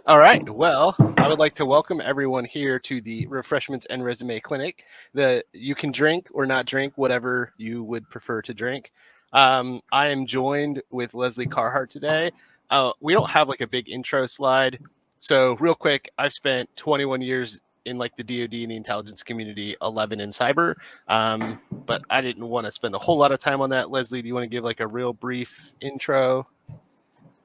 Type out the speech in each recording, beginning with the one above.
All right. Well, I would like to welcome everyone here to the Refreshments and Resume Clinic. You can drink or not drink, whatever you would prefer to drink. I am joined with Lesley Carhart today. We don't have like a big intro slide. So real quick, I've spent 21 years in like the DoD and the intelligence community, 11 in cyber. But I didn't want to spend a whole lot of time on that. Lesley, do you want to give like a real brief intro?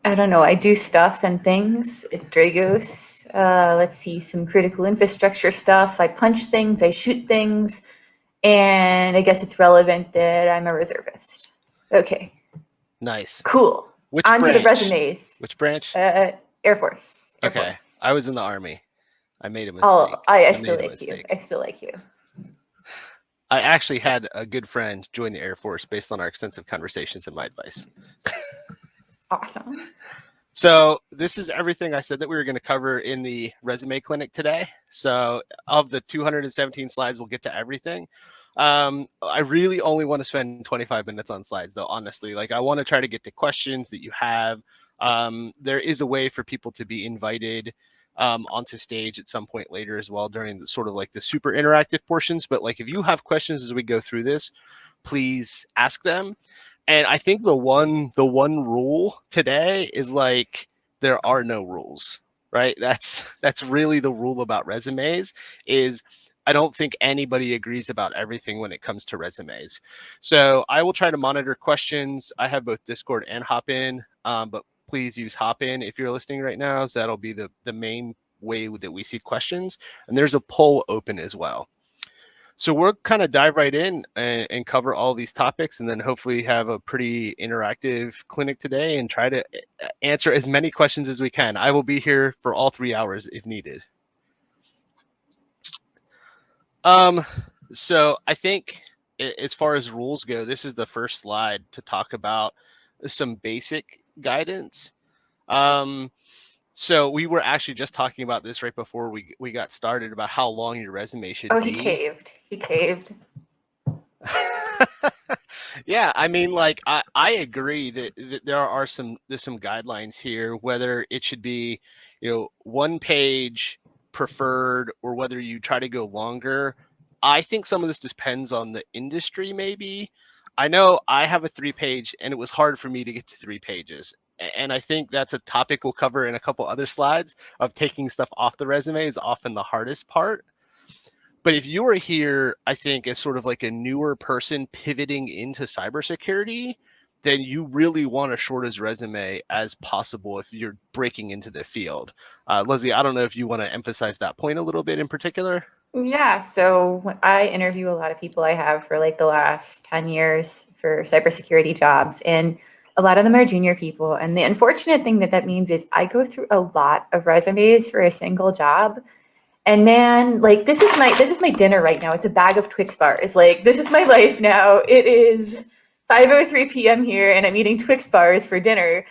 I don't know. I do stuff and things at Dragos. Let's see, some critical infrastructure stuff. I punch things, I shoot things, and I guess it's relevant that I'm a reservist. Okay. Nice. Cool. Which On branch? to the resumes. Which branch? Air Force. Air Okay. Force. I was in the Army. I made a mistake. Oh, I made still a like you. mistake. I still like you. I actually had a good friend join the Air Force based on our extensive conversations and my advice. Awesome. So this is everything I said that we were going to cover in the resume clinic today. So of the 217 slides, we'll get to everything. I really only want to spend 25 minutes on slides, though, honestly. Like, I want to try to get to questions that you have. There is a way for people to be invited onto stage at some point later as well during the sort of like the super interactive portions. But like, if you have questions as we go through this, please ask them. And I think the one rule today is like, there are no rules, right? That's really the rule about resumes is I don't think anybody agrees about everything when it comes to resumes. So I will try to monitor questions. I have both Discord and Hopin, but please use Hopin if you're listening right now. So that'll be the main way that we see questions. And there's a poll open as well. So we'll kind of dive right in and cover all these topics, and then hopefully have a pretty interactive clinic today and try to answer as many questions as we can. I will be here for all 3 hours if needed. So I think as far as rules go, this is the first slide to talk about some basic guidance. So we were actually just talking about this right before we got started about how long your resume should be. Oh, he caved. Yeah, I mean, like I agree that there are there's some guidelines here, whether it should be, 1 page preferred or whether you try to go longer. I think some of this depends on the industry, maybe. I know I have a 3-page and it was hard for me to get to 3 pages. And I think that's a topic we'll cover in a couple other slides of taking stuff off the resume is often the hardest part. But if you are here, I think, as sort of like a newer person pivoting into cybersecurity, then you really want a short resume as possible if you're breaking into the field. Lesley, I don't know if you want to emphasize that point a little bit in particular. Yeah, so I interview a lot of people. I have for like the last 10 years for cybersecurity jobs, and a lot of them are junior people. And the unfortunate thing that means is I go through a lot of resumes for a single job. And man, like this is my dinner right now. It's a bag of Twix bars. Like this is my life now. It is 5:03 p.m. here, and I'm eating Twix bars for dinner.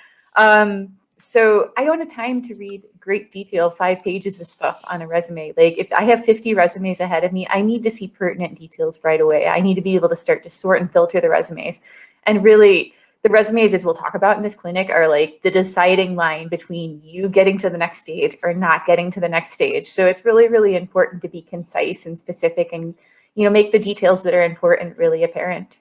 So I don't have time to read great detail, 5 pages of stuff on a resume. Like if I have 50 resumes ahead of me, I need to see pertinent details right away. I need to be able to start to sort and filter the resumes. And really, the resumes, as we'll talk about in this clinic, are like the deciding line between you getting to the next stage or not getting to the next stage. So it's really, really important to be concise and specific and, make the details that are important really apparent.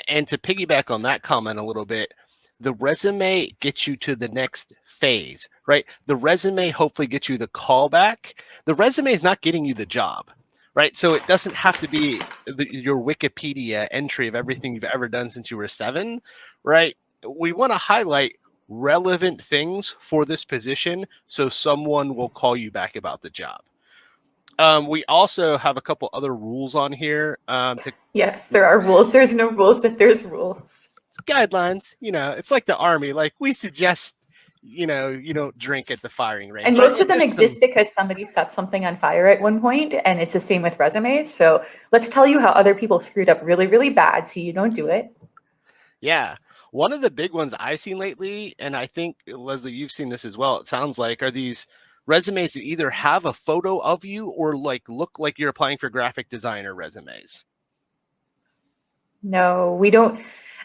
And to piggyback on that comment a little bit, the resume gets you to the next phase, right? The resume hopefully gets you the callback. The resume is not getting you the job, right? So it doesn't have to be your Wikipedia entry of everything you've ever done since you were 7, right? We want to highlight relevant things for this position so someone will call you back about the job. We also have a couple other rules on here. Yes, there are rules. There's no rules, but there's rules. Guidelines, it's like the Army. Like we suggest, you don't drink at the firing range. And most of them exist because somebody set something on fire at one point, and it's the same with resumes. So let's tell you how other people screwed up really, really bad so you don't do it. Yeah. One of the big ones I've seen lately, and I think, Lesley, you've seen this as well, it sounds like, are these resumes that either have a photo of you or like look like you're applying for graphic designer resumes. No, we don't.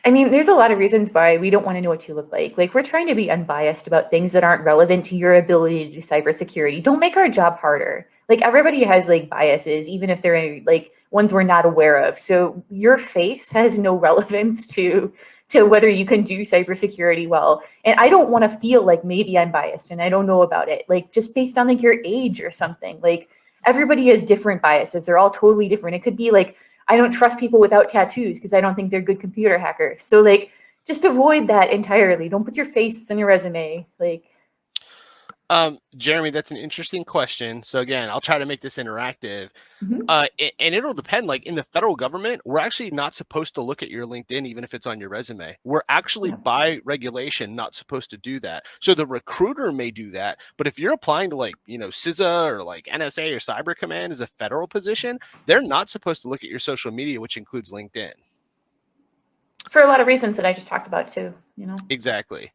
I mean, there's a lot of reasons why we don't want to know what you look like. Like, we're trying to be unbiased about things that aren't relevant to your ability to do cybersecurity. Don't make our job harder. Like, everybody has like biases, even if they're like ones we're not aware of. So your face has no relevance to whether you can do cybersecurity well. And I don't want to feel like maybe I'm biased and I don't know about it. Like, just based on like your age or something. Like, everybody has different biases. They're all totally different. It could be like, I don't trust people without tattoos because I don't think they're good computer hackers. So like, just avoid that entirely. Don't put your face on your resume. Like, Jeremy, that's an interesting question. So again, I'll try to make this interactive. mhm. And it'll depend. Like in the federal government, we're actually not supposed to look at your LinkedIn, even if it's on your resume. We're actually, Yeah. by regulation, not supposed to do that. So the recruiter may do that, but if you're applying to like, CISA or like NSA or Cyber Command as a federal position, they're not supposed to look at your social media, which includes LinkedIn. For a lot of reasons that I just talked about too, Exactly.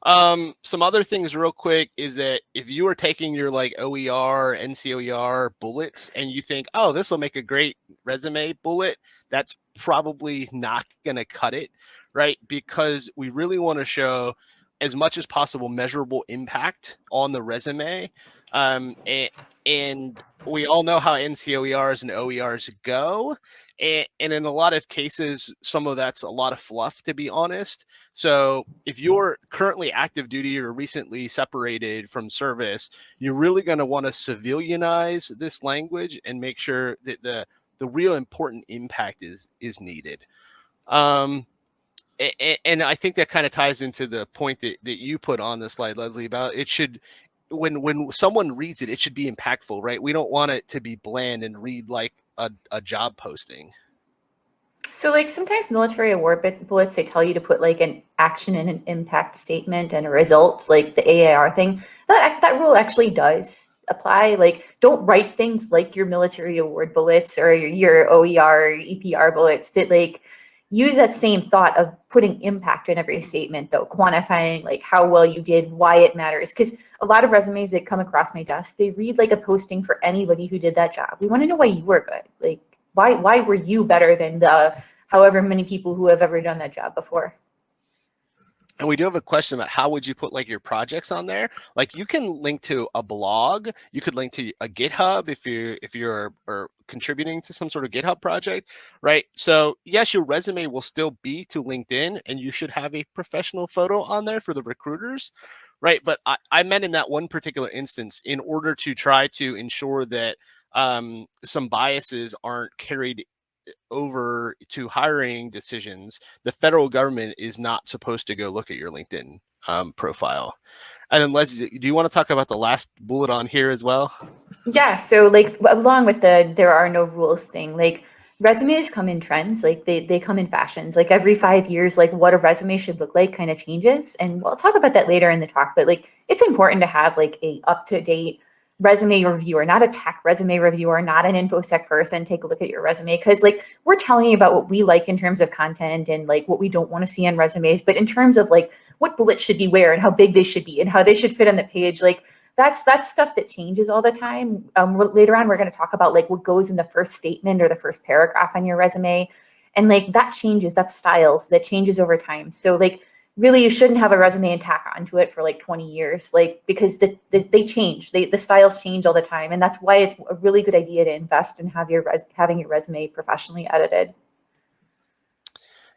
Some other things real quick is that if you are taking your like OER, NCOER bullets and you think, oh, this will make a great resume bullet, that's probably not going to cut it, right? Because we really want to show as much as possible measurable impact on the resume. And we all know how NCOERs and OERs go. And in a lot of cases, some of that's a lot of fluff, to be honest. So if you're currently active duty or recently separated from service, you're really going to want to civilianize this language and make sure that the real important impact is needed. And I think that kind of ties into the point that you put on the slide, Lesley, about it should, when someone reads it, it should be impactful, right? We don't want it to be bland and read like a job posting. So like sometimes military award bullets, they tell you to put like an action and an impact statement and a result, like the AAR thing. That rule actually does apply. Like, don't write things like your military award bullets or your OER or EPR bullets, but like use that same thought of putting impact in every statement, though, quantifying like how well you did, why it matters. Because a lot of resumes that come across my desk, they read like a posting for anybody who did that job. We want to know why you were good. Like, why were you better than the however many people who have ever done that job before? And we do have a question about how would you put like your projects on there? Like you can link to a blog, you could link to a GitHub if you're or contributing to some sort of GitHub project, right? So yes, your resume will still be to LinkedIn and you should have a professional photo on there for the recruiters, right? But I meant in that one particular instance, in order to try to ensure that some biases aren't carried over to hiring decisions, the federal government is not supposed to go look at your LinkedIn profile. And then Lesley, do you want to talk about the last bullet on here as well? Yeah, so like along with the there are no rules thing, like resumes come in trends, like they come in fashions. Like every 5 years, like what a resume should look like kind of changes. And we'll talk about that later in the talk, but like it's important to have like a up-to-date resume reviewer, not a tech resume reviewer, not an infosec person. Take a look at your resume because like we're telling you about what we like in terms of content and like what we don't want to see on resumes, but in terms of like what bullets should be where and how big they should be and how they should fit on the page, like that's stuff that changes all the time. Later on, we're going to talk about like what goes in the first statement or the first paragraph on your resume, and like that changes. That's styles that changes over time. So like really, you shouldn't have a resume and tack onto it for like 20 years, like because they change. The styles change all the time, and that's why it's a really good idea to invest in having your resume professionally edited.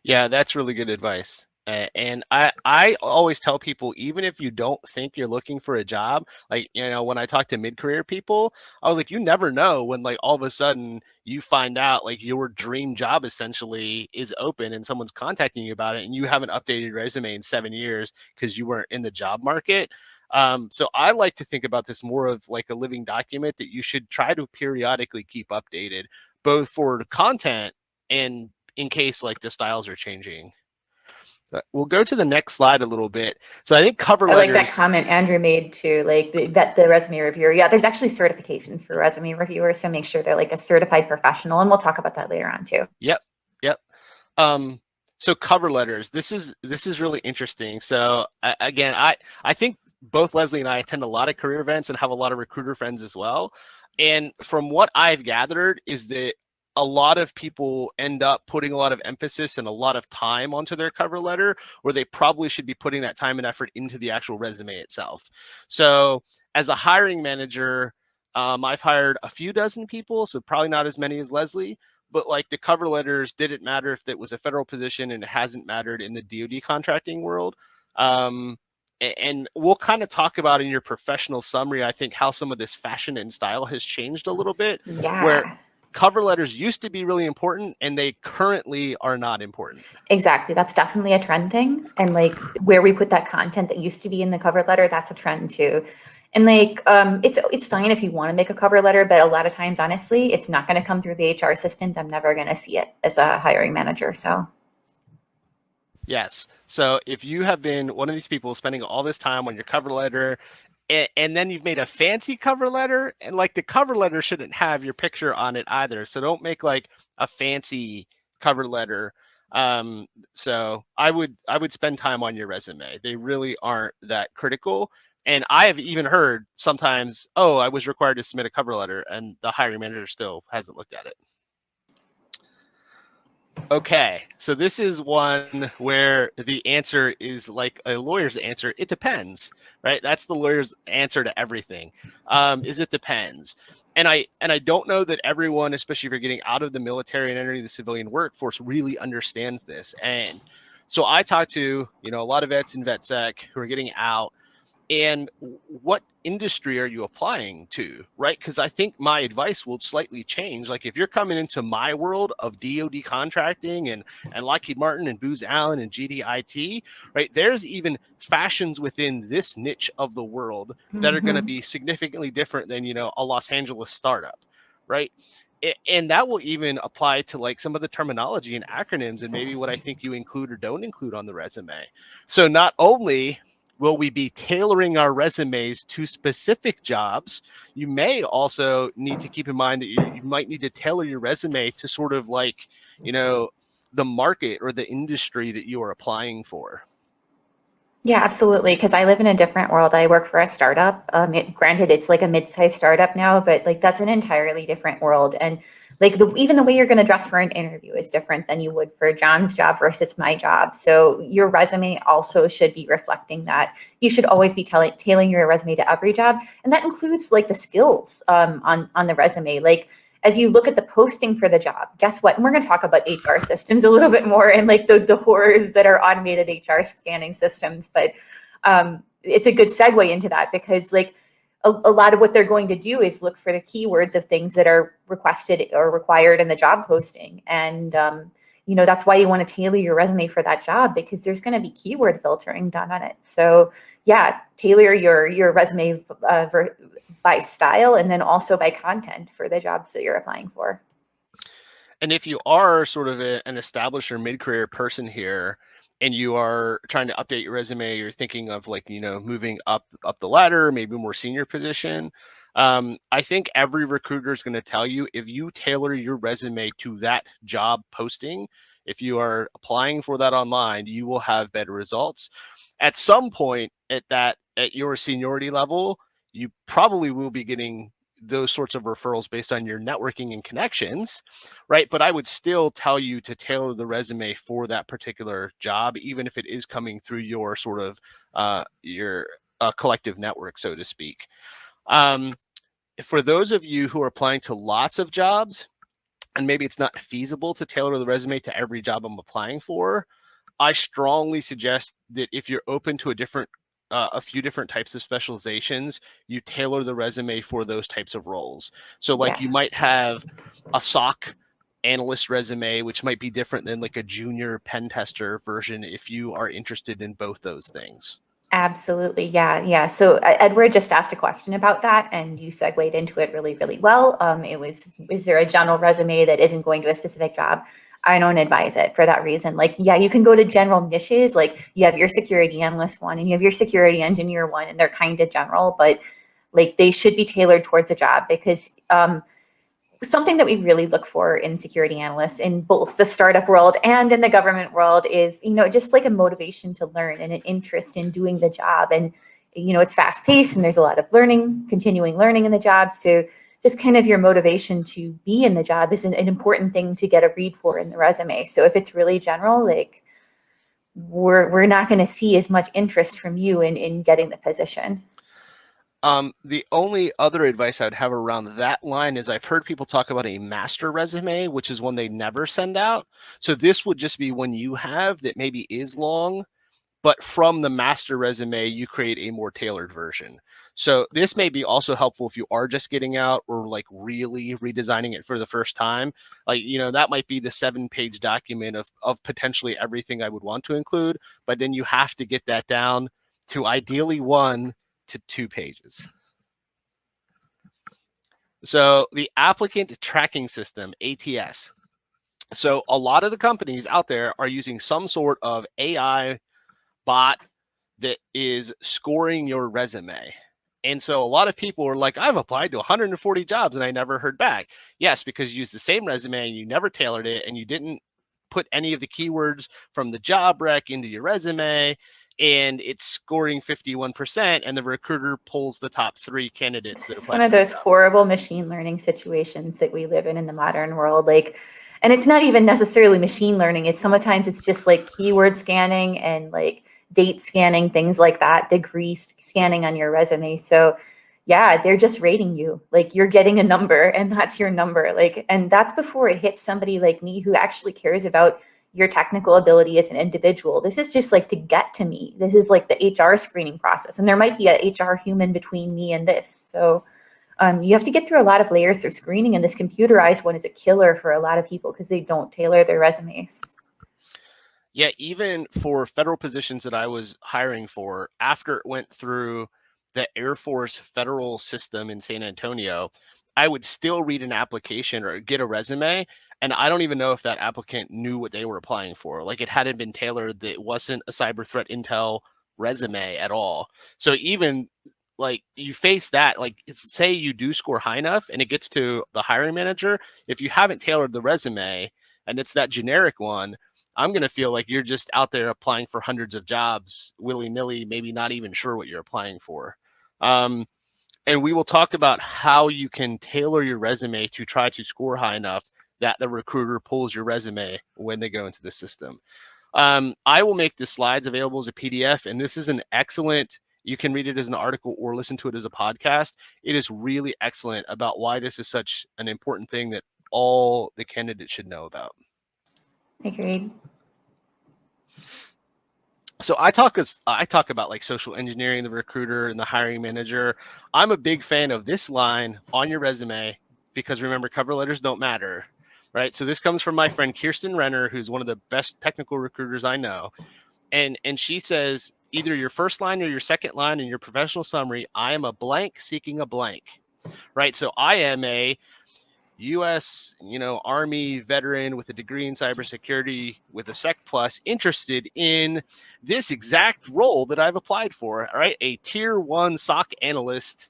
Yeah, that's really good advice. And I always tell people, even if you don't think you're looking for a job, like, when I talk to mid-career people, I was like, you never know when like all of a sudden you find out like your dream job essentially is open and someone's contacting you about it and you haven't updated your resume in 7 years because you weren't in the job market. So I like to think about this more of like a living document that you should try to periodically keep updated, both for the content and in case like the styles are changing. We'll go to the next slide a little bit. So I think cover I like that letters. comment Andrew made too, like the resume reviewer. Yeah, there's actually certifications for resume reviewers to make sure they're like a certified professional, and we'll talk about that later on too. Yep. So cover letters. This is really interesting. So again, I think both Lesley and I attend a lot of career events and have a lot of recruiter friends as well. And from what I've gathered is that a lot of people end up putting a lot of emphasis and a lot of time onto their cover letter, where they probably should be putting that time and effort into the actual resume itself. So as a hiring manager, I've hired a few dozen people, so probably not as many as Lesley, but like the cover letters didn't matter if it was a federal position, and it hasn't mattered in the DoD contracting world. And we'll kind of talk about in your professional summary, I think, how some of this fashion and style has changed a little bit, where Yeah. cover letters used to be really important and they currently are not important. Exactly. That's definitely a trend thing. And like where we put that content that used to be in the cover letter, that's a trend too. And like it's fine if you want to make a cover letter, but a lot of times, honestly, it's not going to come through the HR systems. I'm never going to see it as a hiring manager. So Yes. So if you have been one of these people spending all this time on your cover letter, and then you've made a fancy cover letter, and like the cover letter shouldn't have your picture on it either. So don't make like a fancy cover letter. So I would spend time on your resume. They really aren't that critical. And I have even heard sometimes, oh, I was required to submit a cover letter, and the hiring manager still hasn't looked at it. Okay, so this is one where the answer is like a lawyer's answer. It depends, right? That's the lawyer's answer to everything. Is it depends. And I don't know that everyone, especially if you're getting out of the military and entering the civilian workforce, really understands this. And so I talk to, a lot of vets in VetSec who are getting out. And what industry are you applying to, right? Because I think my advice will slightly change. Like if you're coming into my world of DoD contracting and Lockheed Martin and Booz Allen and GDIT, right? There's even fashions within this niche of the world that are going to be significantly different than, a Los Angeles startup, right? And that will even apply to like some of the terminology and acronyms and maybe what I think you include or don't include on the resume. So not only will we be tailoring our resumes to specific jobs, you may also need to keep in mind that you might need to tailor your resume to sort of like, the market or the industry that you are applying for. yeah, absolutely. Because I live in a different world. I work for a startup. Granted, it's like a mid-sized startup now, but like that's an entirely different world. And like even the way you're going to dress for an interview is different than you would for John's job versus my job. So your resume also should be reflecting that. You should always be tailoring your resume to every job, and that includes like the skills on the resume. Like as you look at the posting for the job, guess what? And we're going to talk about HR systems a little bit more and like the horrors that are automated HR scanning systems. But it's a good segue into that because like a lot of what they're going to do is look for the keywords of things that are requested or required in the job posting. And, that's why you want to tailor your resume for that job because there's going to be keyword filtering done on it. So yeah, tailor your resume by style and then also by content for the jobs that you're applying for. And if you are sort of an established or mid-career person here, and you are trying to update your resume, you're thinking of like, moving up the ladder, maybe more senior position. I think every recruiter is going to tell you if you tailor your resume to that job posting, if you are applying for that online, you will have better results. At some point at your seniority level, you probably will be getting those sorts of referrals based on your networking and connections, right? But I would still tell you to tailor the resume for that particular job, even if it is coming through your sort of your collective network, so to speak. For those of you who are applying to lots of jobs, and maybe it's not feasible to tailor the resume to every job I'm applying for, I strongly suggest that if you're open to a few different types of specializations, you tailor the resume for those types of roles. So like you might have a SOC analyst resume, which might be different than like a junior pen tester version if you are interested in both those things. Absolutely. Yeah. So Edward just asked a question about that and you segued into it really, really well. It was, is there a general resume that isn't going to a specific job? I don't advise it for that reason. Like, yeah, you can go to general niches. Like you have your security analyst one and you have your security engineer one, and they're kind of general, but like they should be tailored towards a job because something that we really look for in security analysts in both the startup world and in the government world is, just like a motivation to learn and an interest in doing the job. And, it's fast paced and there's a lot of continuing learning in the job. So just kind of your motivation to be in the job is an important thing to get a read for in the resume. So if it's really general, like we're not going to see as much interest from you in getting the position. The only other advice I'd have around that line is I've heard people talk about a master resume, which is one they never send out. So this would just be one you have that maybe is long, but from the master resume, you create a more tailored version. So this may be also helpful if you are just getting out or like really redesigning it for the first time. Like, that might be the 7-page document of potentially everything I would want to include, but then you have to get that down to ideally 1 to 2 pages. So the applicant tracking system, ATS. So a lot of the companies out there are using some sort of AI bot that is scoring your resume. And so a lot of people are like, I've applied to 140 jobs and I never heard back. Yes, because you used the same resume and you never tailored it and you didn't put any of the keywords from the job rec into your resume, and it's scoring 51%, and the recruiter pulls the top 3 candidates. This is one of those horrible machine learning situations that we live in the modern world. Like, and it's not even necessarily machine learning. Sometimes it's just like keyword scanning and like date scanning, things like that, degree scanning on your resume. So yeah, they're just rating you. Like, you're getting a number and that's your number. Like, and that's before it hits somebody like me who actually cares about your technical ability as an individual. This is just like to get to me. This is like the HR screening process. And there might be a HR human between me and this. So you have to get through a lot of layers of screening, and this computerized one is a killer for a lot of people because they don't tailor their resumes. Yeah, even for federal positions that I was hiring for, after it went through the Air Force federal system in San Antonio, I would still read an application or get a resume, and I don't even know if that applicant knew what they were applying for. Like, it hadn't been tailored, that it wasn't a cyber threat intel resume at all. So even like you face that, like, say you do score high enough and it gets to the hiring manager, if you haven't tailored the resume and it's that generic one, I'm going to feel like you're just out there applying for hundreds of jobs willy-nilly, maybe not even sure what you're applying for. And we will talk about how you can tailor your resume to try to score high enough that the recruiter pulls your resume when they go into the system. I will make the slides available as a PDF, and this is an excellent, you can read it as an article or listen to it as a podcast. It is really excellent about why this is such an important thing that all the candidates should know about. Agreed. So I talk about like social engineering the recruiter and the hiring manager. I'm a big fan of this line on your resume because, remember, cover letters don't matter, right? So this comes from my friend Kirsten Renner, who's one of the best technical recruiters I know. And she says, either your first line or your second line in your professional summary, I am a blank seeking a blank, right? So I am a U.S., Army veteran with a degree in cybersecurity with a Sec Plus, interested in this exact role that I've applied for, right? A tier 1 SOC analyst.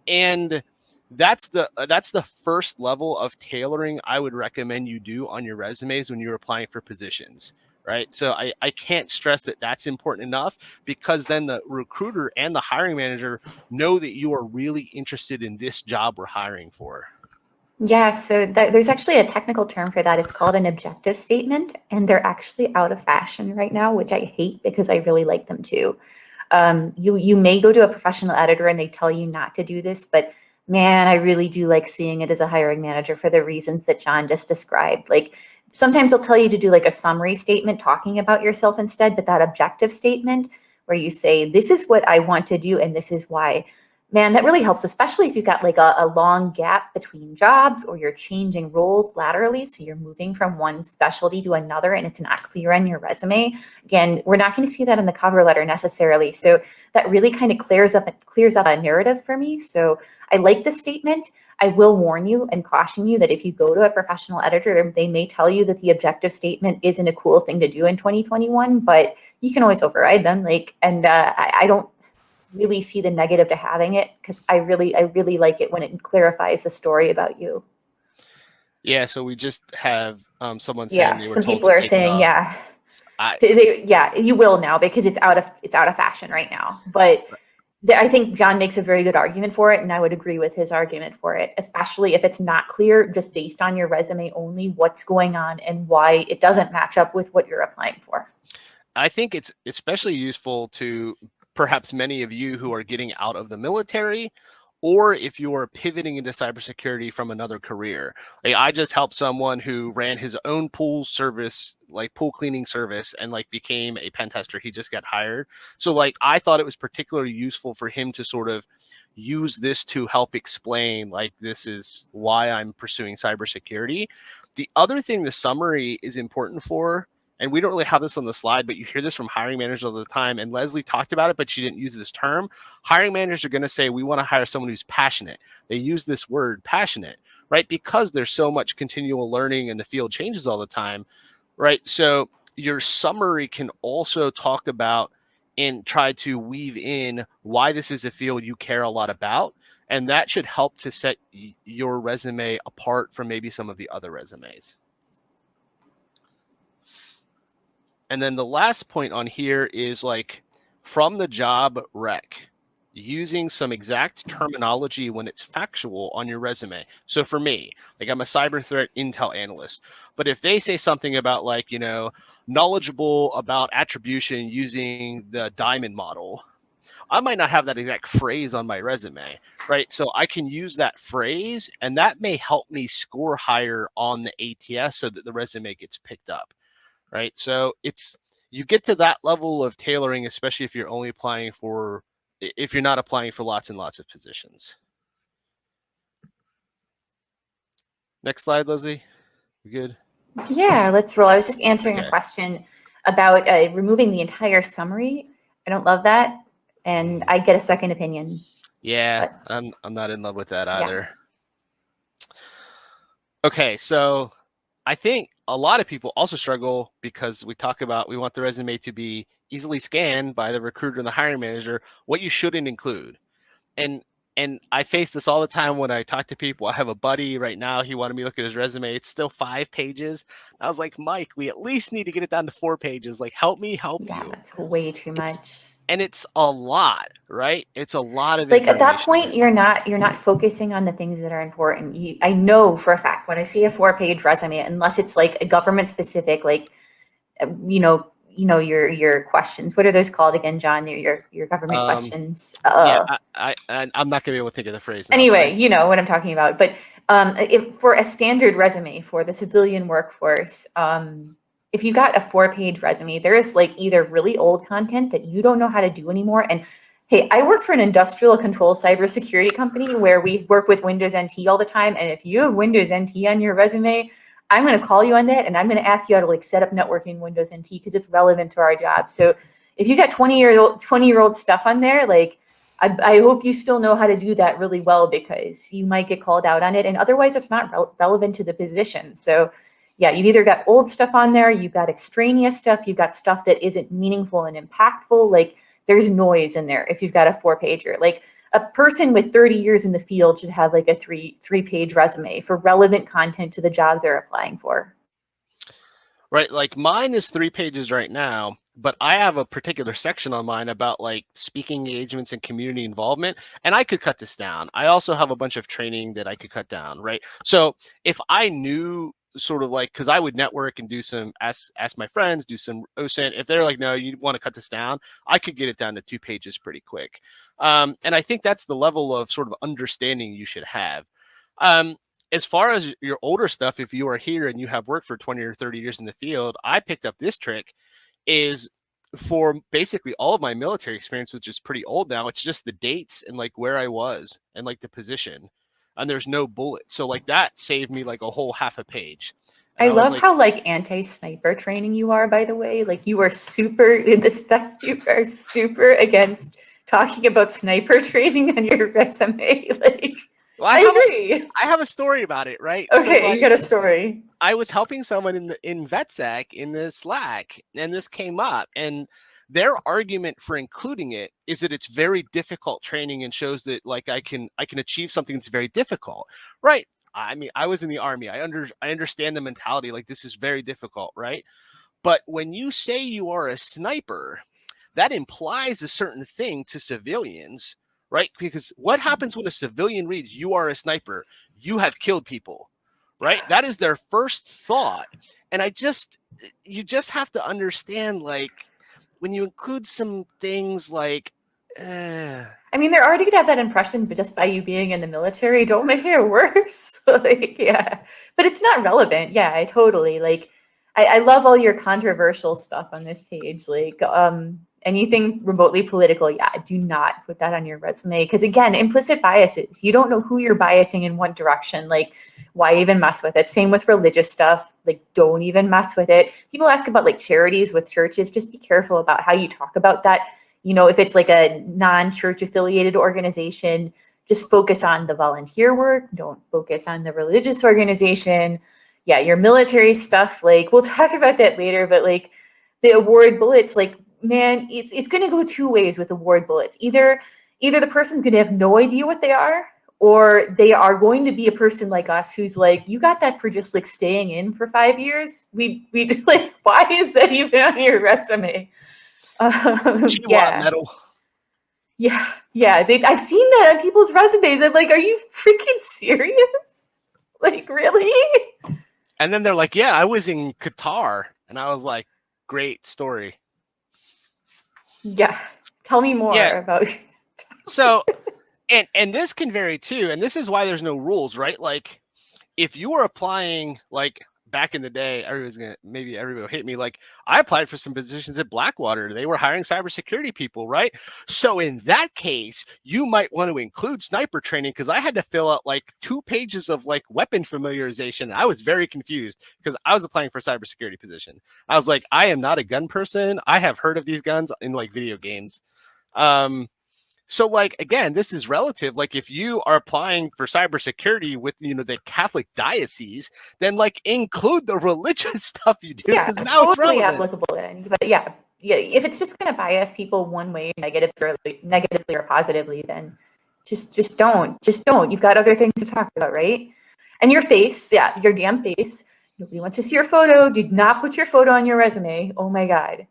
And that's the first level of tailoring I would recommend you do on your resumes when you're applying for positions, right? So I can't stress that that's important enough, because then the recruiter and the hiring manager know that you are really interested in this job we're hiring for. Yeah, so there's actually a technical term for that. It's called an objective statement, and they're actually out of fashion right now, which I hate because I really like them too. You may go to a professional editor and they tell you not to do this, but man, I really do like seeing it as a hiring manager for the reasons that John just described. Like, sometimes they'll tell you to do like a summary statement talking about yourself instead, but that objective statement where you say, this is what I want to do and this is why. Man, that really helps, especially if you've got like a long gap between jobs, or you're changing roles laterally. So you're moving from one specialty to another and it's not clear on your resume. Again, we're not going to see that in the cover letter necessarily. So that really kind of clears up a narrative for me. So I like this statement. I will warn you and caution you that if you go to a professional editor, they may tell you that the objective statement isn't a cool thing to do in 2021, but you can always override them. I don't really see the negative to having it, because I really like it when it clarifies the story about you. Yeah, so we just have someone saying they were some told people to are take saying, it off. you will now because it's out of fashion right now. But I think John makes a very good argument for it, and I would agree with his argument for it, especially if it's not clear just based on your resume only what's going on and why it doesn't match up with what you're applying for. I think it's especially useful to perhaps many of you who are getting out of the military, or if you're pivoting into cybersecurity from another career. Like, I just helped someone who ran his own pool service, like pool cleaning service, and like became a pen tester. He just got hired. So like I thought it was particularly useful for him to sort of use this to help explain, like, this is why I'm pursuing cybersecurity. The other thing the summary is important for, and we don't really have this on the slide, but you hear this from hiring managers all the time, and Lesley talked about it, but she didn't use this term. Hiring managers are going to say, we want to hire someone who's passionate. They use this word passionate, right? Because there's so much continual learning and the field changes all the time, right? So your summary can also talk about and try to weave in why this is a field you care a lot about. And that should help to set your resume apart from maybe some of the other resumes. And then the last point on here is like from the job rec, using some exact terminology when it's factual on your resume. So for me, like I'm a cyber threat intel analyst, but if they say something about like, you know, knowledgeable about attribution using the diamond model, I might not have that exact phrase on my resume, right? So I can use that phrase, and that may help me score higher on the ATS so that the resume gets picked up. Right. So you get to that level of tailoring, especially if you're only applying for, if you're not applying for lots and lots of positions. Next slide, Lesley. You good? Yeah, let's roll. I was just answering a question about removing the entire summary. I don't love that, and I get a second opinion. Yeah, but I'm not in love with that either. Yeah. Okay, so I think a lot of people also struggle because we talk about, we want the resume to be easily scanned by the recruiter and the hiring manager, what you shouldn't include. And I face this all the time when I talk to people. I have a buddy right now, he wanted me to look at his resume. It's still 5 pages. I was like, Mike, we at least need to get it down to 4 pages. Like, help me help you. Yeah, that's way too much. And it's a lot, right? It's a lot of like at that point, you're not focusing on the things that are important. I know for a fact when I see a 4-page resume, unless it's like a government specific, like your questions. What are those called again, John? Your government questions. Yeah, I'm not gonna be able to think of the phrase now. Anyway, you know what I'm talking about. But for a standard resume for the civilian workforce, if you got a 4-page resume, there is like either really old content that you don't know how to do anymore. And hey, I work for an industrial control cybersecurity company where we work with Windows NT all the time. And if you have Windows NT on your resume, I'm going to call you on that, and I'm going to ask you how to like set up networking Windows NT because it's relevant to our job. So if you got 20-year-old stuff on there, like I hope you still know how to do that really well because you might get called out on it, and otherwise it's not relevant to the position. So yeah, you've either got old stuff on there, you've got extraneous stuff, you've got stuff that isn't meaningful and impactful. Like there's noise in there if you've got a 4-pager. Like a person with 30 years in the field should have like a three-page resume for relevant content to the job they're applying for. Right, like mine is 3 pages right now, but I have a particular section on mine about like speaking engagements and community involvement, and I could cut this down. I also have a bunch of training that I could cut down, right? So if I knew sort of like, because I would network and do some ask my friends, do some OSINT. If they're like, no, you want to cut this down, I could get it down to 2 pages pretty quick. And I think that's the level of sort of understanding you should have. As far as your older stuff, if you are here and you have worked for 20 or 30 years in the field, I picked up this trick is for basically all of my military experience, which is pretty old now. It's just the dates and like where I was and like the position, and there's no bullet. So like that saved me like a whole half a page. And I love how like anti-sniper training you are, by the way. Like you are super in this stuff. You are super against talking about sniper training on your resume. Like, well, I agree. I have a story about it, right? Okay, so, like, you got a story. I was helping someone in VetSec in the Slack, and this came up, and their argument for including it is that it's very difficult training and shows that like I can achieve something that's very difficult, right? I mean, I was in the Army. I understand the mentality. Like this is very difficult, right? But when you say you are a sniper, that implies a certain thing to civilians, right? Because what happens when a civilian reads, "You are a sniper, you have killed people," right? That is their first thought. And you just have to understand, like, when you include some things like, I mean, they're already gonna have that impression, but just by you being in the military, don't make it worse. Like, yeah, but it's not relevant. Yeah, I totally like. I love all your controversial stuff on this page. Like, anything remotely political, yeah, do not put that on your resume because again, implicit biases. You don't know who you're biasing in what direction. Like, why even mess with it? Same with religious stuff. Like, don't even mess with it. People ask about like charities with churches. Just be careful about how you talk about that. You know, if it's like a non-church affiliated organization, just focus on the volunteer work. Don't focus on the religious organization. Yeah, your military stuff, like we'll talk about that later, but like the award bullets, like, man, it's going to go two ways with award bullets. Either the person's going to have no idea what they are, or they are going to be a person like us who's like, you got that for just like staying in for 5 years. We like, why is that even on your resume? GWAT medal. Yeah. I've seen that on people's resumes. I'm like, are you freaking serious? Like, really? And then they're like, yeah, I was in Qatar. And I was like, great story. Yeah. Tell me more about. So, and this can vary too. And this is why there's no rules, right? Like, if you were applying, like back in the day, everybody will hate me. Like, I applied for some positions at Blackwater. They were hiring cybersecurity people, right? So in that case, you might want to include sniper training because I had to fill out like 2 pages of like weapon familiarization. I was very confused because I was applying for a cybersecurity position. I was like, I am not a gun person. I have heard of these guns in like video games. So, like, again, this is relative. Like, if you are applying for cybersecurity with, the Catholic diocese, then like include the religious stuff you do because now it's relevant. Applicable then. But yeah, if it's just going to bias people one way, negatively or positively, then just don't. You've got other things to talk about, right? And your face, your damn face. Nobody wants to see your photo. Do not put your photo on your resume. Oh my God.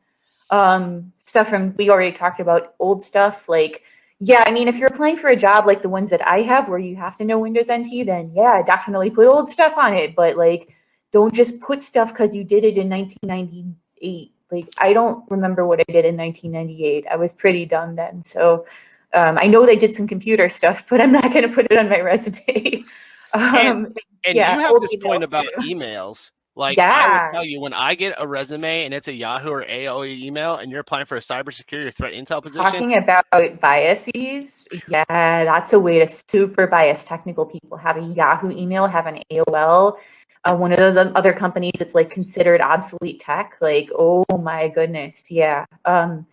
Stuff from we already talked about, old stuff like. Yeah, I mean, if you're applying for a job like the ones that I have where you have to know Windows NT, then yeah, definitely put old stuff on it. But like, don't just put stuff because you did it in 1998. Like, I don't remember what I did in 1998. I was pretty dumb then. So I know they did some computer stuff, but I'm not going to put it on my resume. And you have this point about emails. Like, I will tell you, when I get a resume and it's a Yahoo or AOL email and you're applying for a cybersecurity or threat intel position. Talking about biases, yeah, that's a way to super bias technical people. Have a Yahoo email, have an AOL. One of those other companies that's like considered obsolete tech. Like, oh my goodness, yeah.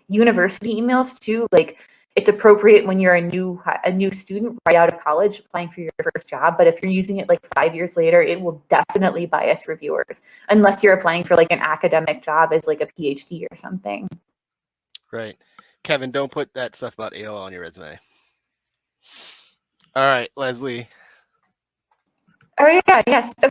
University emails too, like, it's appropriate when you're a new student right out of college applying for your first job. But if you're using it like 5 years later, it will definitely bias reviewers unless you're applying for like an academic job as like a PhD or something. Right. Kevin, don't put that stuff about AOL on your resume. All right, Lesley. Oh yeah, yes. So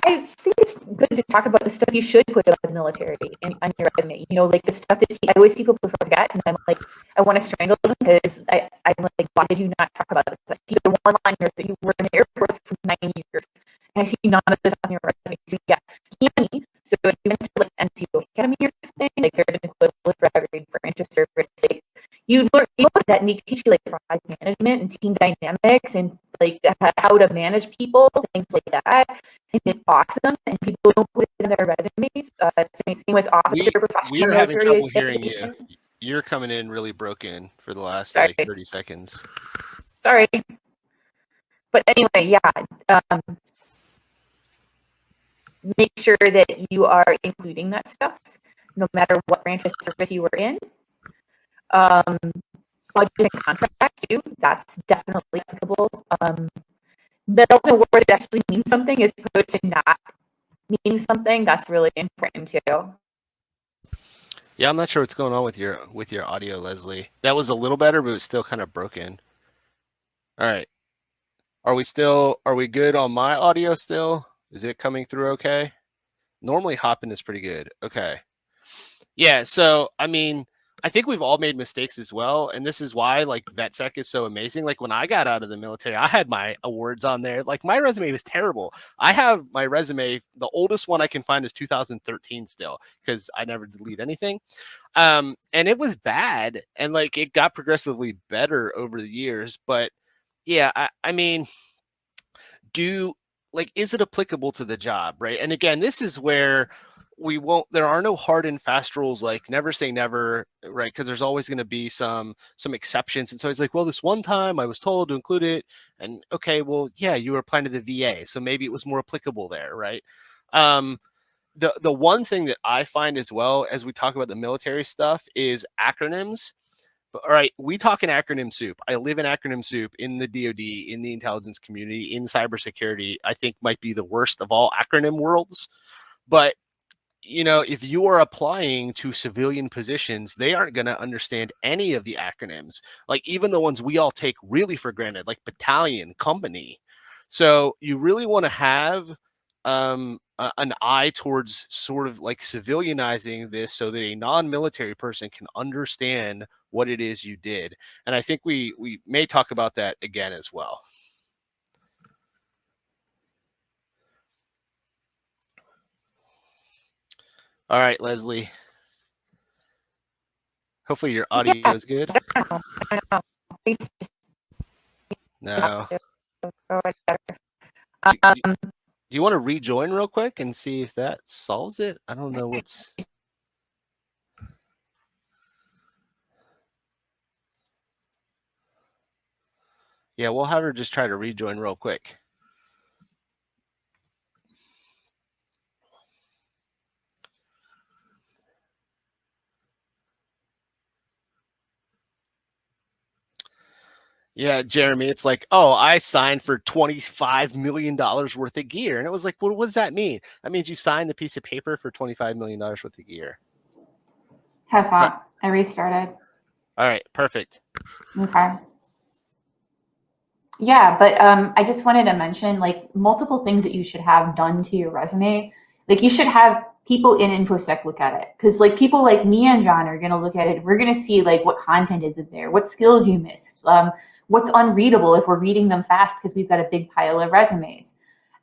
I think it's good to talk about the stuff you should put about the military on your resume. Like the stuff that I always see people forget, and I'm like, I want to strangle them because I'm like, why did you not talk about this? I see the one liner that you were in the Air Force for 9 years, and I see none of this on your resume. So yeah, Academy. So if you went to like NCO Academy or something, like there's an equivalent for every branch of service. Like, you learn that, and they teach you like project management and team dynamics and like how to manage people, things like that. And it's awesome, and people don't put it in their resumes. Same thing with officer professional. We're having trouble hearing you. You're coming in really broken for the last like 30 seconds. Sorry. But anyway, yeah. Make sure that you are including that stuff, no matter what branch of service you were in. Budget and contracts too, that's definitely applicable. But also word actually means something as opposed to not meaning something. That's really important too. Yeah, I'm not sure what's going on with your audio, Lesley. That was a little better, but it was still kind of broken. All right. Are we good on my audio still? Is it coming through okay? Normally Hoppin is pretty good. Okay. Yeah, so I mean, I think we've all made mistakes as well, and this is why like VetSec is so amazing. Like when I got out of the military, I had my awards on there. Like my resume was terrible. I have my resume, the oldest one I can find is 2013 still, because I never delete anything. And it was bad, and like it got progressively better over the years. But yeah, I mean, do like is it applicable to the job, right? And again, this is where there are no hard and fast rules like never say never, right? Because there's always going to be some exceptions. And so it's like, well, this one time I was told to include it, and okay, well, yeah, you were applying to the VA, so maybe it was more applicable there, right? um the one thing that I find as well as we talk about the military stuff is acronyms. But all right, we talk in acronym soup. I live in acronym soup in the DoD, in the intelligence community, in cybersecurity. I think might be the worst of all acronym worlds. But you know, if you are applying to civilian positions, they aren't going to understand any of the acronyms, like even the ones we all take really for granted, like battalion, company. So you really want to have an eye towards sort of like civilianizing this so that a non-military person can understand what it is you did. And I think we may talk about that again as well. All right, Lesley. Hopefully your audio Yeah, is good. I don't know. It's just No. or Do, whatever. do, do you want to rejoin real quick and see if that solves it? I don't know what's. Yeah, we'll have her just try to rejoin real quick. Yeah, Jeremy, it's like, oh, I signed for $25 million worth of gear. And it was like, well, what does that mean? That means you signed the piece of paper for $25 million worth of gear. Has Right. not. I restarted. All right, perfect. Okay. Yeah, but I just wanted to mention like multiple things that you should have done to your resume. Like you should have people in InfoSec look at it because like people like me and John are going to look at it. We're going to see like what content is in there, what skills you missed, what's unreadable if we're reading them fast because we've got a big pile of resumes.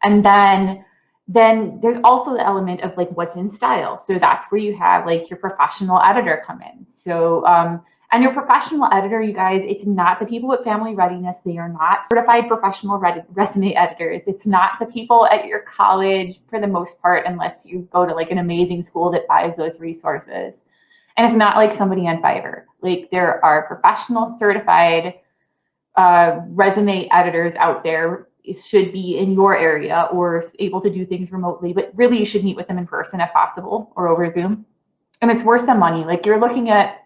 And then there's also the element of like what's in style. So that's where you have like your professional editor come in. So and your professional editor, you guys, it's not the people at Family Readiness. They are not certified professional resume editors. It's not the people at your college for the most part, unless you go to like an amazing school that buys those resources. And it's not like somebody on Fiverr. Like there are professional certified resume editors out there. It should be in your area or able to do things remotely, but really you should meet with them in person if possible or over Zoom. And it's worth the money. Like you're looking at,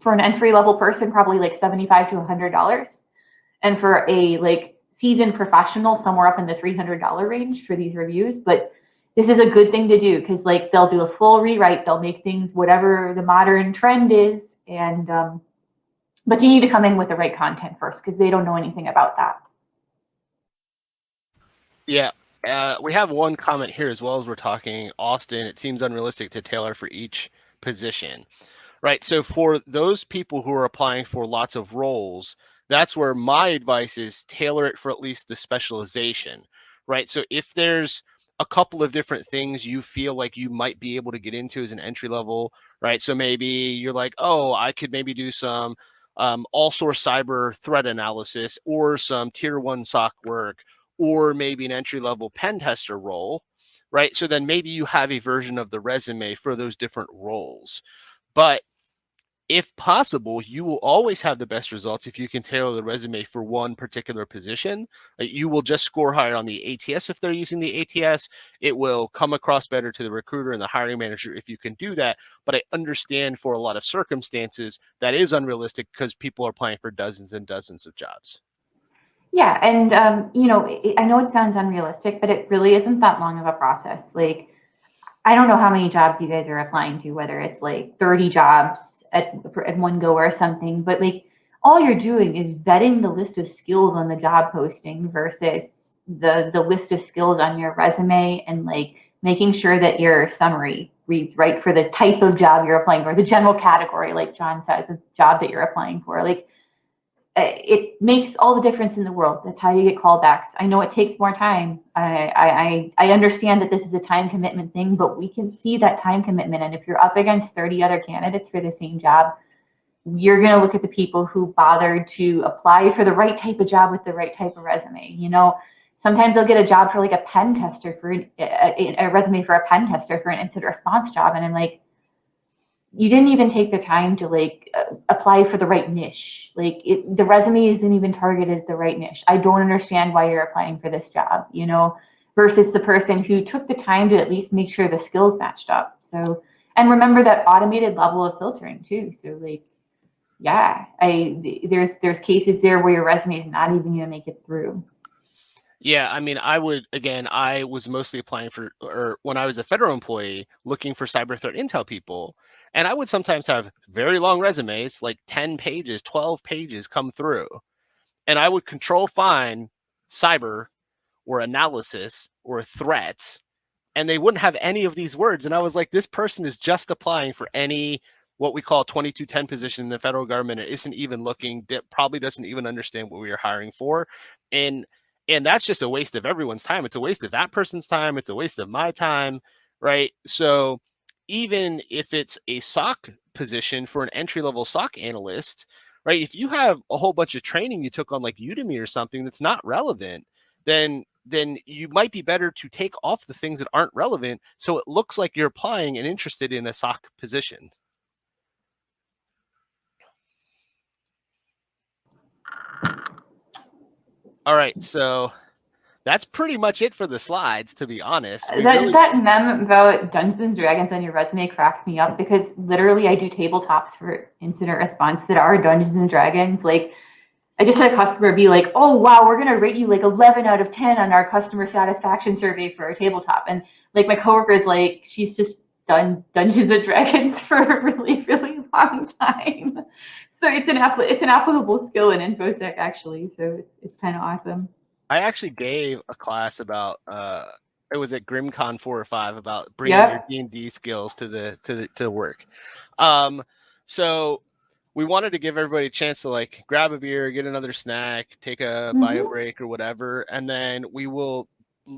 for an entry-level person, probably like $75 to $100, and for a like seasoned professional, somewhere up in the $300 range for these reviews. But this is a good thing to do because like they'll do a full rewrite, they'll make things whatever the modern trend is, and but you need to come in with the right content first because they don't know anything about that. Yeah. We have one comment here as well as we're talking. Austin, it seems unrealistic to tailor for each position. Right. So for those people who are applying for lots of roles, that's where my advice is tailor it for at least the specialization. Right. So if there's a couple of different things you feel like you might be able to get into as an entry level, right? So maybe you're like, oh, I could maybe do some all source cyber threat analysis or some tier one SOC work, or maybe an entry level pen tester role, right? So then maybe you have a version of the resume for those different roles. But if possible, you will always have the best results if you can tailor the resume for one particular position. You will just score higher on the ATS if they're using the ATS. It will come across better to the recruiter and the hiring manager if you can do that. But I understand for a lot of circumstances that is unrealistic because people are applying for dozens and dozens of jobs. Yeah, and you know, I know it sounds unrealistic, but it really isn't that long of a process. Like, I don't know how many jobs you guys are applying to, whether it's like 30 jobs at one go or something, but like all you're doing is vetting the list of skills on the job posting versus the list of skills on your resume and like making sure that your summary reads right for the type of job you're applying for, the general category, like John says, a job that you're applying for. Like, it makes all the difference in the world. That's how you get callbacks. I know it takes more time. I understand that this is a time commitment thing, but we can see that time commitment. And if you're up against 30 other candidates for the same job, you're going to look at the people who bothered to apply for the right type of job with the right type of resume. You know, sometimes they'll get a job for like a pen tester for a resume for a pen tester for an incident response job. And I'm like, you didn't even take the time to like apply for the right niche. Like the resume isn't even targeted at the right niche. I don't understand why you're applying for this job, you know, versus the person who took the time to at least make sure the skills matched up. So, and remember that automated level of filtering too. So like, yeah, there's cases there where your resume is not even gonna make it through. Yeah, I mean, I was mostly applying for, or when I was a federal employee, looking for cyber threat intel people. And I would sometimes have very long resumes, like 10 pages, 12 pages come through. And I would control find cyber or analysis or threats, and they wouldn't have any of these words. And I was like, this person is just applying for any what we call 2210 position in the federal government. It isn't even looking, probably doesn't even understand what we are hiring for. And that's just a waste of everyone's time. It's a waste of that person's time. It's a waste of my time, right? So even if it's a SOC position for an entry-level SOC analyst, right? If you have a whole bunch of training you took on like Udemy or something that's not relevant, then you might be better to take off the things that aren't relevant so it looks like you're applying and interested in a SOC position. All right, so that's pretty much it for the slides, to be honest. That meme about Dungeons and Dragons on your resume cracks me up, because literally I do tabletops for incident response that are Dungeons and Dragons. Like, I just had a customer be like, oh, wow, we're going to rate you like 11 out of 10 on our customer satisfaction survey for our tabletop. And like my coworker is like, she's just done Dungeons and Dragons for a really, really long time. So it's an applicable skill in infosec, actually. So it's kind of awesome. I actually gave a class about it was at GrimCon 4 or 5 about bringing your D&D skills to work. So we wanted to give everybody a chance to like grab a beer, get another snack, take a bio break or whatever, and then we will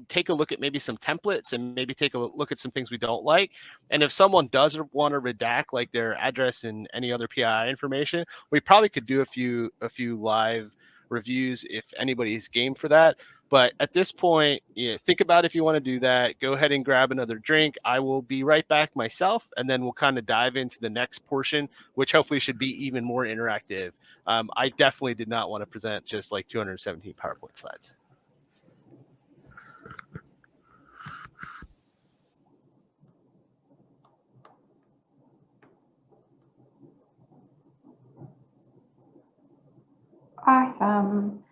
take a look at maybe some templates and maybe take a look at some things we don't like. And if someone does want to redact like their address and any other PII information, we probably could do a few live reviews if anybody's game for that. But at this point, think about if you want to do that. Go ahead and grab another drink. I will be right back myself, and then we'll kind of dive into the next portion, which hopefully should be even more interactive. I definitely did not want to present just like 217 PowerPoint slides. Awesome.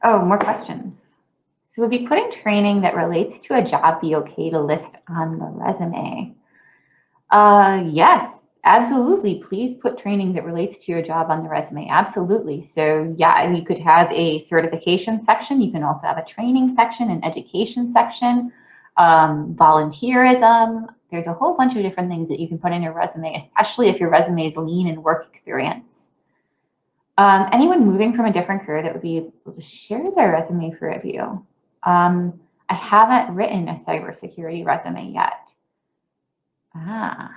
Oh, more questions. So would be putting training that relates to a job be okay to list on the resume? Yes, absolutely. Please put training that relates to your job on the resume. Absolutely. So yeah, you could have a certification section. You can also have a training section, an education section, volunteerism. There's a whole bunch of different things that you can put in your resume, especially if your resume is lean in work experience. Anyone moving from a different career that would be able to share their resume for review? I haven't written a cybersecurity resume yet. Yeah,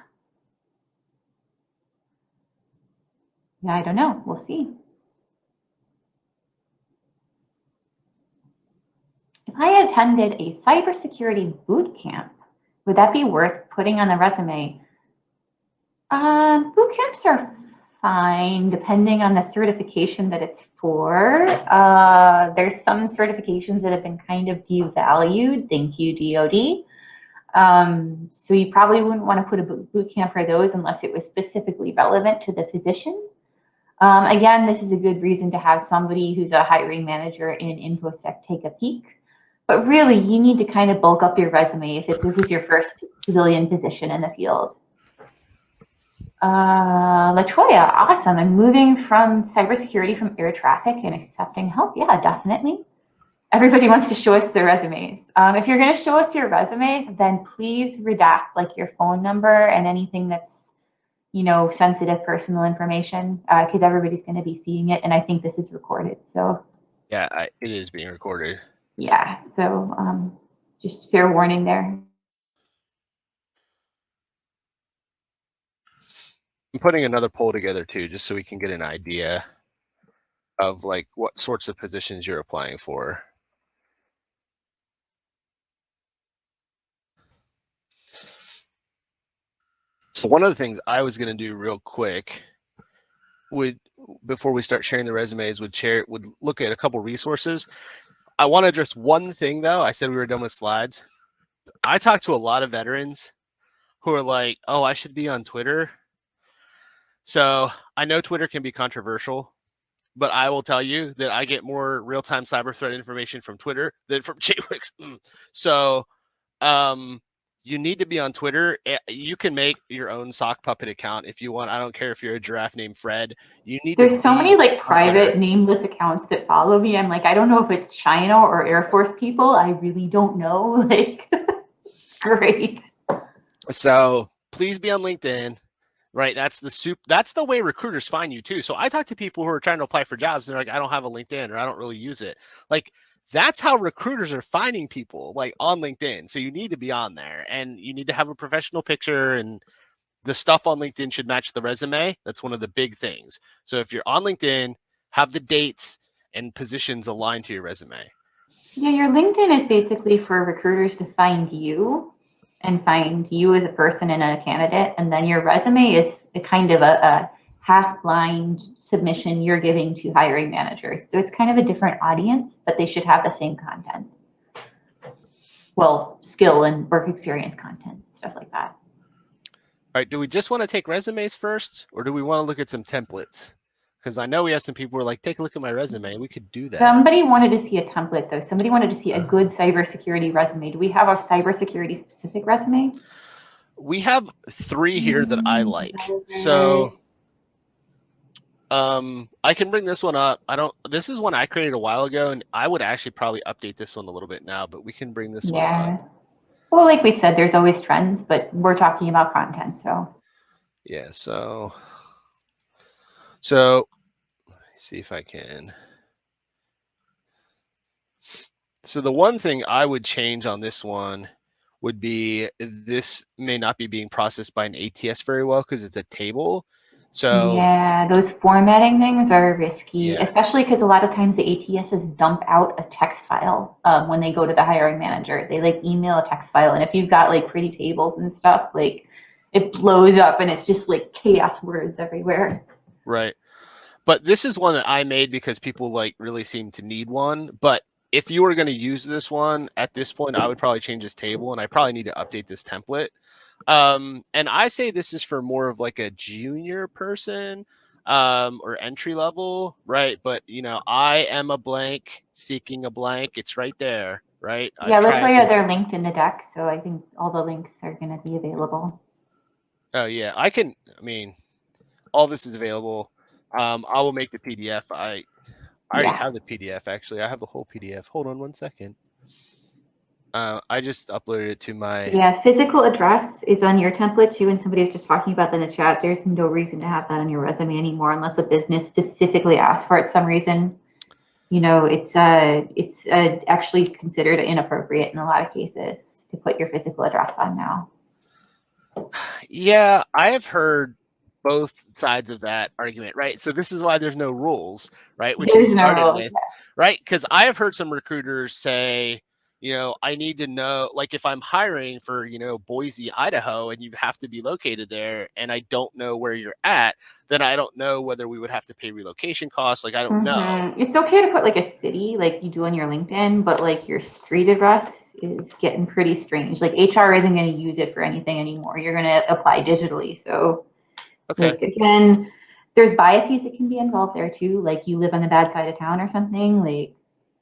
I don't know. We'll see. If I attended a cybersecurity boot camp, would that be worth putting on the resume? Boot camps are fine, depending on the certification that it's for. There's some certifications that have been kind of devalued. Thank you, DoD. So you probably wouldn't want to put a boot camp for those unless it was specifically relevant to the position. Again, this is a good reason to have somebody who's a hiring manager in InfoSec take a peek. But really, you need to kind of bulk up your resume if this is your first civilian position in the field. Latoya, awesome. I'm moving from cybersecurity from air traffic and accepting help. Yeah, definitely. everybody wants to show us their resumes. If you're going to show us your resumes, then please redact like your phone number and anything that's, you know, sensitive personal information, because everybody's going to be seeing it, and I think this is recorded. So Yeah, it is being recorded. yeah, so just fair warning there. I'm putting another poll together too, just so we can get an idea of like what sorts of positions you're applying for. So one of the things I was going to do real quick before we start sharing the resumes, would look at a couple resources. I want to address one thing though. I said we were done with slides. I talked to a lot of veterans who are like, oh, I should be on Twitter. So I know Twitter can be controversial, but I will tell you that I get more real-time cyber threat information from Twitter than from JWix. So you need to be on Twitter. You can make your own sock puppet account if you want. I don't care if you're a giraffe named Fred. You need to. There's so many like private nameless accounts that follow me. I'm like, I don't know if it's China or Air Force people. I really don't know. Like, great. So please be on LinkedIn. Right. That's the way recruiters find you too. So I talk to people who are trying to apply for jobs and they're like, I don't have a LinkedIn or I don't really use it. Like that's how recruiters are finding people, like on LinkedIn. So you need to be on there and you need to have a professional picture, and the stuff on LinkedIn should match the resume. That's one of the big things. So if you're on LinkedIn, have the dates and positions aligned to your resume. Yeah, your LinkedIn is basically for recruiters to find you and find you as a person and a candidate. And then your resume is a kind of a half-blind submission you're giving to hiring managers. So it's kind of a different audience, but they should have the same content. Well, skill and work experience content, stuff like that. All right. Do we just want to take resumes first, or do we want to look at some templates? Because I know we have some people who are like, take a look at my resume. We could do that. Somebody wanted to see a template, though. Somebody wanted to see a good cybersecurity resume. Do we have a cybersecurity specific resume? We have 3 here that I like. So I can bring this one up. This is one I created a while ago, and I would actually probably update this one a little bit now, but we can bring this one up. Well, like we said, there's always trends, but we're talking about content, so. Yeah, so let me see if I can. So the one thing I would change on this one would be this may not be being processed by an ATS very well because it's a table. So yeah, those formatting things are risky, especially because a lot of times the ATSs dump out a text file when they go to the hiring manager. They like email a text file, and if you've got like pretty tables and stuff, like it blows up and it's just like chaos words everywhere. Right. But this is one that I made because people like really seem to need one. But if you were going to use this one at this point, I would probably change this table, and I probably need to update this template. And I say this is for more of like a junior person or entry level, right? But you know, I am a blank seeking a blank. It's right there, right? Yeah, let's why they're linked in the deck, so I think all the links are going to be available. Oh yeah, I mean, all this is available. I will make the PDF. I already have the PDF, actually. I have the whole PDF. Hold on one second. I just uploaded it to my... Yeah, physical address is on your template too, and somebody was just talking about that in the chat. There's no reason to have that on your resume anymore unless a business specifically asks for it some reason. You know, it's actually considered inappropriate in a lot of cases to put your physical address on now. Yeah, I have heard both sides of that argument, right? So this is why there's no rules, right? Which we started with, right? Because I have heard some recruiters say, you know, I need to know, like if I'm hiring for, you know, Boise, Idaho, and you have to be located there, and I don't know where you're at, then I don't know whether we would have to pay relocation costs. Like, I don't know. It's okay to put like a city like you do on your LinkedIn, but like your street address is getting pretty strange. Like HR isn't going to use it for anything anymore. You're going to apply digitally. So like, again, there's biases that can be involved there too. Like you live on the bad side of town or something. Like,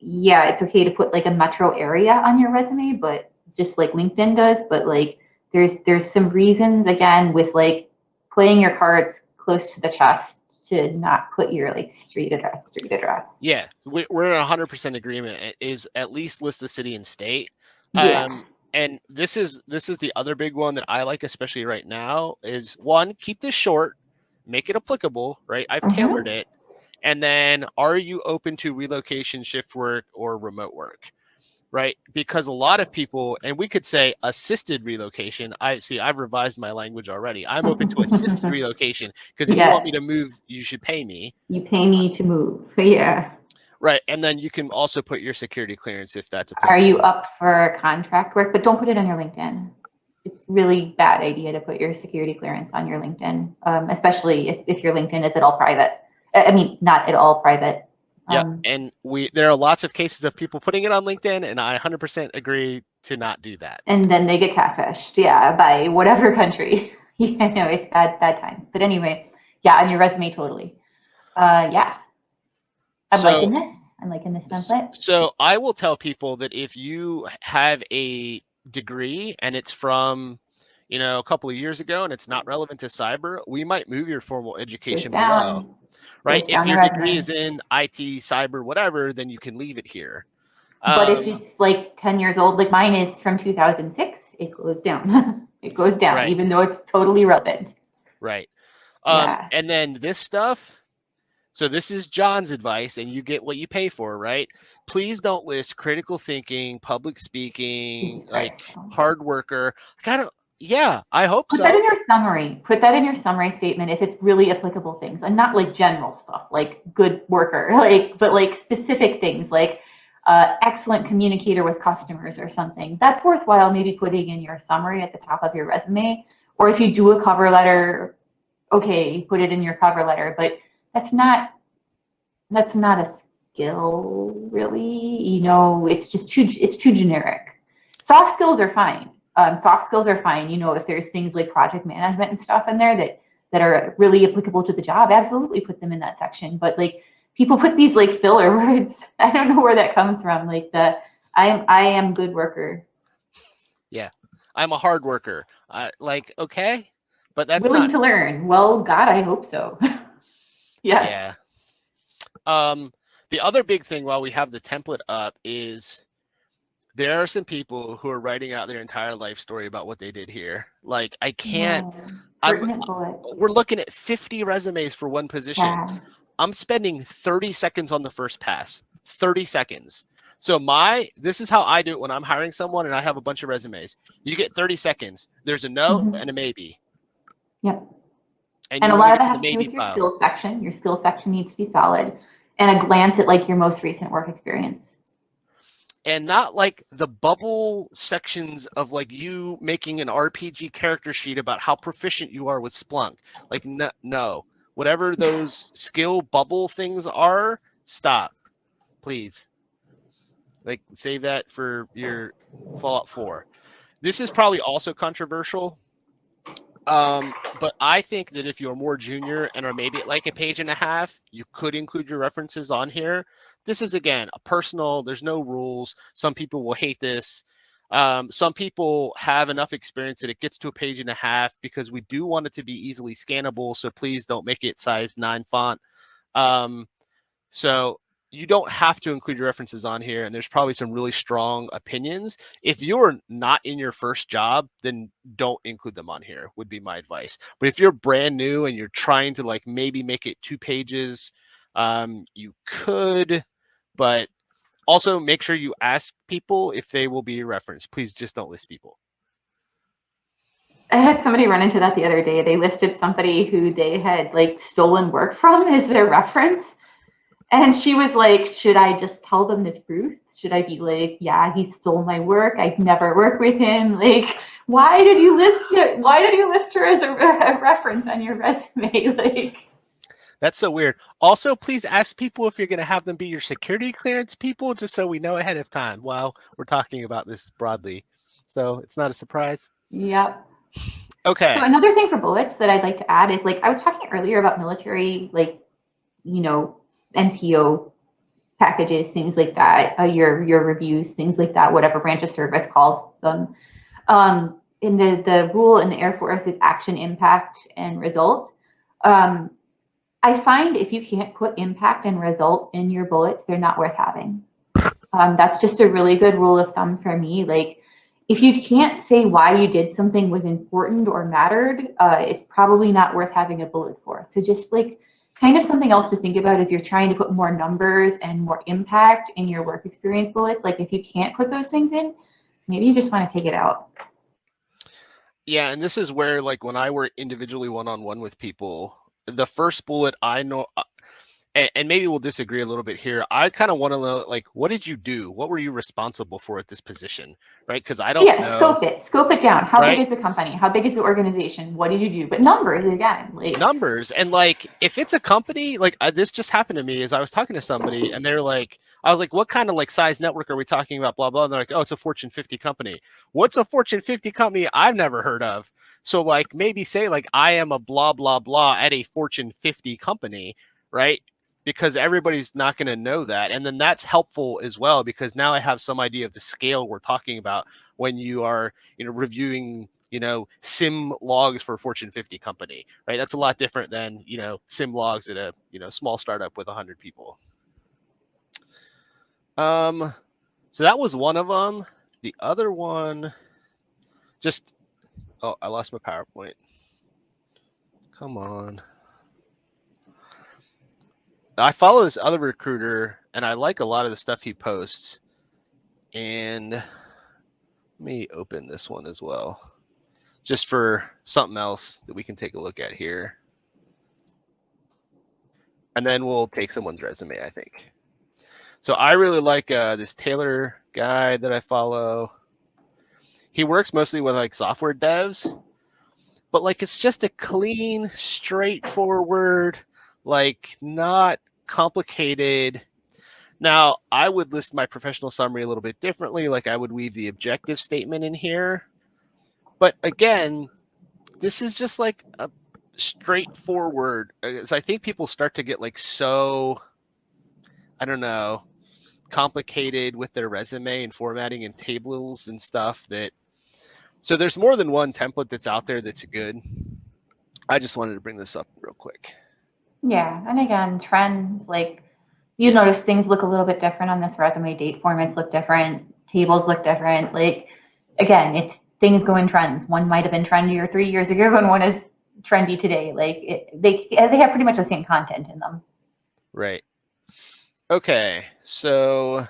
yeah, it's okay to put like a metro area on your resume, but just like LinkedIn does. But like, there's some reasons again with like playing your cards close to the chest to not put your like street address. Yeah, we're in 100% agreement. Is at least list the city and state. Yeah. And this is the other big one that I like, especially right now, is one, keep this short, make it applicable, right? I've tailored it. And then, are you open to relocation, shift work, or remote work? Right? Because a lot of people, and we could say assisted relocation. I've revised my language already. I'm open to assisted relocation because if you want me to move, you should pay me. You pay me to move. Yeah. Right. And then you can also put your security clearance if that's applicable. Are you up for contract work? But don't put it on your LinkedIn. It's really bad idea to put your security clearance on your LinkedIn, especially if your LinkedIn is at all private. I mean, not at all private. Yeah, and there are lots of cases of people putting it on LinkedIn, and I 100% agree to not do that. And then they get catfished, yeah, by whatever country. Yeah, no, it's bad times. But anyway, yeah, on your resume, totally. Yeah, I'm liking this template. So I will tell people that if you have a degree and it's from, a couple of years ago and it's not relevant to cyber, we might move your formal education below. Right? If your degree is in IT, cyber, whatever, then you can leave it here. But if it's like 10 years old, like mine is from 2006, it goes down. It goes down, right, even though it's totally relevant. Right. And then this stuff, so this is John's advice, and you get what you pay for, right? Please don't list critical thinking, public speaking, hard worker. Yeah, I hope so. Put that in your summary. Put that in your summary statement if it's really applicable things, and not like general stuff like good worker, but like specific things like excellent communicator with customers or something. That's worthwhile maybe putting in your summary at the top of your resume. Or if you do a cover letter, okay, put it in your cover letter. But that's not a skill really. It's just too generic. Soft skills are fine. Soft skills are fine. If there's things like project management and stuff in there that are really applicable to the job, absolutely put them in that section. But like people put these like filler words. I don't know where that comes from. Like I am good worker. Yeah, I'm a hard worker. Okay, but that's willing to learn. Well, God, I hope so. Yeah. The other big thing while we have the template up is there are some people who are writing out their entire life story about what they did here. Like, I can't. We're looking at 50 resumes for one position. Yeah. I'm spending 30 seconds on the first pass. 30 seconds. So this is how I do it when I'm hiring someone and I have a bunch of resumes. You get 30 seconds. There's a no and a maybe. Yep. And a lot of that has to do with your skills section. Your skills section needs to be solid. And a glance at like your most recent work experience. And not like the bubble sections of like you making an RPG character sheet about how proficient you are with Splunk. Like, no. Whatever those skill bubble things are, stop, please. Like, save that for your Fallout 4. This is probably also controversial. But I think that if you're more junior and are maybe at like a page and a half, you could include your references on here. This is, again, a personal, there's no rules. Some people will hate this. Some people have enough experience that it gets to a page and a half because we do want it to be easily scannable. So please don't make it size 9 font. So you don't have to include your references on here, and there's probably some really strong opinions. If you're not in your first job, then don't include them on here, would be my advice. But if you're brand new and you're trying to like maybe make it 2 pages, you could, but also make sure you ask people if they will be your reference. Please just don't list people. I had somebody run into that the other day. They listed somebody who they had like stolen work from as their reference. And she was like, should I just tell them the truth? Should I be like, yeah, he stole my work. I'd never work with him. Like, why did you list it? Why did you list her as a reference on your resume? Like, that's so weird. Also, please ask people if you're going to have them be your security clearance people, just so we know ahead of time while we're talking about this broadly. So it's not a surprise. Yep. Okay. So another thing for bullets that I'd like to add is like, I was talking earlier about military, like, NCO packages, things like that, your reviews, things like that, whatever branch of service calls them. In the rule in the Air Force is action, impact, and result. I find if you can't put impact and result in your bullets, they're not worth having. That's just a really good rule of thumb for me. Like, if you can't say why you did something was important or mattered, it's probably not worth having a bullet for. So just like kind of something else to think about as you're trying to put more numbers and more impact in your work experience bullets. Like, if you can't put those things in, maybe you just want to take it out. Yeah, and this is where, like, when I work individually one-on-one with people, the first bullet I know, and maybe we'll disagree a little bit here. I kind of want to know, like, what did you do? What were you responsible for at this position, right? Because I don't know. Scope it down. How Right? big is the company? How big is the organization? What did you do? But numbers again, like Numbers. And like, if it's a company, like this just happened to me, as I was talking to somebody, and they're like, I was like, what kind of like size network are we talking about? Blah blah. And they're like, oh, it's a Fortune 50 company. What's a Fortune 50 company I've never heard of? So like, maybe say like, I am a blah blah blah at a Fortune 50 company, right? Because everybody's not going to know that. And then that's helpful as well, because now I have some idea of the scale we're talking about when you are, reviewing, sim logs for a Fortune 50 company, right? That's a lot different than, sim logs at a, small startup with 100 people. So that was one of them. The other one, oh, I lost my PowerPoint. Come on. I follow this other recruiter, and I like a lot of the stuff he posts. And let me open this one as well, just for something else that we can take a look at here. And then we'll take someone's resume, I think. So I really like this Tailor guy that I follow. He works mostly with like software devs, but like it's just a clean, straightforward, like not complicated. Now, I would list my professional summary a little bit differently. Like I would weave the objective statement in here. But again, this is just like a straightforward. So I think people start to get like so, I don't know, complicated with their resume and formatting and tables and stuff that. So there's more than one template that's out there that's good. I just wanted to bring this up real quick. Yeah, and again, trends, like you notice things look a little bit different on this resume. Date formats look different, tables look different. Like again, it's things go in trends. One might have been trendier 3 years ago, and one is trendy today. Like they have pretty much the same content in them. Right. Okay, so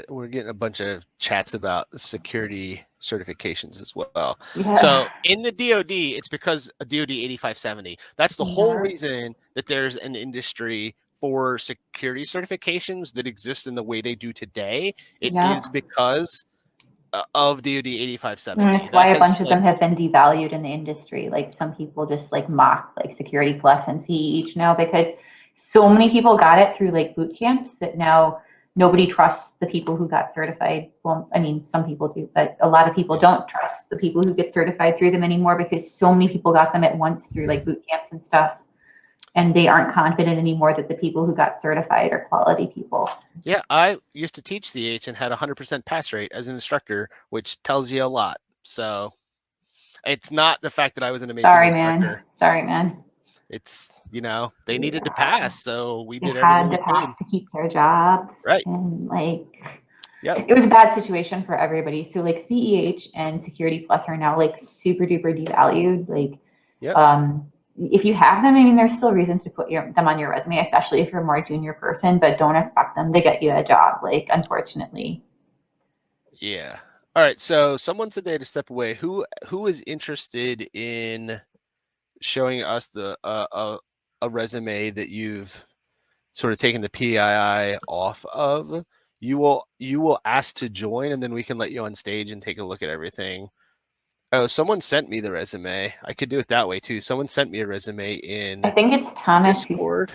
we're getting a bunch of chats about security certifications as well. Yeah. So in the DoD, it's because of DoD 8570. That's the whole reason that there's an industry for security certifications that exists in the way they do today. It is because of DoD 8570. That's why a bunch of them have been devalued in the industry. Like some people just like mock like Security Plus and CE each now, because so many people got it through like boot camps that now nobody trusts the people who got certified. Well, I mean, some people do, but a lot of people don't trust the people who get certified through them anymore, because so many people got them at once through like boot camps and stuff. And they aren't confident anymore that the people who got certified are quality people. Yeah, I used to teach CH and had 100% pass rate as an instructor, which tells you a lot. So it's not the fact that I was an amazing instructor. Sorry, man. It's, they needed to pass, so we did everything we could to keep their jobs. Right. And like, it was a bad situation for everybody. So like CEH and Security Plus are now like super duper devalued. Like, if you have them, I mean, there's still reasons to put them on your resume, especially if you're a more junior person, but don't expect them to get you a job, like, unfortunately. Yeah. All right. So someone said they had to step away. Who is interested in showing us the a resume that you've sort of taken the PII off of? You will ask to join, and then we can let you on stage and take a look at everything. Oh, someone sent me the resume. I could do it that way too. Someone sent me a resume in I think it's Thomas Discord.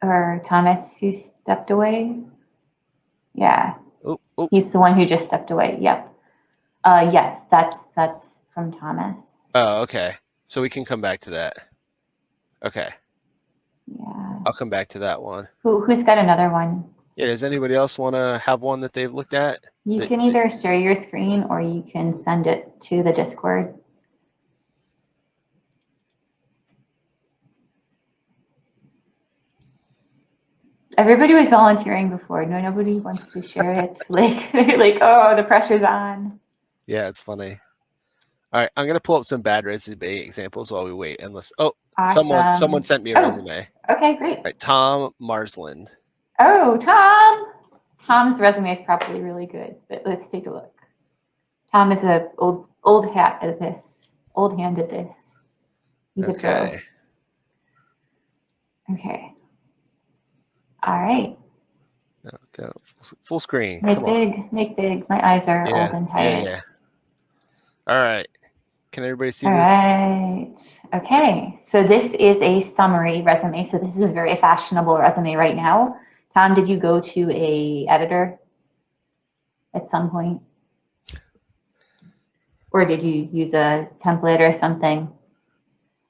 Thomas who stepped away. Yeah. Oh. He's the one who just stepped away. Yep. Yes, that's from Thomas. Oh, okay. So we can come back to that. Okay. Yeah. I'll come back to that one. Who's got another one? Yeah, does anybody else want to have one that they've looked at? You can either share your screen or you can send it to the Discord. Everybody was volunteering before. No, nobody wants to share it. Like they're like, oh, the pressure's on. Yeah, it's funny. All right, I'm gonna pull up some bad resume examples while we wait. Unless someone Awesome. sent me a resume. Okay, great. All right, Tom Marsland. Oh, Tom. Tom's resume is probably really good, but let's take a look. Tom is a old hat at this, old hand at this. He's a pro. Okay. Okay. All right. Go full screen. Make Come big, on. make big. My eyes are Yeah, old and tired. yeah. All right. Can everybody see All this? right. Okay. So this is a summary resume. So this is a very fashionable resume right now. Tom, did you go to a editor at some point? Or did you use a template or something?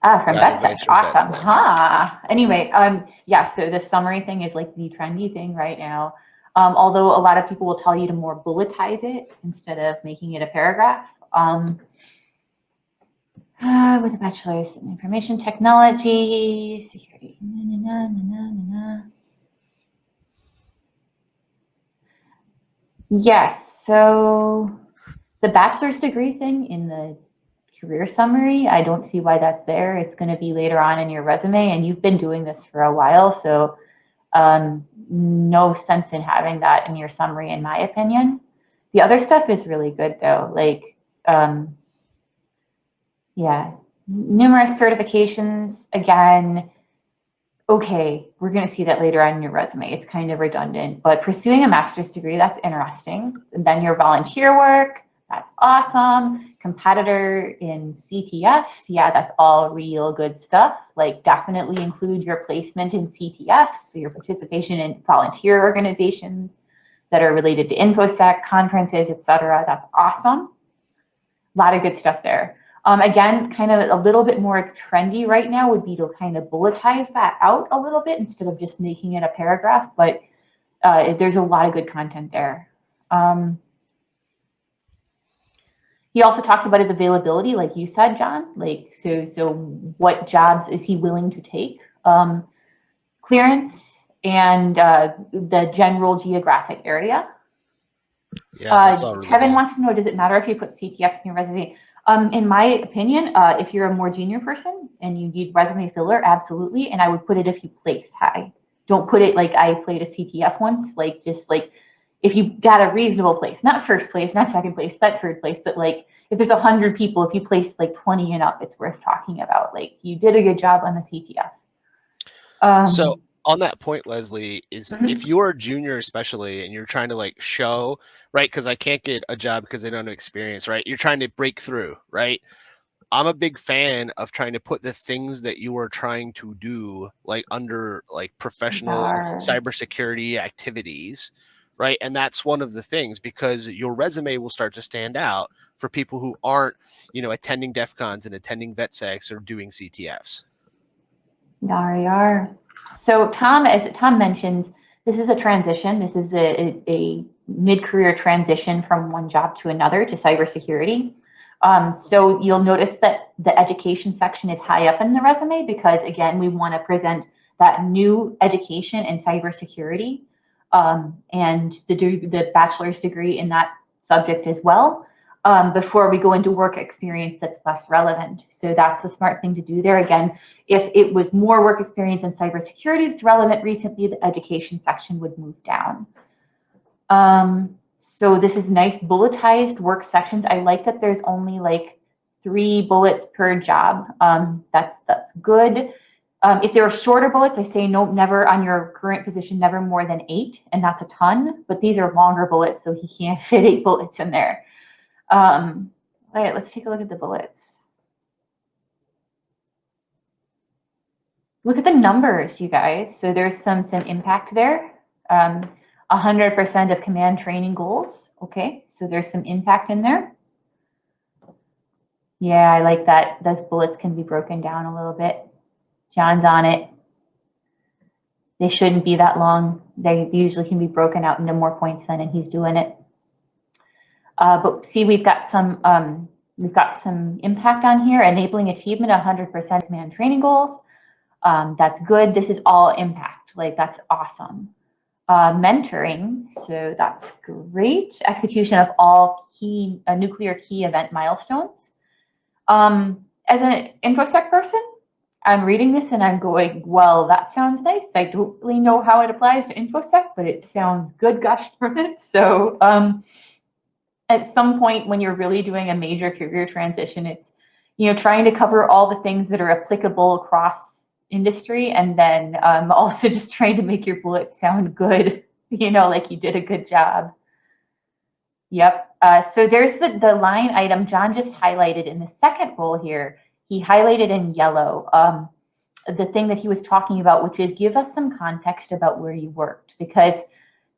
Ah, from VetSec. Awesome. VetSec. Huh. Anyway, yeah, so the summary thing is like the trendy thing right now. Although a lot of people will tell you to more bulletize it instead of making it a paragraph. With a bachelor's in information technology, security. Yes, so the bachelor's degree thing in the career summary, I don't see why that's there. It's going to be later on in your resume, and you've been doing this for a while, so no sense in having that in your summary, in my opinion. The other stuff is really good, though. Like, yeah, numerous certifications. Again, okay, we're going to see that later on in your resume. It's kind of redundant, but pursuing a master's degree, that's interesting. And then your volunteer work, that's awesome. Competitor in CTFs, yeah, that's all real good stuff. Like, definitely include your placement in CTFs, so your participation in volunteer organizations that are related to infosec, conferences, etc. That's awesome. A lot of good stuff there. Again, kind of a little bit more trendy right now would be to kind of bulletize that out a little bit instead of just making it a paragraph, but there's a lot of good content there. He also talks about his availability, like you said, John. Like, so what jobs is he willing to take? Clearance and the general geographic area. Yeah, that's all really Kevin good. wants to know, does it matter if you put CTFs in your resume? In my opinion, if you're a more junior person and you need resume filler, absolutely. And I would put it if you place high. Don't put it like I played a CTF once, like just like if you got a reasonable place, not first place, not second place, not third place, but like if there's 100 people, if you place like 20 and up, it's worth talking about. Like you did a good job on the CTF. So on that point, Lesley, is if you're a junior especially and you're trying to like show, right, because I can't get a job because I don't have experience, right? You're trying to break through, right? I'm a big fan of trying to put the things that you are trying to do like under like professional cybersecurity activities, right? And that's one of the things, because your resume will start to stand out for people who aren't, you know, attending DEF CONs and attending VetSecs or doing CTFs. So Tom, as Tom mentions, this is a transition. This is a mid-career transition from one job to another to cybersecurity. So you'll notice that the education section is high up in the resume because, again, we want to present that new education in cybersecurity and the bachelor's degree in that subject as well. Before we go into work experience that's less relevant. So that's the smart thing to do there. Again, if it was more work experience in cybersecurity that's relevant recently, the education section would move down. So this is nice bulletized work sections. I like that there's only like 3 bullets per job. That's good. If there are shorter bullets, I say no, never on your current position, never more than 8, and that's a ton. But these are longer bullets, so he can't fit 8 bullets in there. Wait, let's take a look at the bullets. Look at the numbers, you guys. So there's some impact there. 100% of command training goals. Okay, so there's some impact in there. Yeah, I like that. Those bullets can be broken down a little bit. John's on it. They shouldn't be that long. They usually can be broken out into more points then, and he's doing it. But see, we've got some impact on here, enabling achievement of 100% command training goals. That's good. This is all impact. Like, that's awesome. Mentoring, so that's great. Execution of all key nuclear key event milestones. As an infosec person, I'm reading this and I'm going, well, that sounds nice. I don't really know how it applies to infosec, but it sounds good, gosh darn it. So at some point when you're really doing a major career transition, it's, you know, trying to cover all the things that are applicable across industry, and then also just trying to make your bullets sound good, you know, like you did a good job. Yep. So there's the line item John just highlighted in the second role here. He highlighted in yellow the thing that he was talking about, which is give us some context about where you worked. Because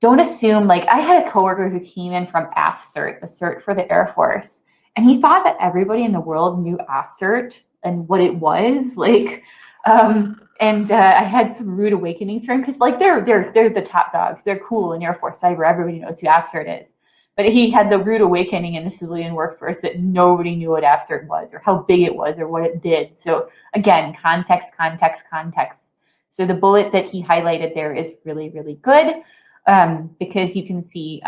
don't assume, like, I had a coworker who came in from AFCERT, the cert for the Air Force, and he thought that everybody in the world knew AFCERT and what it was. Like, I had some rude awakenings for him, because, like, they're the top dogs. They're cool in Air Force Cyber. Everybody knows who AFCERT is. But he had the rude awakening in the civilian workforce that nobody knew what AFCERT was, or how big it was, or what it did. So again, context, context, context. So the bullet that he highlighted there is really, really good, because you can see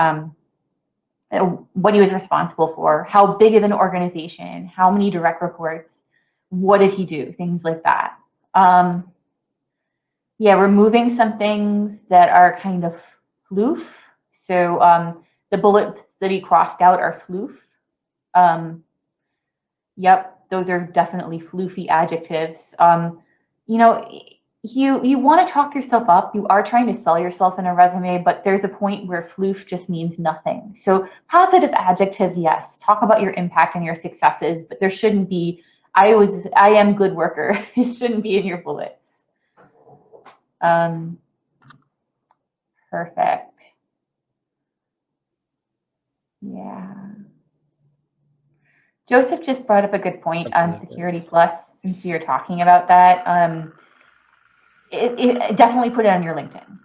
what he was responsible for, how big of an organization, how many direct reports, what did he do, things like that. Yeah, removing some things that are kind of floof. So the bullets that he crossed out are floof. Yep, those are definitely floofy adjectives. You know, you want to talk yourself up. You are trying to sell yourself in a resume, but there's a point where floof just means nothing. So positive adjectives, yes. Talk about your impact and your successes, but there shouldn't be, I am good worker. It shouldn't be in your bullets. Perfect. Yeah. Joseph just brought up a good point on Security Plus, since you're talking about that. Definitely put it on your LinkedIn.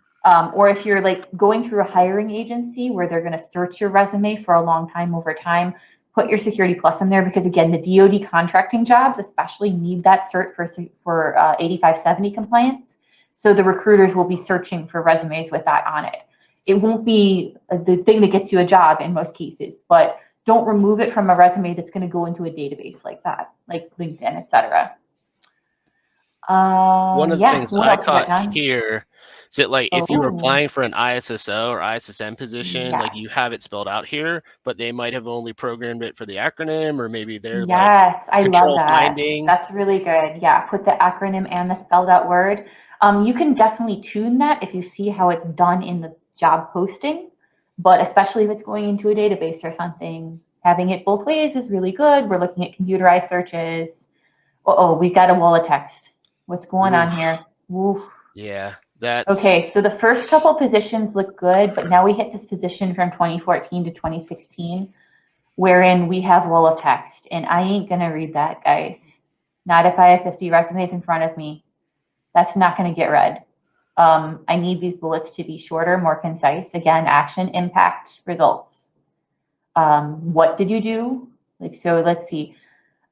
Or if you're like going through a hiring agency where they're going to search your resume for a long time over time, put your Security Plus in there, because again, the DoD contracting jobs especially need that cert for 8570 compliance. So the recruiters will be searching for resumes with that on it. It won't be the thing that gets you a job in most cases, but don't remove it from a resume that's going to go into a database like that, like LinkedIn, etc. One of the things I else you got, caught John? here is that, like, if you were Oh. applying for an ISSO or ISSM position, Yes. like, you have it spelled out here, but they might have only programmed it for the acronym, or maybe they're like Yes, I love control that. finding. That's really good. Yeah, put the acronym and the spelled out word. You can definitely tune that if you see how it's done in the job posting, but especially if it's going into a database or something, having it both ways is really good. We're looking at computerized searches. Uh-oh, we've got a wall of text. What's going on here? Oof. Yeah, that's Okay, so the first couple positions look good, but now we hit this position from 2014 to 2016, wherein we have wall of text, and I ain't gonna read that, guys. Not if I have 50 resumes in front of me. That's not gonna get read. I need these bullets to be shorter, more concise. Again, action, impact, results. What did you do? Like, so let's see.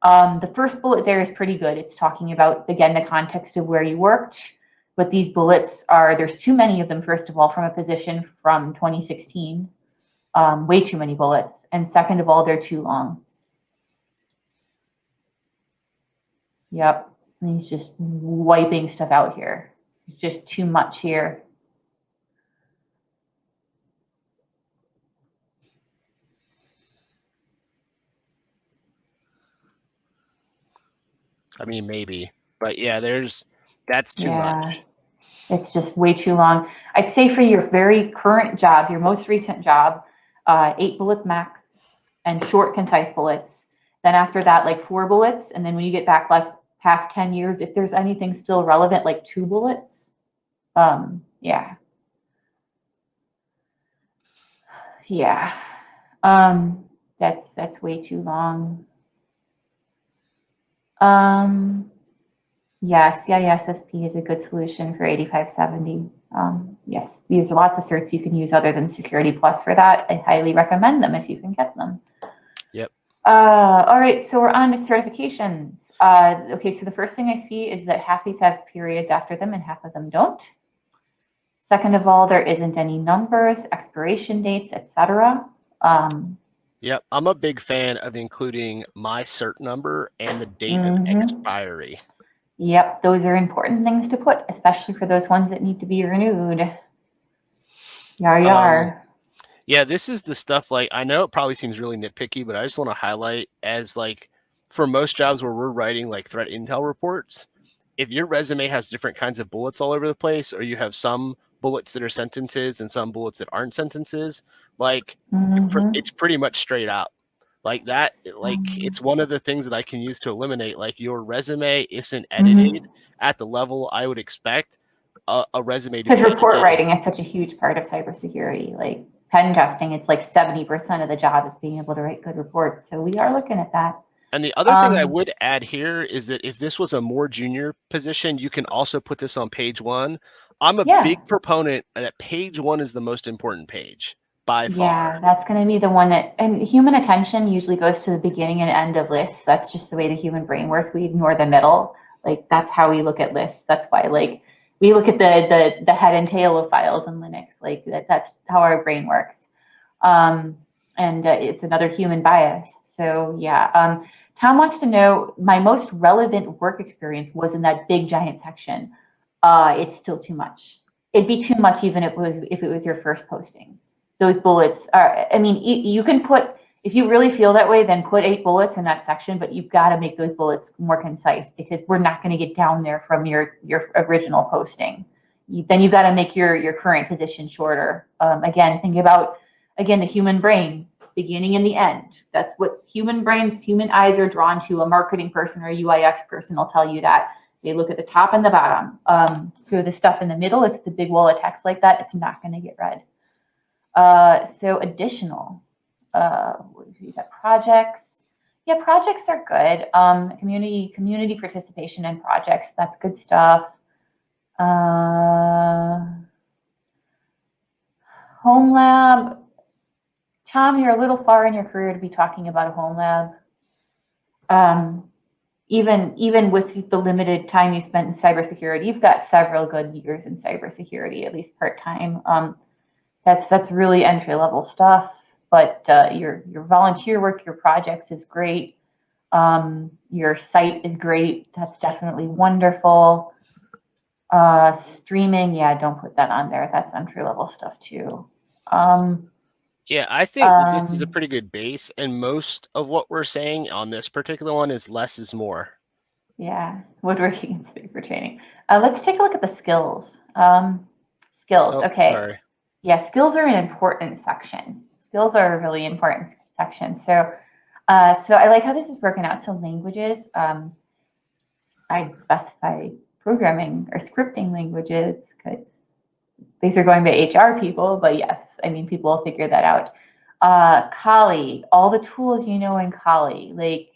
The first bullet there is pretty good. It's talking about, again, the context of where you worked, but these bullets are, there's too many of them, first of all, from a position from 2016. Way too many bullets. And second of all, they're too long. Yep, and he's just wiping stuff out here. Just too much here. I mean, maybe, but yeah, that's too much. It's just way too long. I'd say for your very current job, your most recent job, 8 bullets max, and short, concise bullets. Then after that, like 4 bullets, and then when you get back like past 10 years, if there's anything still relevant, like 2 bullets. Yeah. Yeah. That's way too long. Yes, CISSP is a good solution for 8570. Yes, there's lots of certs you can use other than Security Plus for that. I highly recommend them if you can get them. Yep. All right, so we're on to certifications. Okay, so the first thing I see is that half these have periods after them and half of them don't. Second of all, there isn't any numbers, expiration dates, etc. Yep, I'm a big fan of including my cert number and the date of expiry. Yep, those are important things to put, especially for those ones that need to be renewed. Yar. Yeah, this is the stuff, like, I know it probably seems really nitpicky, but I just want to highlight as, like, for most jobs where we're writing like threat intel reports, if your resume has different kinds of bullets all over the place, or you have some bullets that are sentences and some bullets that aren't sentences, like it's pretty much straight out like that. Like, it's one of the things that I can use to eliminate, like, your resume isn't edited at the level I would expect a resume to be. Because report writing is such a huge part of cybersecurity. Like pen testing, it's like 70% of the job is being able to write good reports. So we are looking at that. And the other thing I would add here is that if this was a more junior position, you can also put this on page 1. I'm a big proponent that page 1 is the most important page by far. Yeah, that's going to be the one that, and human attention usually goes to the beginning and end of lists. That's just the way the human brain works. We ignore the middle. Like that's how we look at lists. That's why, like, we look at the head and tail of files in Linux. Like that's how our brain works. And it's another human bias. So yeah. Tom wants to know, my most relevant work experience was in that big giant section. It's still too much. It'd be too much even if it was your first posting. Those bullets are, I mean, you can put, if you really feel that way, then put 8 bullets in that section, but you've got to make those bullets more concise, because we're not going to get down there from your original posting. Then you've got to make your current position shorter. Again, think about, again, the human brain, beginning and the end. That's what human eyes are drawn to. A marketing person or a UIX person will tell you that. They look at the top and the bottom. So the stuff in the middle, if it's a big wall of text like that, it's not going to get read. So additional, you got projects. Yeah, projects are good. Community participation in projects, that's good stuff. Home lab. Tom, you're a little far in your career to be talking about a home lab. Even with the limited time you spent in cybersecurity, you've got several good years in cybersecurity, at least part-time. That's really entry-level stuff, but your volunteer work, your projects is great. Your site is great. That's definitely wonderful. Streaming, yeah, don't put that on there. That's entry-level stuff too. Yeah, I think that this is a pretty good base, and most of what we're saying on this particular one is less is more. Yeah, woodworking and paper training. Let's take a look at the skills. Skills, okay. Sorry. Yeah, skills are an important section. Skills are a really important section. So I like how this is broken out. So languages, I'd specify programming or scripting languages, because these are going by HR people, but yes, I mean, people will figure that out. Kali, all the tools you know in Kali, like,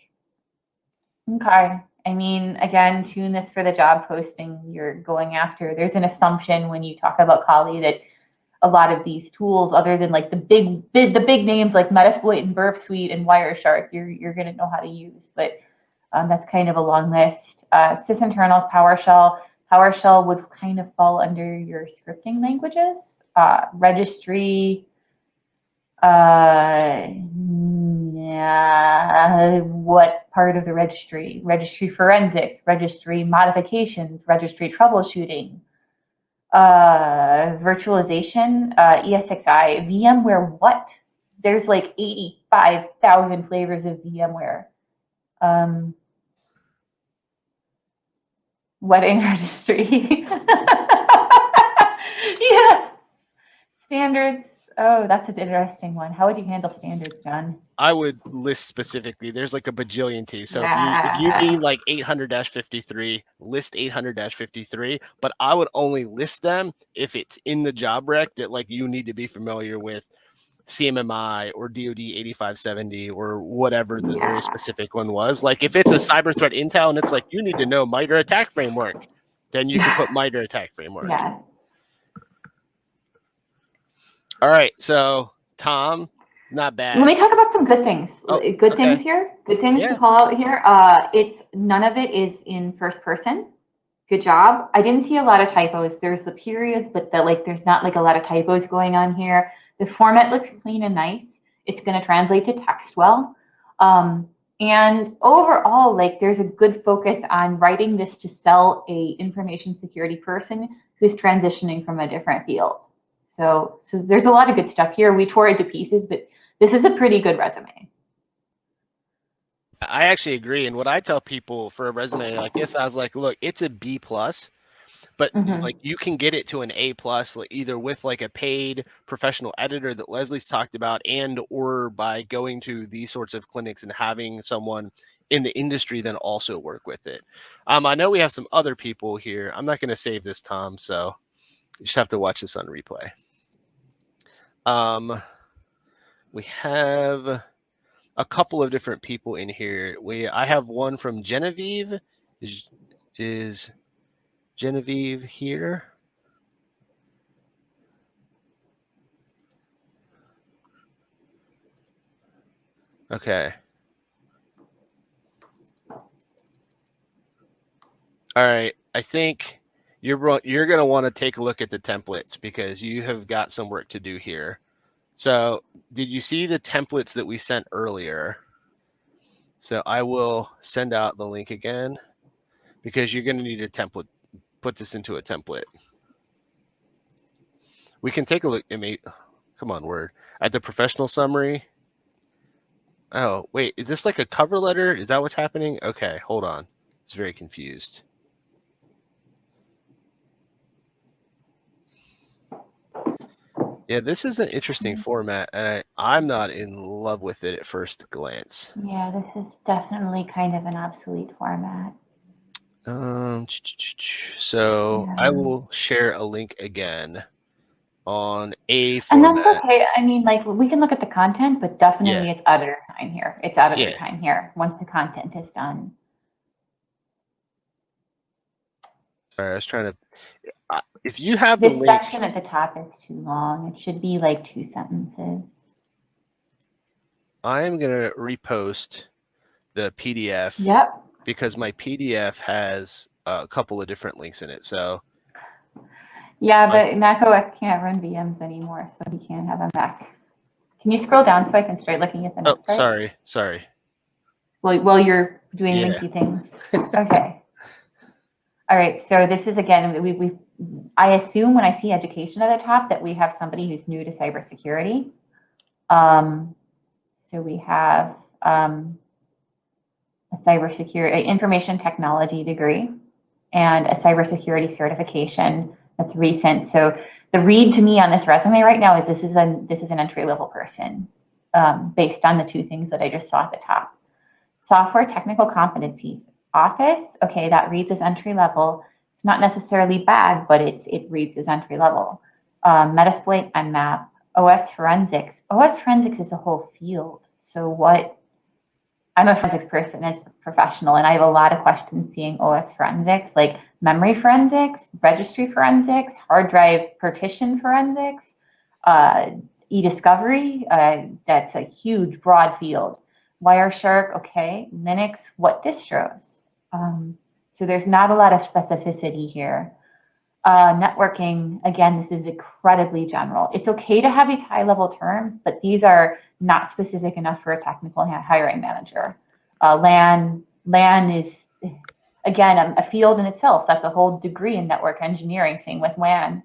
okay. I mean, again, tune this for the job posting you're going after. There's an assumption when you talk about Kali that a lot of these tools, other than like the big names like Metasploit and Burp Suite and Wireshark, you're going to know how to use. But that's kind of a long list. Sysinternals, PowerShell. PowerShell would kind of fall under your scripting languages. Registry. Yeah, what part of the registry? Registry forensics, registry modifications, registry troubleshooting. Virtualization, ESXi, VMware what? There's like 85,000 flavors of VMware. Wedding registry. Yeah. Standards. Oh, that's an interesting one. How would you handle standards, John? I would list specifically. There's like a bajillion T. So if you need like 800-53, list 800-53. But I would only list them if it's in the job rec that, like, you need to be familiar with CMMI or DoD 8570 or whatever the very specific one was. Like, if it's a cyber threat intel and it's like, you need to know MITRE attack framework, then you can put MITRE attack framework. Yeah. All right. So, Tom, Not bad. Let me talk about some good things. Oh, Good okay. things here. Good things to Yeah. call out here. It's none of it is in first person. Good job. I didn't see a lot of typos. There's the periods, but there's not like a lot of typos going on here. The format looks clean and nice. It's going to translate to text well. And overall, like there's a good focus on writing this to sell a information security person who's transitioning from a different field. So there's a lot of good stuff here. We tore it to pieces, but this is a pretty good resume. I actually agree. And what I tell people for a resume like this, I was like, look, it's a B+, but like you can get it to an A+, like either with like a paid professional editor that Lesley's talked about, and or by going to these sorts of clinics and having someone in the industry then also work with it. I know we have some other people here. I'm not going to save this, Tom, so you just have to watch this on replay. We have a couple of different people in here. I have one from Genevieve. Is Genevieve here? Okay. All right. I think you're going to want to take a look at the templates because you have got some work to do here. So did you see the templates that we sent earlier? So I will send out the link again because you're going to need a template. Put this into a template. We can take a look. Come on, Word. At the professional summary. Oh, wait. Is this like a cover letter? Is that what's happening? Okay, hold on. It's very confused. Yeah, this is an interesting format, and I'm not in love with it at first glance. Yeah, this is definitely kind of an obsolete format. So I will share a link again on a format. format. And that's okay. I mean, like we can look at the content, but definitely it's editor time here. It's editor time here once the content is done. Sorry, I was trying to. If you have the this link, section at the top is too long. It should be like 2 sentences. I'm gonna repost the PDF. Yep. Because my PDF has a couple of different links in it. So yeah, but Mac OS can't run VMs anymore, so he can't have a Mac. Can you scroll down so I can start looking at the next part? Sorry. Well, you're doing linky things. Okay. All right. So this is again, I assume when I see education at the top that we have somebody who's new to cybersecurity. So we have a cybersecurity information technology degree and a cybersecurity certification that's recent. So the read to me on this resume right now is this is an entry-level person based on the 2 things that I just saw at the top. Software technical competencies. Office, okay, that reads as entry-level. It's not necessarily bad, but it reads as entry-level. Metasploit and map. OS forensics. OS forensics is a whole field. So I'm a forensics person as a professional, and I have a lot of questions seeing OS forensics, like memory forensics, registry forensics, hard drive partition forensics, e-discovery. That's a huge, broad field. Wireshark, okay. Linux, what distros? So there's not a lot of specificity here. Networking, again, this is incredibly general. It's okay to have these high-level terms, but these are not specific enough for a technical hiring manager. LAN is, again, a field in itself. That's a whole degree in network engineering, same with WAN.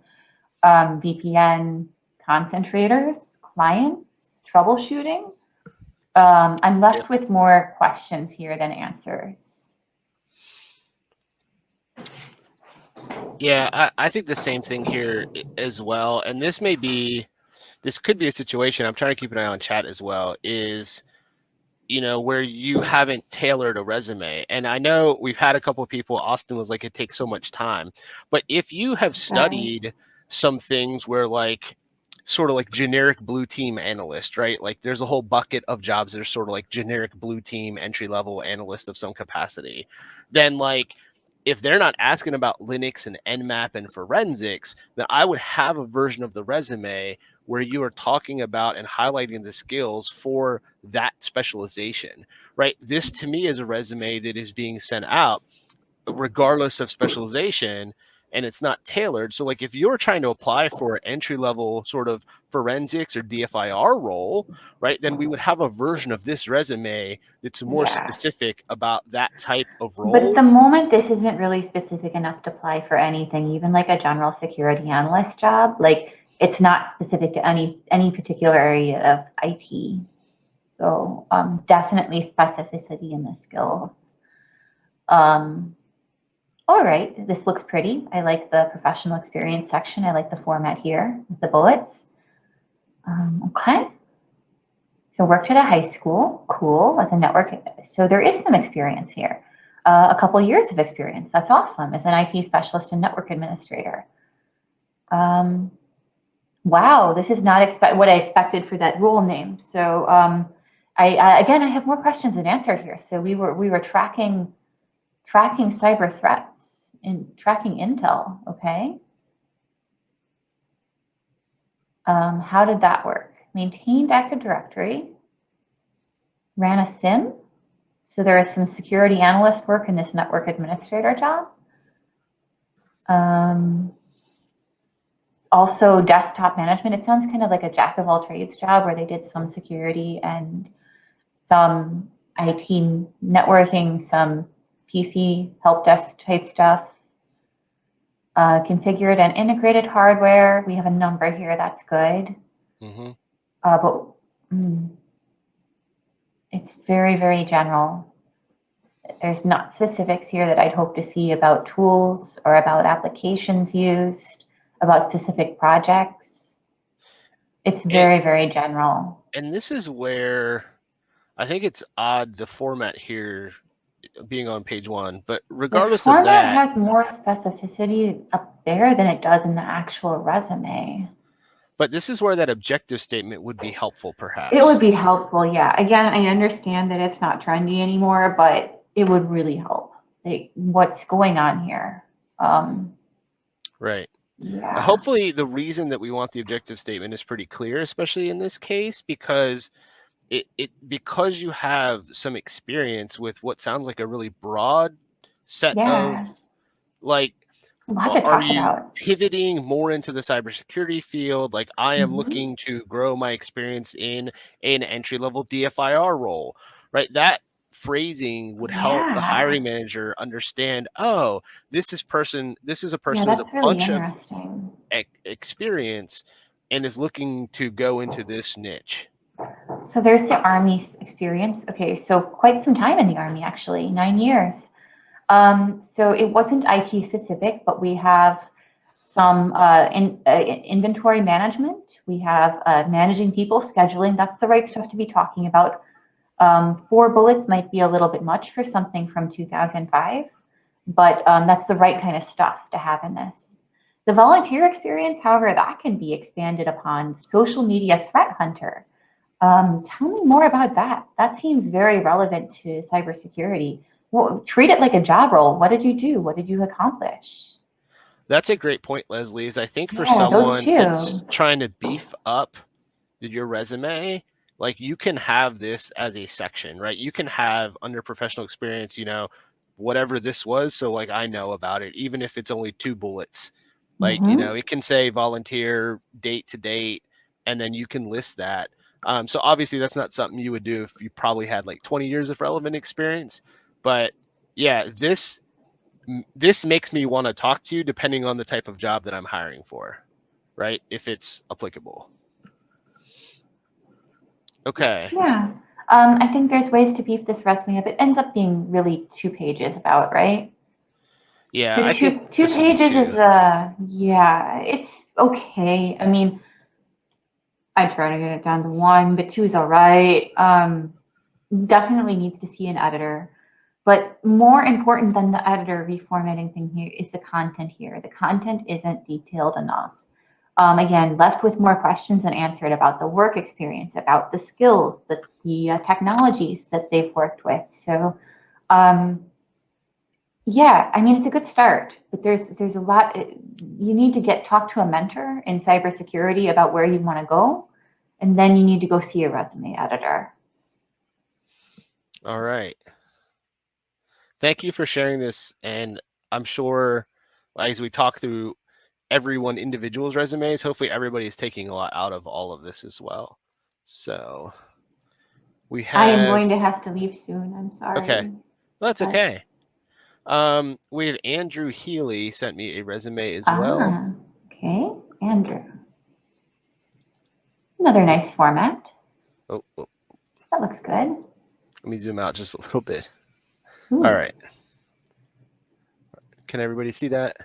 VPN, concentrators, clients, troubleshooting. I'm left with more questions here than answers. Yeah, I think the same thing here as well. And this could be a situation, I'm trying to keep an eye on chat as well, is, where you haven't tailored a resume. And I know we've had a couple of people, Austin was like, it takes so much time. But if you have studied some things where sort of like generic blue team analyst, right? Like there's a whole bucket of jobs that are sort of like generic blue team entry-level analyst of some capacity, then if they're not asking about Linux and Nmap and forensics, then I would have a version of the resume where you are talking about and highlighting the skills for that specialization, right? This to me is a resume that is being sent out regardless of specialization, and it's not tailored. So like if you're trying to apply for an entry level sort of forensics or DFIR role, right, then we would have a version of this resume that's more specific about that type of role. But at the moment, this isn't really specific enough to apply for anything, even like a general security analyst job. Like it's not specific to any particular area of IT. So definitely specificity in the skills. All right, this looks pretty. I like the professional experience section. I like the format here with the bullets. Okay. So worked at a high school, cool, as a network. So there is some experience here. A couple years of experience, that's awesome, as an IT specialist and network administrator. Wow, this is not what I expected for that role name. So again, I have more questions than answered here. So we were tracking cyber threats and tracking intel, okay? How did that work? Maintained Active Directory, ran a SIM. So there is some security analyst work in this network administrator job. Also desktop management. It sounds kind of like a jack of all trades job where they did some security and some IT networking, some PC help desk type stuff. Configured and integrated hardware. We have a number here. That's good. Mm-hmm. But it's very, very general. There's not specifics here that I'd hope to see about tools or about applications used, about specific projects. It's very, very general. And this is where I think it's odd, the format here being on page 1, but regardless of that, the format has more specificity up there than it does in the actual resume. But this is where that objective statement would be helpful, perhaps. It would be helpful, yeah. Again, I understand that it's not trendy anymore, but it would really help. Like, what's going on here? Right. Yeah. Hopefully, the reason that we want the objective statement is pretty clear, especially in this case, because because you have some experience with what sounds like a really broad set of, like, are you pivoting more into the cybersecurity field? Like, I am looking to grow my experience in an entry-level DFIR role, right? That phrasing would help the hiring manager understand, oh, this is a person with a bunch of experience and is looking to go into this niche. So there's the Army experience. Okay, so quite some time in the Army, actually, 9 years. So it wasn't IT specific, but we have some inventory management. We have managing people, scheduling. That's the right stuff to be talking about. 4 bullets might be a little bit much for something from 2005, but that's the right kind of stuff to have in this. The volunteer experience, however, that can be expanded upon. Social media threat hunter. Tell me more about that. That seems very relevant to cybersecurity. Well, treat it like a job role. What did you do? What did you accomplish? That's a great point, Lesley. Is I think for someone that's trying to beef up your resume, like, you can have this as a section, right? You can have under professional experience, whatever this was. So like, I know about it, even if it's only 2 bullets, like, it can say volunteer date to date, and then you can list that. So obviously that's not something you would do if you probably had like 20 years of relevant experience. But yeah, this makes me want to talk to you depending on the type of job that I'm hiring for, right? If it's applicable. Okay. Yeah. I think there's ways to beef this resume up. It ends up being really 2 pages about, right? Yeah. So I think 2 pages is, yeah, it's okay. I mean, I try to get it down to 1, but 2 is all right. Definitely needs to see an editor. But more important than the editor reformatting thing here is the content here. The content isn't detailed enough. Again, left with more questions than answered about the work experience, about the skills, the technologies that they've worked with. So Yeah, I mean, it's a good start, but there's a lot. You need to talk to a mentor in cybersecurity about where you want to go, and then you need to go see a resume editor. All right. Thank you for sharing this. And I'm sure as we talk through everyone individual's resumes, hopefully everybody is taking a lot out of all of this as well. So we I am going have, to have to leave soon. I'm sorry. okay, that's But- okay. We have Andrew Healy sent me a resume as well. Okay, Andrew. Another nice format. Oh, That looks good. let me zoom out just a little bit. Ooh. All right. Can everybody see that?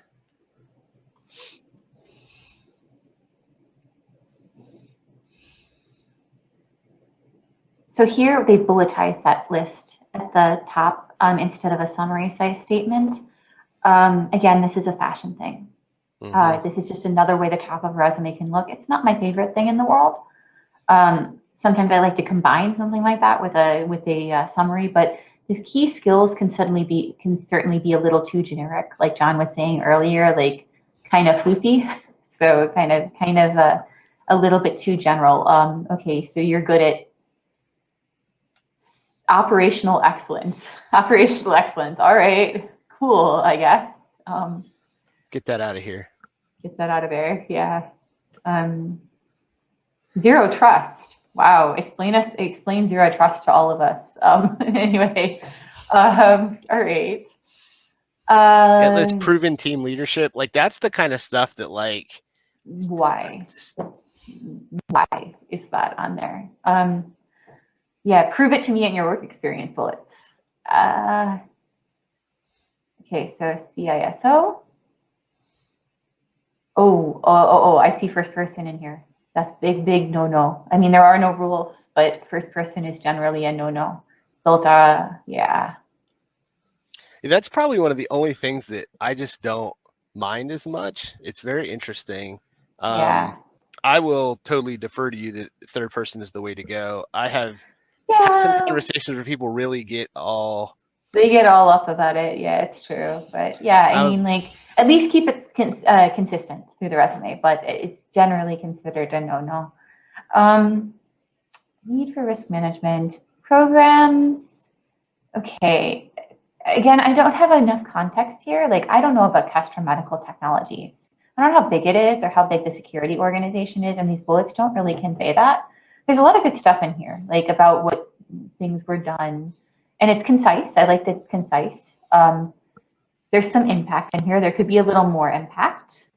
So here they bulletized that list at the top instead of a summary size statement. Again, this is a fashion thing. This is just another way the top of a resume can look. It's not my favorite thing in the world. Sometimes I like to combine something like that with a summary, but the key skills can certainly be a little too generic, like John was saying earlier, like kind of floofy. So kind of a little bit too general. Okay, so you're good at operational excellence. Operational excellence. All right, cool, I guess. Get that out of here. Get that out of there. Yeah. Zero trust. Wow. Explain zero trust to all of us. Anyway. All right. Yeah, this proven team leadership, like that's the kind of stuff that like why is that on there? Yeah, prove it to me in your work experience bullets. Okay, so CISO. Oh, I see first person in here. That's big no. I mean, there are no rules, but first person is generally a no. Yeah. That's probably one of the only things that I just don't mind as much. It's very interesting. Yeah. I will totally defer to you that third person is the way to go. I have had some conversations where people really get all... They get all up about it. Yeah, it's true. But yeah, I mean, like, at least keep it consistent through the resume, but it's generally considered a no. Need for risk management programs. Okay. Again, I don't have enough context here. Like, I don't know about Kestra Medical Technologies. I don't know how big it is or how big the security organization is, and these bullets don't really convey that. There's a lot of good stuff in here, like about what things were done, and it's concise. I like that it's concise. There's some impact in here. There could be a little more impact,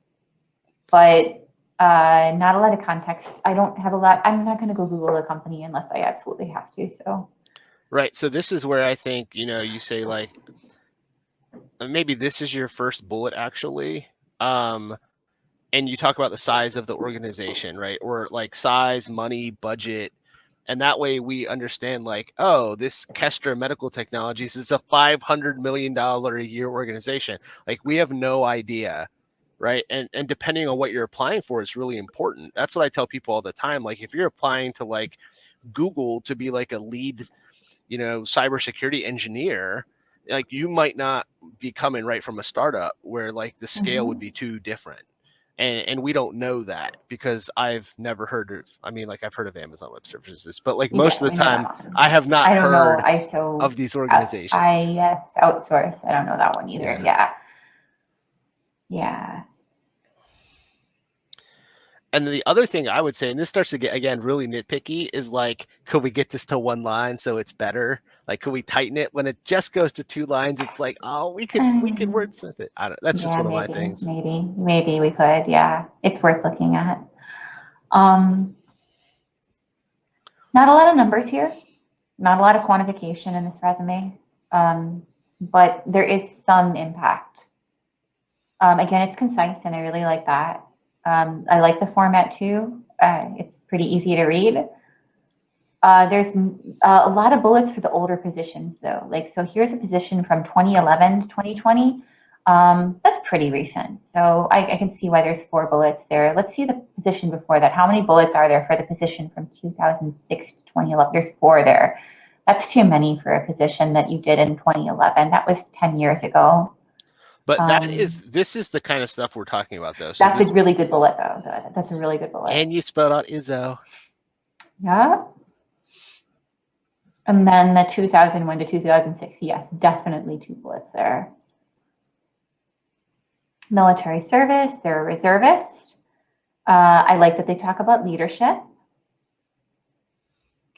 but not a lot of context. I don't have a lot. I'm not going to go Google a company unless I absolutely have to. So. Right. So this is where I think, you say like, maybe this is your first bullet actually. And you talk about the size of the organization, right? Or like size, money, budget. And that way we understand like, oh, this Kestra Medical Technologies is a $500 million a year organization. Like we have no idea, right? And depending on what you're applying for, it's really important. That's what I tell people all the time. Like if you're applying to like Google to be like a lead, cybersecurity engineer, like you might not be coming right from a startup where like the scale would be too different. And we don't know that because I've never heard of, I've heard of Amazon Web Services, but like most of the time I have not heard of these organizations. Yes, outsource. I don't know that one either. Yeah. And the other thing I would say, and this starts to get, again, really nitpicky, is like, could we get this to one line so it's better? Like, could we tighten it? When it just goes to 2 lines, it's like, oh, we could wordsmith it. That's just one of my things. Maybe we could. Yeah, it's worth looking at. Not a lot of numbers here. Not a lot of quantification in this resume, but there is some impact. Again, it's concise, and I really like that. I like the format too. It's pretty easy to read. There's a lot of bullets for the older positions though. Like, so here's a position from 2011 to 2020. That's pretty recent. So I can see why there's 4 bullets there. Let's see the position before that. How many bullets are there for the position from 2006 to 2011? There's 4 there. That's too many for a position that you did in 2011. That was 10 years ago. But this is the kind of stuff we're talking about, though. So that's a really good bullet, though. That's a really good bullet. And you spelled out Izzo. Yeah. And then the 2001 to 2006, yes, definitely 2 bullets there. Military service, they're a reservist. I like that they talk about leadership.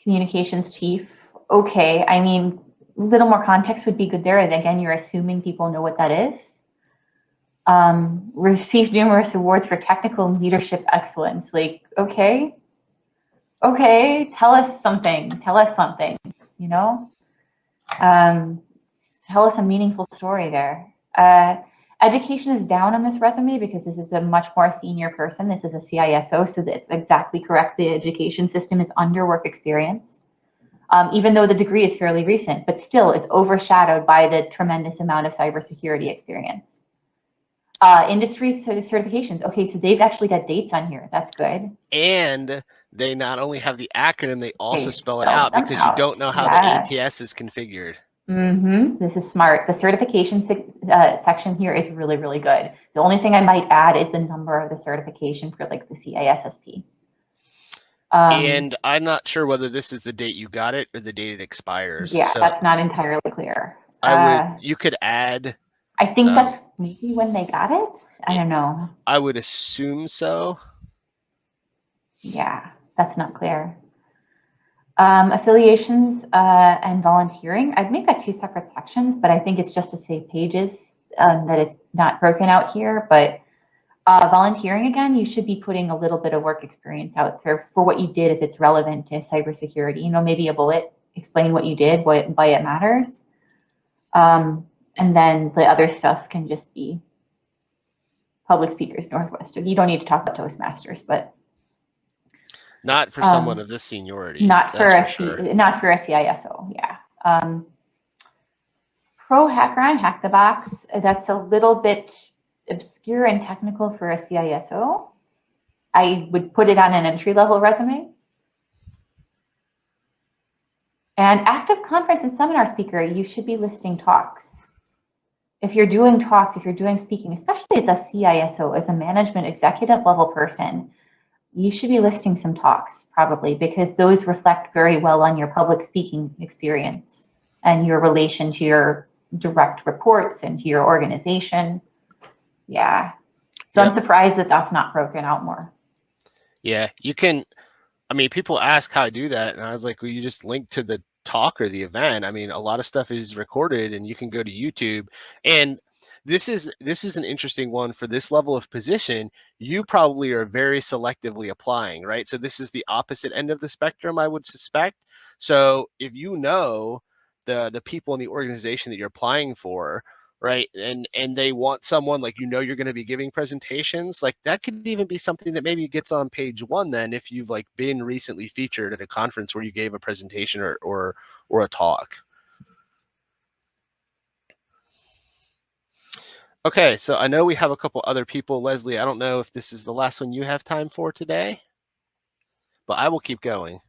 Communications chief, okay. I mean, a little more context would be good there. And again, you're assuming people know what that is. Received numerous awards for technical and leadership excellence. Like, okay, tell us something, you know? Tell us a meaningful story there. Education is down on this resume because this is a much more senior person. This is a CISO, so that's exactly correct. The education system is under work experience, even though the degree is fairly recent, but still it's overshadowed by the tremendous amount of cybersecurity experience. Industry certifications. Okay, so they've actually got dates on here. That's good. And they not only have the acronym, they also spell it out because you don't know how the ATS is configured. This is smart. The certification section here is really, really good. The only thing I might add is the number of the certification for like the CISSP. And I'm not sure whether this is the date you got it or the date it expires. Yeah, so that's not entirely clear. You could add. I think that's maybe when they got it. I don't know. I would assume so. Yeah, that's not clear. Affiliations and volunteering. I'd make that 2 separate sections, but I think it's just to save pages that it's not broken out here. But volunteering, again, you should be putting a little bit of work experience out there for what you did if it's relevant to cybersecurity. You know, maybe a bullet explaining what you did, why it matters. And then the other stuff can just be public speakers, Northwestern. You don't need to talk about Toastmasters, but not for someone of this seniority. Not for a CISO, yeah. Pro HackerOn, Hack the Box, that's a little bit obscure and technical for a CISO. I would put it on an entry-level resume. And active conference and seminar speaker, you should be listing talks. If you're doing talks, if you're doing speaking, especially as a CISO, as a management executive level person, you should be listing some talks probably because those reflect very well on your public speaking experience and your relation to your direct reports and to your organization. Yeah. So I'm surprised that that's not broken out more. Yeah, you can. I mean, people ask how I do that. And I was like, well, you just link to the talk or the event. I mean, a lot of stuff is recorded and you can go to YouTube. And this is an interesting one for this level of position. You probably are very selectively applying, right? So this is the opposite end of the spectrum, I would suspect. So if you know the people in the organization that you're applying for, right, and they want someone like, you know, you're going to be giving presentations, like that could even be something that maybe gets on page 1 then if you've like been recently featured at a conference where you gave a presentation or a talk. Okay, so I know we have a couple other people. Lesley, I don't know if this is the last one you have time for today, but I will keep going.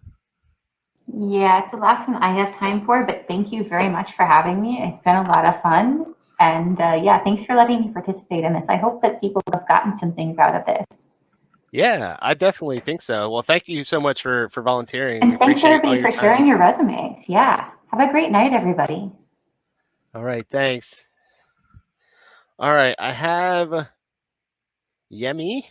Yeah, it's the last one I have time for, but thank you very much for having me. It's been a lot of fun. And yeah, thanks for letting me participate in this. I hope that people have gotten some things out of this. Yeah, I definitely think so. Well, thank you so much for volunteering. And thanks everybody for sharing your resumes. Yeah. Have a great night, everybody. All right, thanks. All right, I have Yemi.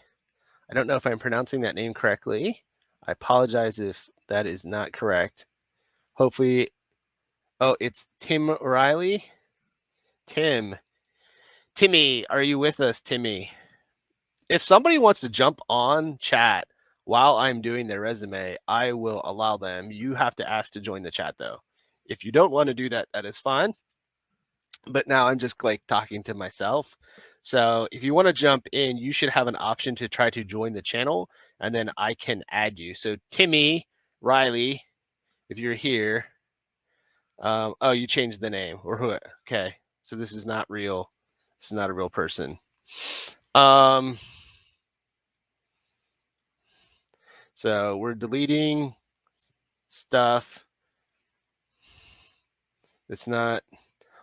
I don't know if I'm pronouncing that name correctly. I apologize if that is not correct. Hopefully, oh, it's Tim Riley. Timmy, are you with us, Timmy? If somebody wants to jump on chat while I'm doing their resume, I will allow them. You have to ask to join the chat, though. If you don't want to do that, that is fine. But now I'm just like talking to myself. So if you want to jump in, you should have an option to try to join the channel, and then I can add you. So Timmy Riley, if you're here, oh, you changed the name or who? Okay, so this is not real. This is not a real person. So we're deleting stuff. It's not.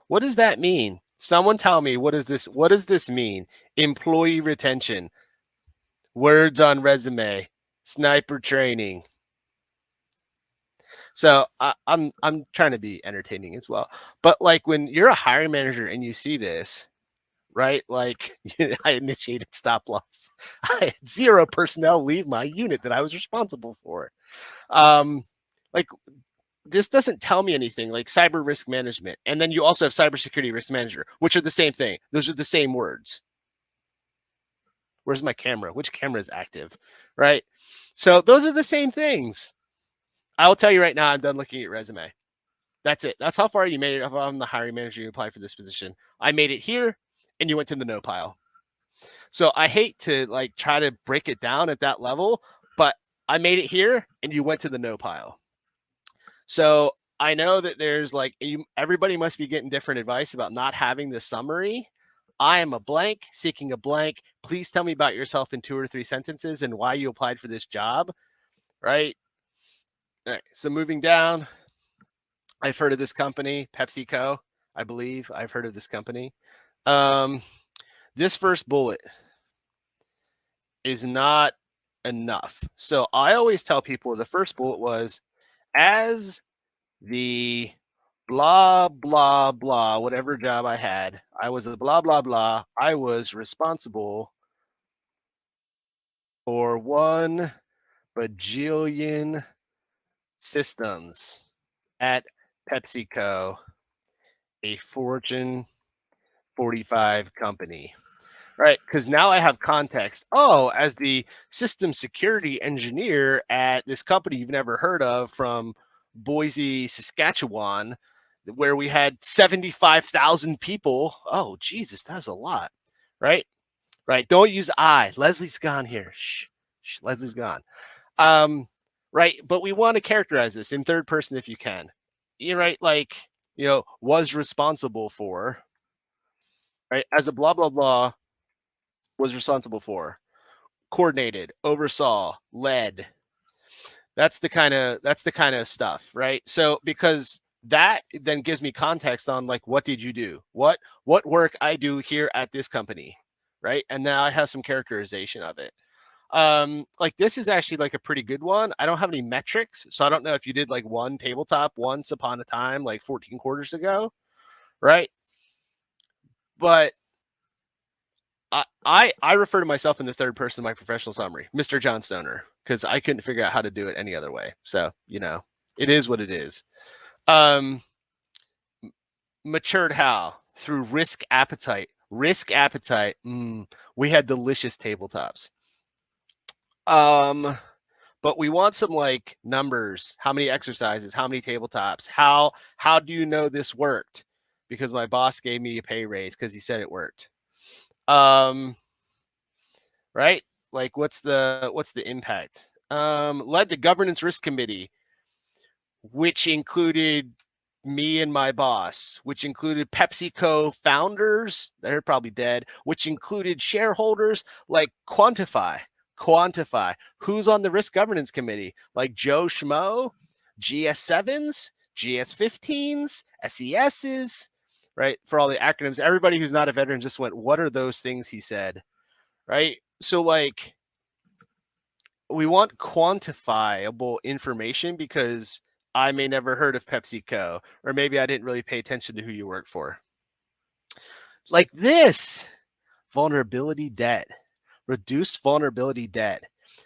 What does that mean? Someone tell me, what does this mean? Employee retention, words on resume, sniper training. So I'm trying to be entertaining as well. But like when you're a hiring manager and you see this, right? Like I initiated stop loss. I had 0 personnel leave my unit that I was responsible for. Like this doesn't tell me anything. Like cyber risk management, and then you also have cybersecurity risk manager, which are the same thing. Those are the same words. Where's my camera? Which camera is active, right? So those are the same things. I'll tell you right now, I'm done looking at your resume. That's it. That's how far you made it. If I'm the hiring manager, you apply for this position. I made it here, and you went to the no pile. So I hate to like try to break it down at that level, but I made it here, and you went to the no pile. So I know that there's like everybody must be getting different advice about not having the summary. I am a blank seeking a blank. Please tell me about yourself in 2 or 3 sentences and why you applied for this job, right? All right, so moving down, I've heard of this company, PepsiCo, I believe. I've heard of this company. This first bullet is not enough. So I always tell people the first bullet was, as the blah, blah, blah, whatever job I had, I was a blah, blah, blah. I was responsible for 1 bajillion systems at PepsiCo, a Fortune 45 company, right? Because now I have context. Oh, as the system security engineer at this company you've never heard of from Boise, Saskatchewan, where we had 75,000 people. Oh, Jesus, that's a lot, right? Right. Don't use I. Lesley's gone here. Shh. Lesley's gone. Right. But we want to characterize this in third person if you can. You're right. Like, was responsible for, right? As a blah, blah, blah, was responsible for, coordinated, oversaw, led. That's the kind of stuff, right? So because that then gives me context on like, what did you do? What work I do here at this company, right? And now I have some characterization of it. Like this is actually like a pretty good one. I don't have any metrics, so I don't know if you did like 1 tabletop once upon a time, like 14 quarters ago, right? But I refer to myself in the third person in my professional summary, Mr. John Stoner, because I couldn't figure out how to do it any other way. So, it is what it is. Matured how? Through risk appetite. Risk appetite. We had delicious tabletops. But we want some like numbers. How many exercises? How many tabletops? How do you know this worked? Because my boss gave me a pay raise because he said it worked. Right? Like what's the impact? Led the governance risk committee, which included me and my boss, which included PepsiCo founders, they're probably dead, which included shareholders. Like quantify who's on the risk governance committee, like Joe Schmo, GS7s, GS15s, SESs, right? For all the acronyms, everybody who's not a veteran just went, what are those things he said, right? So like we want quantifiable information because I may never heard of PepsiCo, or maybe I didn't really pay attention to who you work for. Like this, vulnerability debt, reduced vulnerability debt.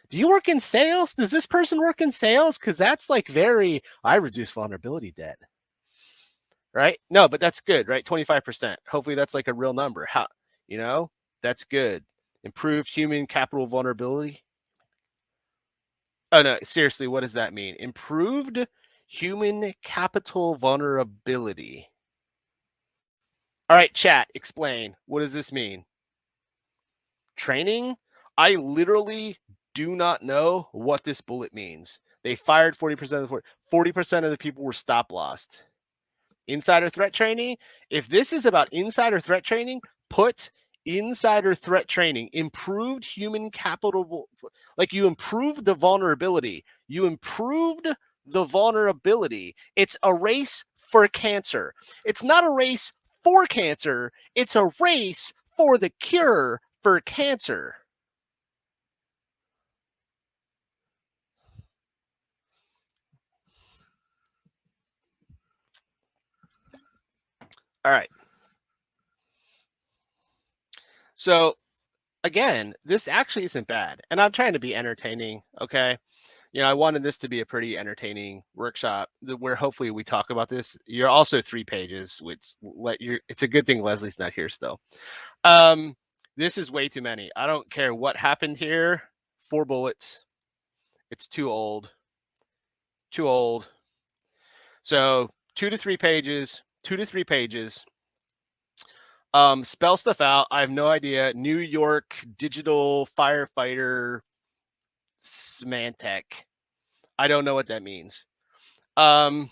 Do you work in sales? Does this person work in sales? Because that's like I reduce vulnerability debt, right? No, but that's good, right? 25%. Hopefully that's like a real number. How, that's good. Improved human capital vulnerability. Oh no, seriously, what does that mean? Improved human capital vulnerability. All right, chat, explain. What does this mean? Training? I literally do not know what this bullet means. They fired 40% of the 40% of the people were stop lost. Insider threat training? If this is about insider threat training, put insider threat training, improved human capital, like you improved the vulnerability. You improved the vulnerability. It's a race for cancer. It's not a race for cancer. It's a race for the cure for cancer. All right. So again, this actually isn't bad. And I'm trying to be entertaining. Okay. I wanted this to be a pretty entertaining workshop where hopefully we talk about this. You're also 3 pages, which it's a good thing Leslie's not here still. This is way too many. I don't care what happened here. 4 bullets. It's too old. Too old. So 2 to 3 pages. 2 to 3 pages. Spell stuff out. I have no idea. New York digital firefighter Symantec. I don't know what that means. So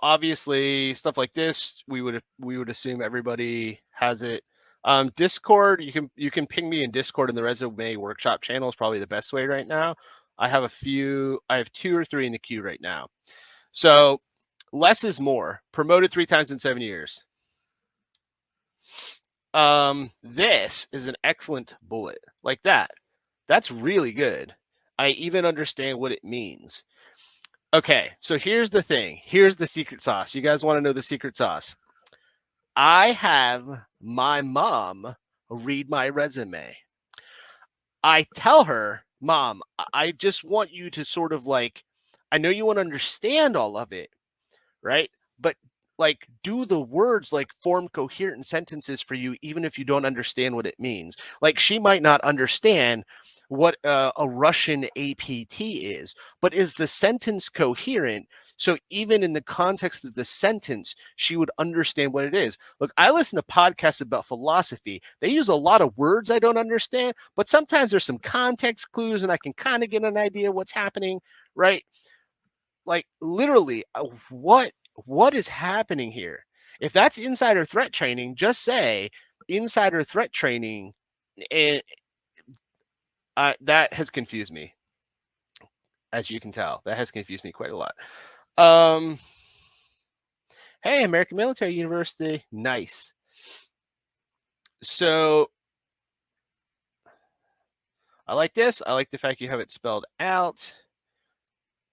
obviously stuff like this, we would assume everybody has it. Discord, you can ping me in Discord in the resume workshop channel is probably the best way right now. I have 2 or 3 in the queue right now. So less is more. Promoted 3 times in 7 years. This is an excellent bullet. Like that. That's really good. I even understand what it means. Okay, so here's the thing. Here's the secret sauce. You guys want to know the secret sauce? I have my mom read my resume. I tell her, Mom, I just want you to sort of I know you want to understand all of it, right? But do the words form coherent sentences for you, even if you don't understand what it means. She might not understand what a Russian APT is, but is the sentence coherent? So even in the context of the sentence, she would understand what it is. Look, I listen to podcasts about philosophy. They use a lot of words I don't understand, but sometimes there's some context clues and I can kind of get an idea what's happening, right? Literally, what is happening here? If that's insider threat training, just say insider threat training. And that has confused me. As you can tell, that has confused me quite a lot. Hey, American Military University. Nice. So I like this. I like the fact you have it spelled out.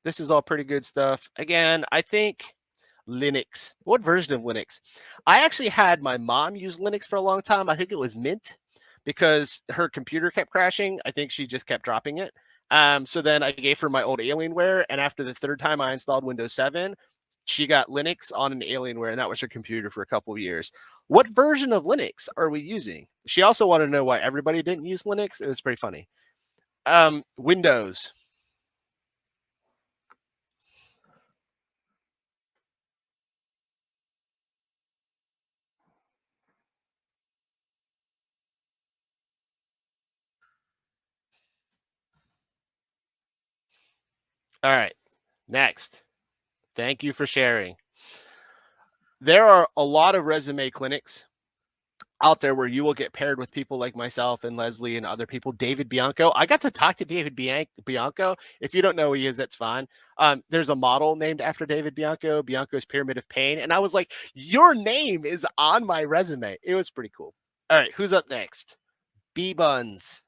This is all pretty good stuff. Again, I think Linux. What version of Linux? I actually had my mom use Linux for a long time. I think it was Mint because her computer kept crashing. I think she just kept dropping it. So then I gave her my old Alienware, and after the 3rd time I installed Windows 7, she got Linux on an Alienware, and that was her computer for a couple of years. What version of Linux are we using? She also wanted to know why everybody didn't use Linux. It was pretty funny. Windows. All right, next. Thank you for sharing. There are a lot of resume clinics out there where you will get paired with people like myself and Lesley and other people. David Bianco. I got to talk to David Bianco. If you don't know who he is, that's fine. There's a model named after David Bianco, Bianco's Pyramid of Pain. And I was like, your name is on my resume. It was pretty cool. All right, who's up next? B-Buns.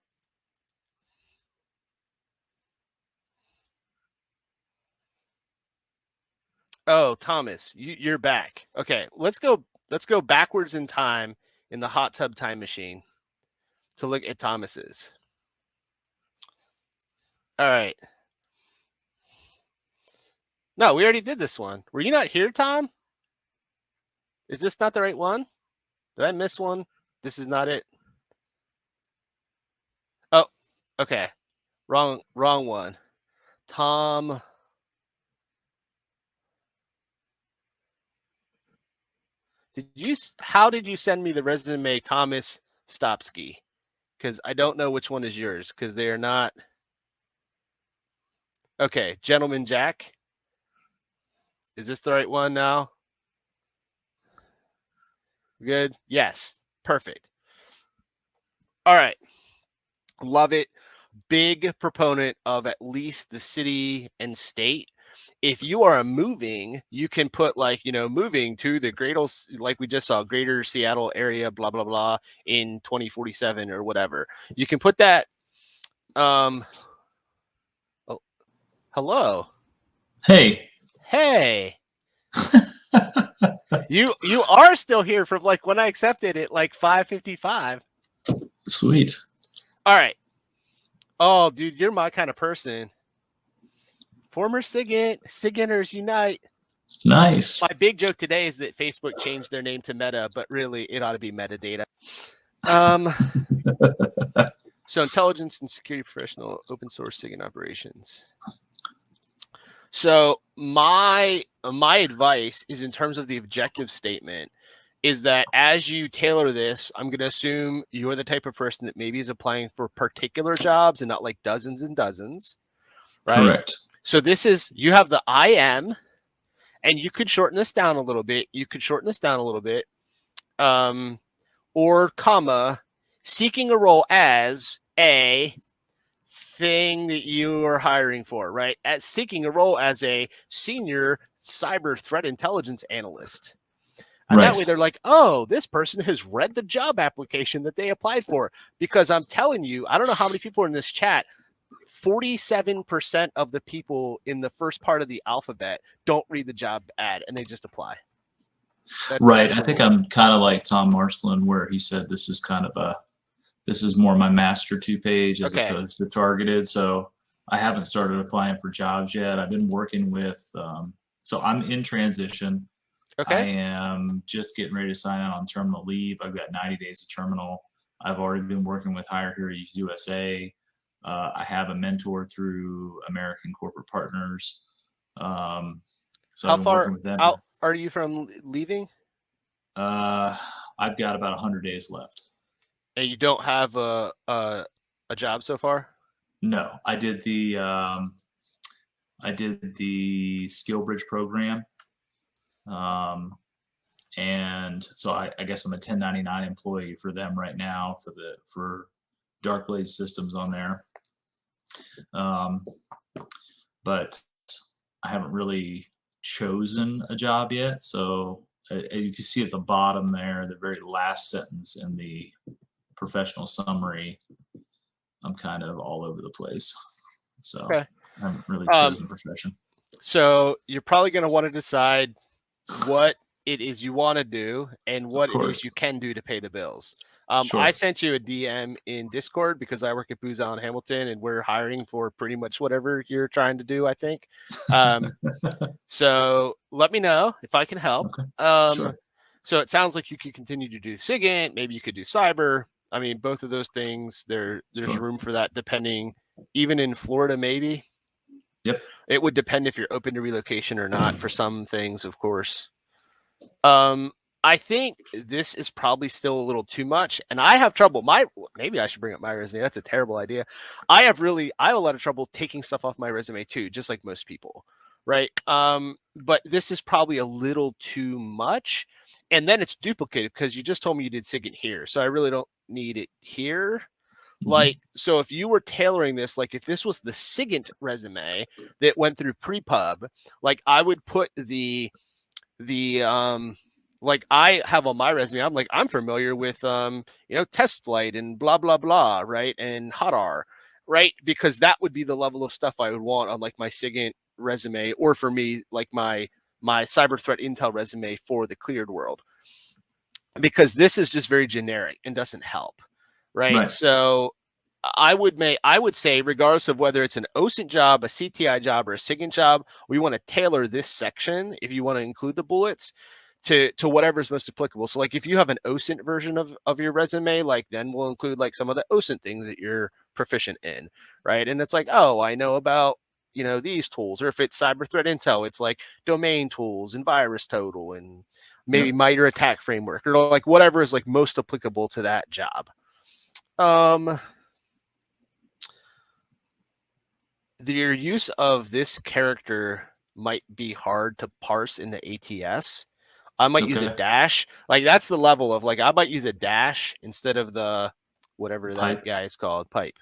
Oh, Thomas, you're back. Okay, let's go backwards in time in the hot tub time machine to look at Thomas's. All right. No, we already did this one. Were you not here, Tom? Is this not the right one? Did I miss one? This is not it. Oh, okay. Wrong one. Tom. How did you send me the resume, Thomas Stopsky? Because I don't know which one is yours because they are not. Okay, Gentleman Jack. Is this the right one now? Good. Yes. Perfect. All right. Love it. Big proponent of at least the city and state if you are moving, you can put like, moving to the greater, like we just saw, greater Seattle area, blah, blah, blah, in 2047 or whatever. You can put that. Oh, hello. Hey. Hey. You are still here from like when I accepted it, like 5:55. Sweet. All right. Oh, dude, you're my kind of person. Former SIGinters unite. Nice. My big joke today is that Facebook changed their name to Meta, but really it ought to be metadata. So intelligence and security professional, open source SIGINT operations. So my advice is, in terms of the objective statement, is that as you tailor this, I'm going to assume you're the type of person that maybe is applying for particular jobs and not like dozens and dozens, right? Correct. So this is, you have the IM, and you could shorten this down a little bit. Or comma, seeking a role as a thing that you are hiring for, right? At seeking a role as a senior cyber threat intelligence analyst. And that way they're like, oh, this person has read the job application that they applied for. Because I'm telling you, I don't know how many people are in this chat, 47% of the people in the first part of the alphabet don't read the job ad and they just apply. Right. I think I'm kind of like Tom Marsland, where he said this is more my master 2-page as opposed to targeted. So I haven't started applying for jobs yet. I've been working with, so I'm in transition. Okay. I am just getting ready to sign out on terminal leave. I've got 90 days of terminal. I've already been working with Hire Here USA. I have a mentor through American Corporate Partners. So how I've been far working with them. out are you from leaving? I've got about 100 days left. And you don't have a job so far? No, I did the Skill Bridge program. And so I guess I'm a 1099 employee for them right now for Dark Blade Systems on there. But I haven't really chosen a job yet. So if you see at the bottom there, the very last sentence in the professional summary, I'm kind of all over the place. So I haven't really chosen profession. So you're probably going to want to decide what it is you want to do and what it is you can do to pay the bills. I sent you a DM in Discord because I work at Booz Allen Hamilton and we're hiring for pretty much whatever you're trying to do, I think. So let me know if I can help. So it sounds like you could continue to do SIGINT. Maybe you could do cyber. I mean, both of those things, there's room for that, depending, even in Florida, maybe. Yep. It would depend if you're open to relocation or not for some things, of course. I think this is probably still a little too much, and I have trouble. Maybe I should bring up my resume. That's a terrible idea. I have a lot of trouble taking stuff off my resume too, just like most people, right? But this is probably a little too much, and then it's duplicated because you just told me you did SIGINT here, so I really don't need it here. Like, so if you were tailoring this, like if this was the SIGINT resume that went through pre-pub, like I would put the like I have on my resume, I'm familiar with test flight and blah blah blah, right, and HotR, right, because that would be the level of stuff I would want on like my SIGINT resume, or for me like my cyber threat intel resume for the cleared world, because this is just very generic and doesn't help, right? So I would say, regardless of whether it's an OSINT job, a CTI job, or a SIGINT job, we want to tailor this section, if you want to include the bullets, to whatever is most applicable. So like if you have an OSINT version of your resume, like then we'll include like some of the OSINT things that you're proficient in, right? And it's like, oh, I know about these tools. Or if it's cyber threat intel, it's like domain tools and virus total and maybe MITRE attack framework, or like whatever is like most applicable to that job. Your use of this character might be hard to parse in the ATS. I might use a dash. Like that's the level of like I might use a dash instead of the whatever that guy is called, pipe.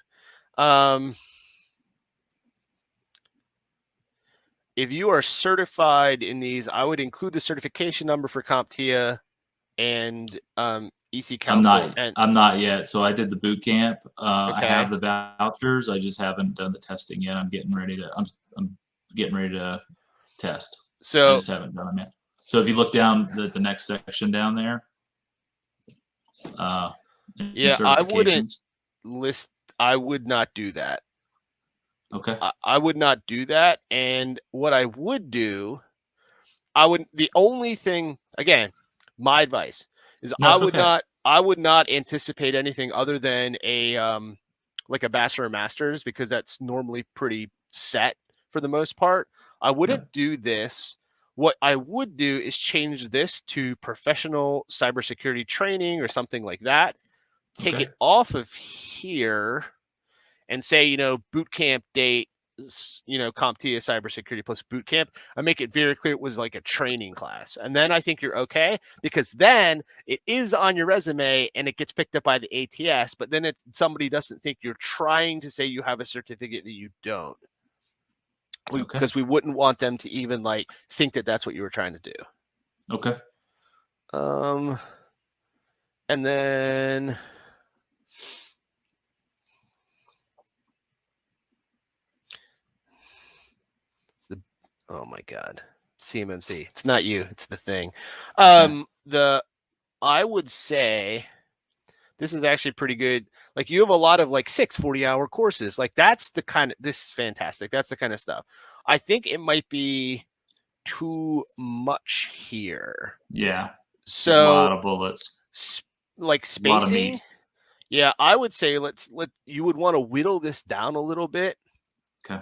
if you are certified in these, I would include the certification number for CompTIA and EC Council. I'm not yet. So I did the boot camp. I Okay. have the vouchers. I just haven't done the testing yet. I'm getting ready to test. I So just haven't done them yet. So if you look down the next section down there, yeah, I would not do that. Okay. I would not do that. And what I would do, the only thing, again, my advice is No, it's I would not anticipate anything other than a like a bachelor or master's, because that's normally pretty set for the most part. I wouldn't do this. What I would do is change this to professional cybersecurity training or something like that. Take it off of here and say, you know, boot camp date, you know, CompTIA cybersecurity plus boot camp. I make it very clear it was like a training class. And then I think you're okay, because then it is on your resume and it gets picked up by the ATS, but then somebody doesn't think you're trying to say you have a certificate that you don't. Because we wouldn't want them to even like think that that's what you were trying to do. Okay. And then oh my God, CMMC. It's not you. It's the thing. I would say this is actually pretty good. Like, you have a lot of like 6 40-hour courses. Like, this is fantastic. That's the kind of stuff. I think it might be too much here. Yeah. So there's a lot of bullets. Like spacing. Yeah, I would say you would want to whittle this down a little bit. Okay.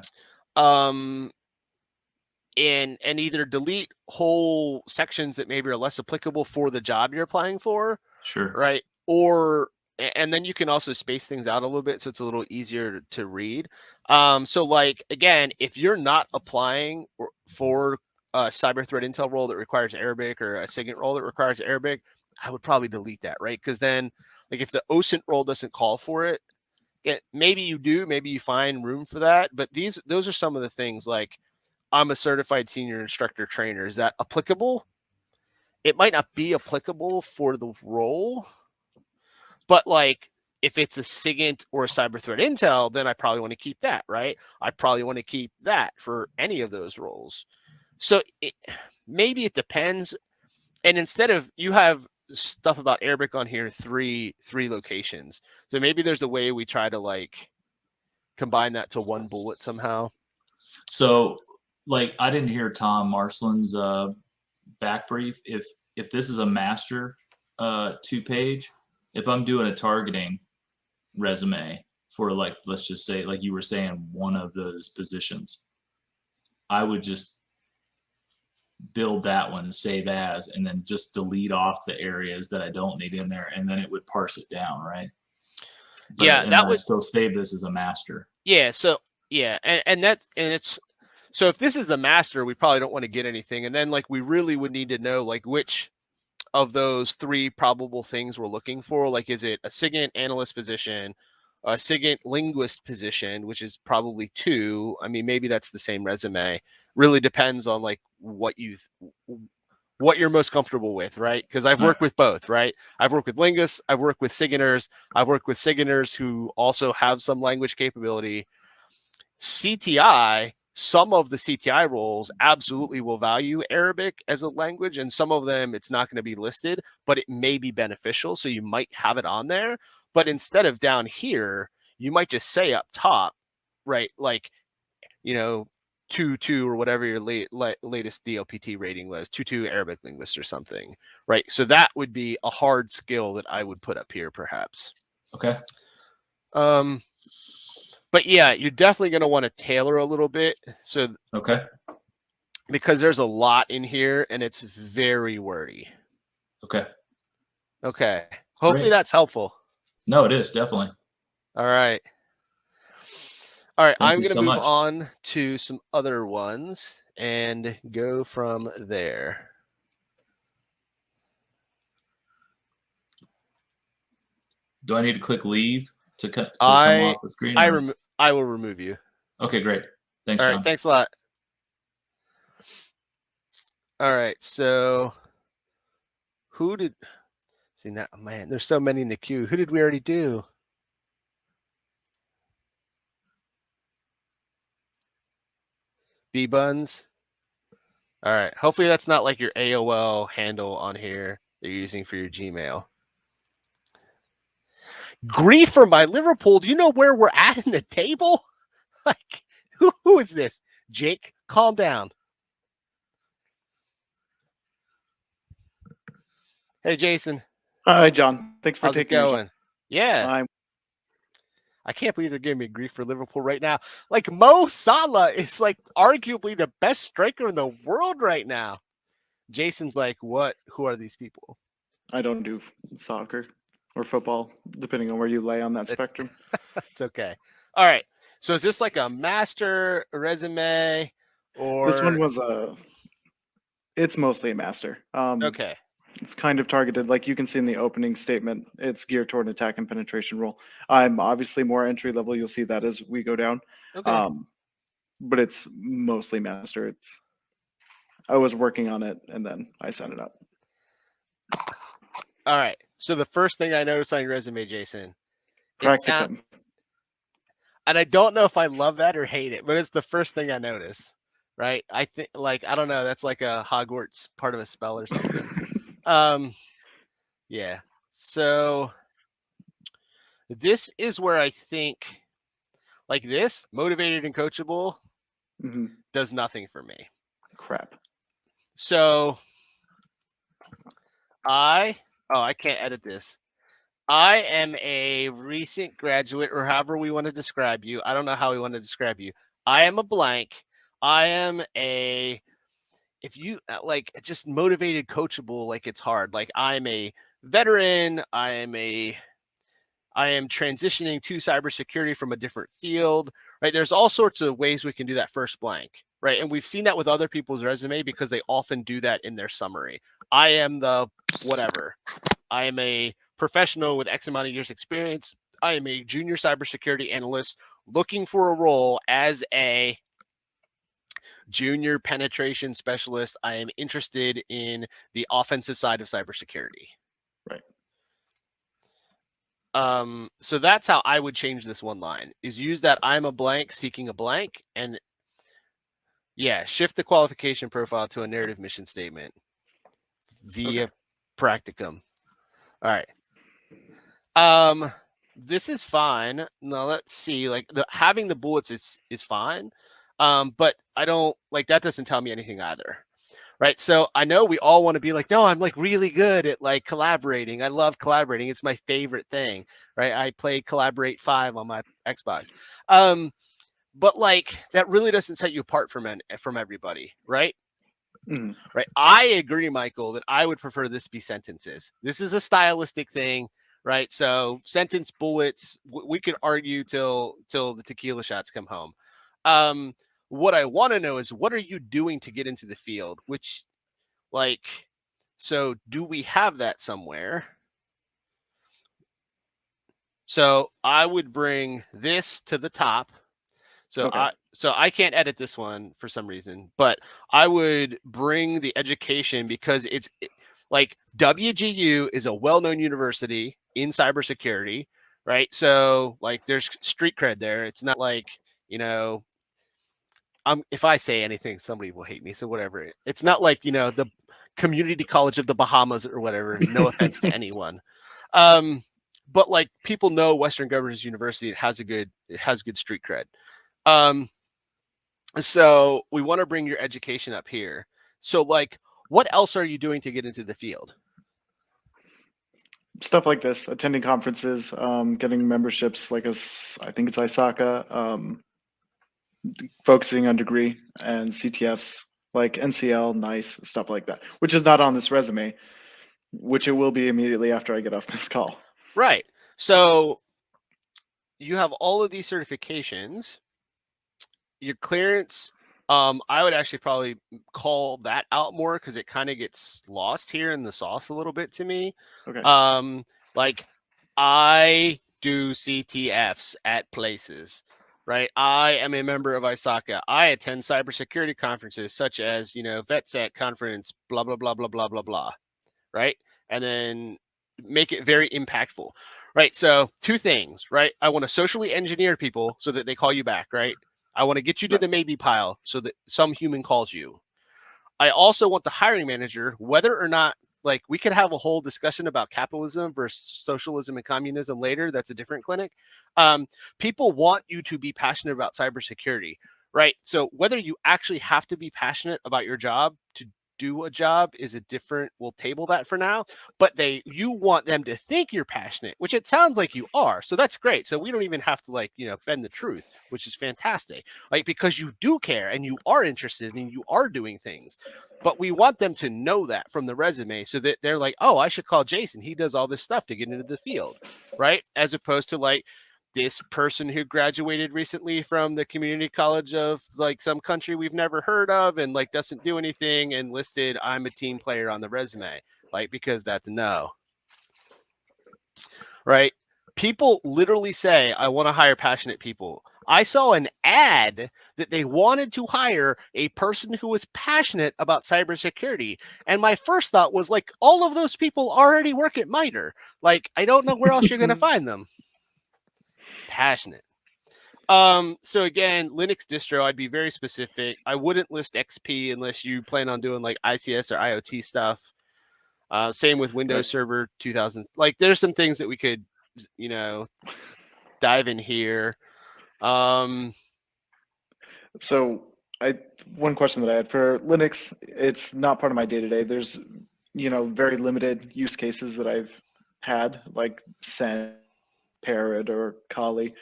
And either delete whole sections that maybe are less applicable for the job you're applying for. Sure. Right. And then you can also space things out a little bit so it's a little easier to read. So like, again, if you're not applying for a cyber threat intel role that requires Arabic or a SIGINT role that requires Arabic, I would probably delete that, right? Because then, like, if the OSINT role doesn't call for it, maybe you do, maybe you find room for that. But those are some of the things, like, I'm a certified senior instructor trainer. Is that applicable? It might not be applicable for the role, but like, if it's a SIGINT or a cyber threat intel, then I probably want to keep that, right? I probably want to keep that for any of those roles. So maybe it depends. And instead of, you have stuff about Arabic on here, three locations. So maybe there's a way we try to like combine that to one bullet somehow. So, like, I didn't hear Tom Marsland's back brief. If this is a master 2-page, if I'm doing a targeting resume for, like, let's just say, like you were saying, one of those positions, I would just build that one, save as, and then just delete off the areas that I don't need in there, and then it would parse it down, right? But, yeah, that would still save this as a master. Yeah. So yeah, and it's. So if this is the master, we probably don't want to get anything. And then, like, we really would need to know, like, which of those 3 probable things we're looking for. Like, is it a SIGINT analyst position, a SIGINT linguist position, which is probably 2. I mean, maybe that's the same resume. Really depends on like what you're most comfortable with, right? Because I've worked with both, right? I've worked with linguists, I've worked with SIGINTers, I've worked with SIGINTers who also have some language capability. CTI, some of the CTI roles absolutely will value Arabic as a language, and some of them it's not going to be listed, but it may be beneficial. So you might have it on there, but instead of down here, you might just say up top, right? Like, you know, 2.2 or whatever your latest DLPT rating was, 2.2 Arabic linguist or something, right? So that would be a hard skill that I would put up here, perhaps. Okay. But yeah, you're definitely going to want to tailor a little bit. So okay, because there's a lot in here and it's very wordy. Okay. Hopefully that's helpful. No, it is definitely. All right. I'm going to move much. on to some other ones and go from there. Do I need to click leave to come off the screen? I will remove you. Okay, great. Thanks, All John. right, thanks a lot. All right. So who did see now? Man, there's so many in the queue. Who did we already do? B-Buns. All right. Hopefully that's not like your AOL handle on here that you're using for your Gmail. Grief from my Liverpool. Do you know where we're at in the table? Like, who is this? Jake, calm down. Hey, Jason. Hi, John. Thanks for How's it taking your going? Yeah. time. I can't believe they're giving me grief for Liverpool right now. Like, Mo Salah is like arguably the best striker in the world right now. Jason's like, what? Who are these people? I don't do soccer or football, depending on where you lay on that spectrum. It's okay. All right. So is this like a master resume or This one was it's mostly a master. okay. It's kind of targeted, like you can see in the opening statement, it's geared toward an attack and penetration role. I'm obviously more entry level. You'll see that as we go down. Okay. But it's mostly master. I was working on it and then I sent it up. All right. So the first thing I noticed on your resume, Jason, it sound, Practicum. and I don't know if I love that or hate it, but it's the first thing I notice, right? I think, like, I don't know, that's like a Hogwarts part of a spell or something. Yeah. So this is where I think, like, this motivated and coachable Mhm. does nothing for me. Crap. So I can't edit this. I am a recent graduate, or however we want to describe you. I don't know how we want to describe you. I am a blank. I am a, if you like, just motivated, coachable, like it's hard. Like I'm a veteran. I am transitioning to cybersecurity from a different field, right? There's all sorts of ways we can do that first blank, right? And we've seen that with other people's resume because they often do that in their summary. I am the whatever. I am a professional with X amount of years experience. I am a junior cybersecurity analyst looking for a role as a junior penetration specialist. I am interested in the offensive side of cybersecurity. Right. So that's how I would change this one line, is use that I'm a blank seeking a blank, and yeah, shift the qualification profile to a narrative mission statement via practicum. All right. This is fine. Now let's see, like having the bullets is fine. But I don't like, that doesn't tell me anything either. Right. So I know we all want to be like, no, I'm like really good at like collaborating. I love collaborating. It's my favorite thing. Right. I play Collaborate 5 on my Xbox. But like that really doesn't set you apart from everybody. Right. Mhm. Right. I agree, Michael, that I would prefer this be sentences. This is a stylistic thing. Right. So sentence bullets, we could argue till the tequila shots come home. What I want to know is, what are you doing to get into the field? Which, like, so do we have that somewhere? So I would bring this to the top. So Okay. I can't edit this one for some reason, but I would bring the education because it's like WGU is a well-known university in cybersecurity, right? So like there's street cred there. It's not like, you know, if I say anything, somebody will hate me. So whatever. It's not like, you know, the community college of the Bahamas or whatever. No offense to anyone. But like people know Western Governors University. It has good street cred. So we want to bring your education up here. So like, what else are you doing to get into the field? Stuff like this, attending conferences, getting memberships like I think it's ISACA, focusing on degree and CTFs like NCL, NICE, stuff like that, which is not on this resume, which it will be immediately after I get off this call. Right. So you have all of these certifications. Your clearance, I would actually probably call that out more because it kind of gets lost here in the sauce a little bit to me. Okay. Like I do CTFs at places. right? I am a member of ISACA. I attend cybersecurity conferences such as, VetSec conference, blah, blah, blah, blah, blah, blah, blah, right? And then make it very impactful, right? So 2 things, right? I want to socially engineer people so that they call you back, right? I want to get you to the maybe pile so that some human calls you. I also want the hiring manager, whether or not, like, we could have a whole discussion about capitalism versus socialism and communism later. That's a different clinic. People want you to be passionate about cybersecurity, right? So whether you actually have to be passionate about your job to do a job is a different, we'll table that for now, but you want them to think you're passionate, which it sounds like you are. So that's great. So we don't even have to, like, bend the truth, which is fantastic, like, because you do care and you are interested and you are doing things. But we want them to know that from the resume so that they're like, oh, I should call Jason. He does all this stuff to get into the field, right? As opposed to, like, this person who graduated recently from the community college of, like, some country we've never heard of and, like, doesn't do anything and listed I'm a team player on the resume, like, because that's no. Right? People literally say, I want to hire passionate people. I saw an ad that they wanted to hire a person who was passionate about cybersecurity. And my first thought was, like, all of those people already work at MITRE. Like, I don't know where else you're going to find them. Passionate. So again, Linux distro, I'd be very specific. I wouldn't list XP unless you plan on doing, like, ICS or IoT stuff. Same with Windows Server 2000. Like, there's some things that we could, dive in here. So one question that I had for Linux, it's not part of my day-to-day. There's, very limited use cases that I've had, like Send, Parrot, or Kali.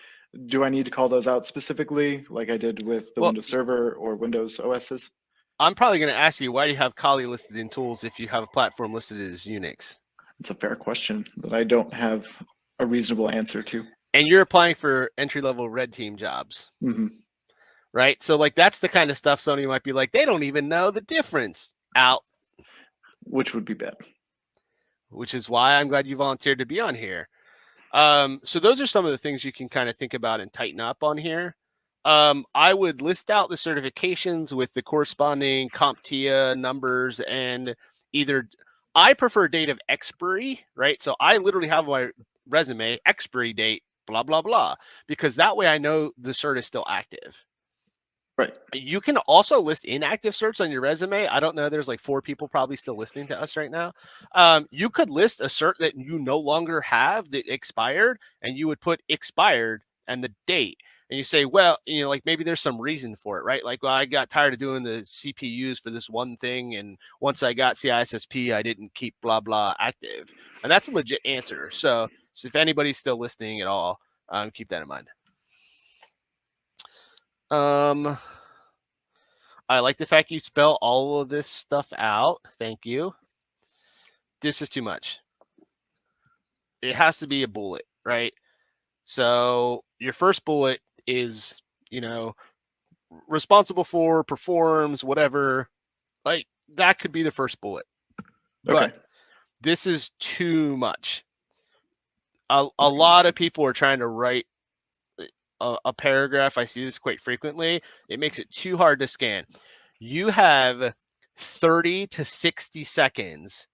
Do I need to call those out specifically, like I did with the Windows Server or Windows OSs? I'm probably going to ask you, why do you have Kali listed in tools if you have a platform listed as Unix? It's a fair question that I don't have a reasonable answer to. And you're applying for entry-level red team jobs, right? So, like, that's the kind of stuff somebody might be like, they don't even know the difference. Out. Which would be bad. Which is why I'm glad you volunteered to be on here. So those are some of the things you can kind of think about and tighten up on here. I would list out the certifications with the corresponding CompTIA numbers, and I prefer date of expiry, right? So I literally have my resume expiry date, blah, blah, blah, because that way I know the cert is still active. Right. You can also list inactive certs on your resume. I don't know. There's like 4 people probably still listening to us right now. You could list a cert that you no longer have that expired, and you would put expired and the date. And you say, well, like, maybe there's some reason for it, right? Like, well, I got tired of doing the CPUs for this one thing, and once I got CISSP, I didn't keep blah, blah active. And that's a legit answer. So if anybody's still listening at all, keep that in mind. I like the fact you spell all of this stuff out. Thank you. This is too much. It has to be a bullet, right? So your first bullet is, responsible for, performs, whatever. Like, that could be the first bullet. Okay. But this is too much. A lot of people are trying to write a paragraph. I see this quite frequently. It makes it too hard to scan. You have 30 to 60 seconds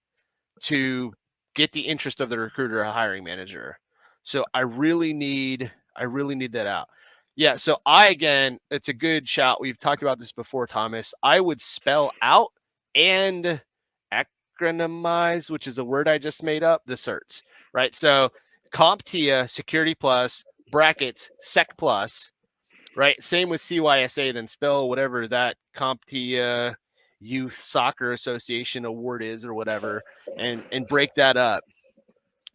to get the interest of the recruiter or hiring manager. So I really need that out. Yeah. So it's a good shout. We've talked about this before, Thomas. I would spell out and acronymize, which is a word I just made up, the certs, right? So CompTIA, Security Plus, brackets, Sec Plus, right? Same with CYSA, then spell whatever that CompTIA Youth Soccer Association award is or whatever, and break that up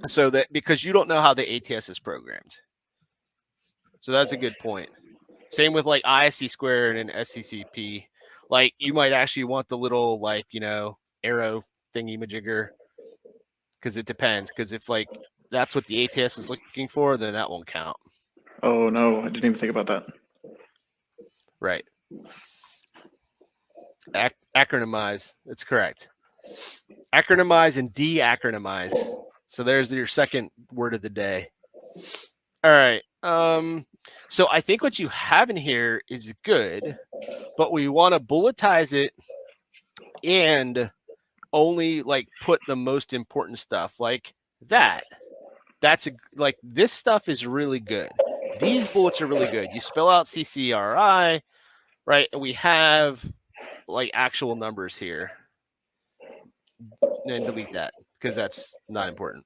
so that, because you don't know how the ATS is programmed. So that's a good point. Same with, like, ISC squared and SCCP. Like, you might actually want the little, like, arrow thingy majigger, because it depends. Because if, like, that's what the ATS is looking for, then that won't count. Oh, no, I didn't even think about that. Right. Acronymize. That's correct. Acronymize and de-acronymize. So there's your second word of the day. All right. So I think what you have in here is good, but we want to bulletize it and only like put the most important stuff like that. That's like this stuff is really good. These bullets are really good. You spell out CCRI, right? And we have like actual numbers here. And delete that because that's not important.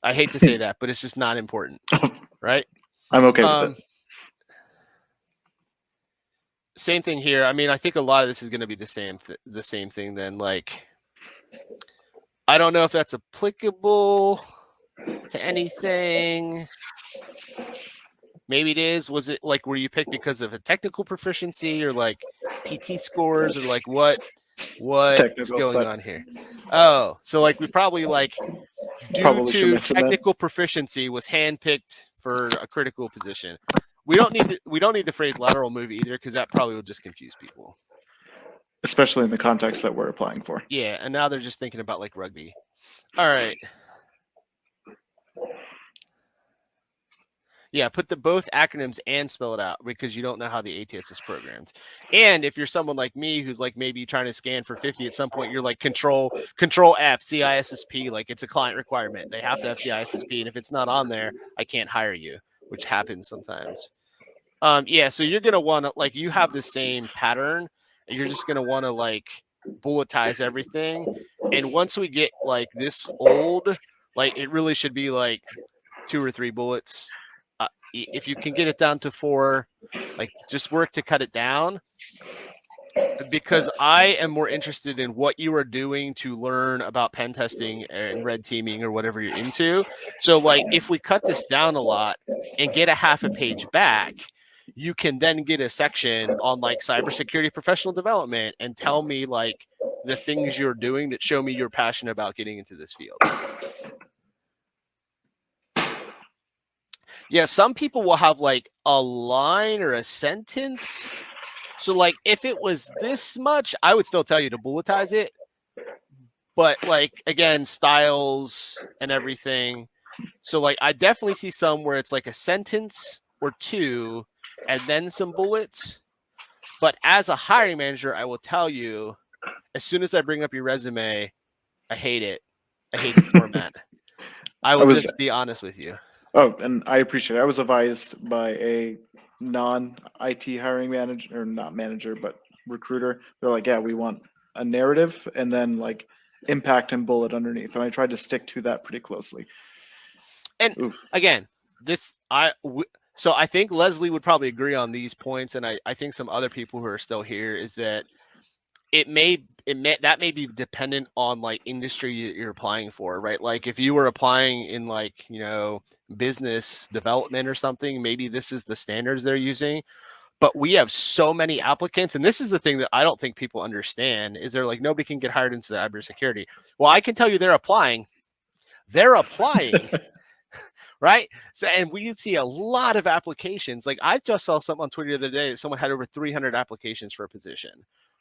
I hate to say that, but it's just not important, right? I'm okay with it. Same thing here. I mean, I think a lot of this is going to be the same thing. Then, like, I don't know if that's applicable to anything. Maybe it is. Was it like were you picked because of a technical proficiency or like PT scores or like what's going on here? Oh, so like we probably like due Probably should to mention that. technical proficiency was handpicked for a critical position. We don't need the phrase lateral move either because that probably will just confuse people. Especially in the context that we're applying for. Yeah, and now they're just thinking about like rugby. All right. Yeah, put the both acronyms and spell it out because you don't know how the ATS is programmed. And if you're someone like me who's like maybe trying to scan for 50 at some point, you're like control F CISSP, like it's a client requirement. They have to have CISSP, and if it's not on there, I can't hire you, which happens sometimes. Yeah, so you're gonna want to like you have the same pattern, and you're just gonna want to like bulletize everything. And once we get like this old, like it really should be like 2 or 3 bullets. If you can get it down to 4, like just work to cut it down because I am more interested in what you are doing to learn about pen testing and red teaming or whatever you're into. So like if we cut this down a lot and get a half a page back, you can then get a section on like cybersecurity professional development and tell me like the things you're doing that show me you're passionate about getting into this field. Yeah, some people will have like a line or a sentence. So like if it was this much, I would still tell you to bulletize it. But like again, styles and everything. So like I definitely see some where it's like a sentence or 2 and then some bullets. But as a hiring manager, I will tell you, as soon as I bring up your resume, I hate it. I hate the format. I will just be honest with you. Oh, and I appreciate it. I was advised by a non-IT hiring manager, or not manager, but recruiter. They're like, yeah, we want a narrative and then like impact and bullet underneath. And I tried to stick to that pretty closely. And again, so I think Lesley would probably agree on these points. And I think some other people who are still here is that that may be dependent on like industry that you're applying for, right? Like if you were applying in like, business development or something, maybe this is the standards they're using. But we have so many applicants, and this is the thing that I don't think people understand is they're like, nobody can get hired into cybersecurity. Well, I can tell you they're applying. Right? So, and we see a lot of applications. Like I just saw something on Twitter the other day that someone had over 300 applications for a position.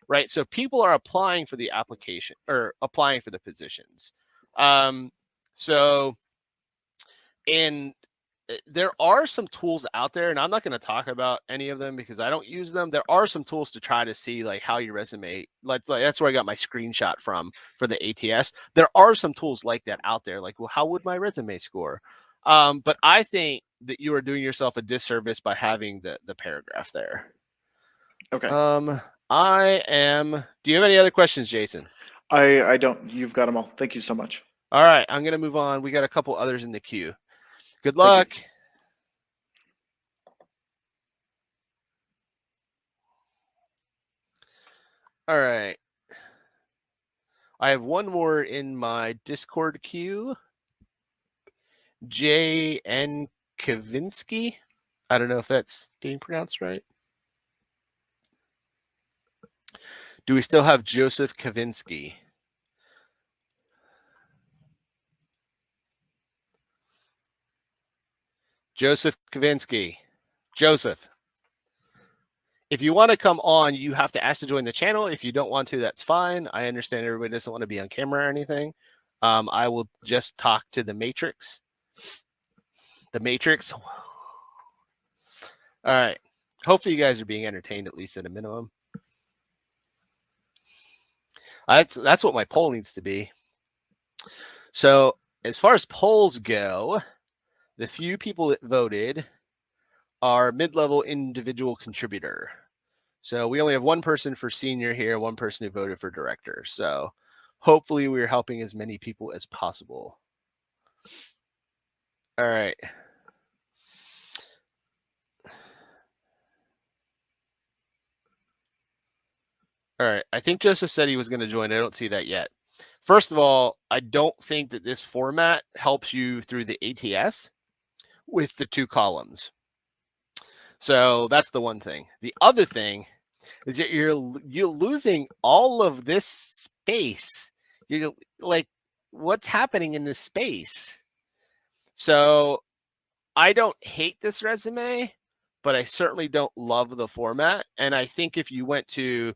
Right. So people are applying for the application or applying for the positions. And there are some tools out there, and I'm not going to talk about any of them because I don't use them. There are some tools to try to see like how your resume, like that's where I got my screenshot from for the ATS. There are some tools like that out there. Like, well, how would my resume score? But I think that you are doing yourself a disservice by having the paragraph there. Okay. Do you have any other questions, Jason? I don't. You've got them all. Thank you so much. All right. I'm going to move on. We got a couple others in the queue. Good luck. All right. I have one more in my Discord queue. J.N. Kavinsky. I don't know if that's being pronounced right. Do we still have Joseph Kavinsky? Joseph Kavinsky. Joseph. If you want to come on, you have to ask to join the channel. If you don't want to, that's fine. I understand everybody doesn't want to be on camera or anything. I will just talk to the Matrix. The Matrix. All right. Hopefully you guys are being entertained at least at a minimum. That's what my poll needs to be. So as far as polls go, the few people that voted are mid-level individual contributor. So we only have one person for senior here, one person who voted for director. So hopefully we're helping as many people as possible. All right. All right. I think Joseph said he was going to join. I don't see that yet. First of all, I don't think that this format helps you through the ATS with the 2 columns. So that's the one thing. The other thing is that you're losing all of this space. You're like, what's happening in this space? So I don't hate this resume, but I certainly don't love the format. And I think if you went to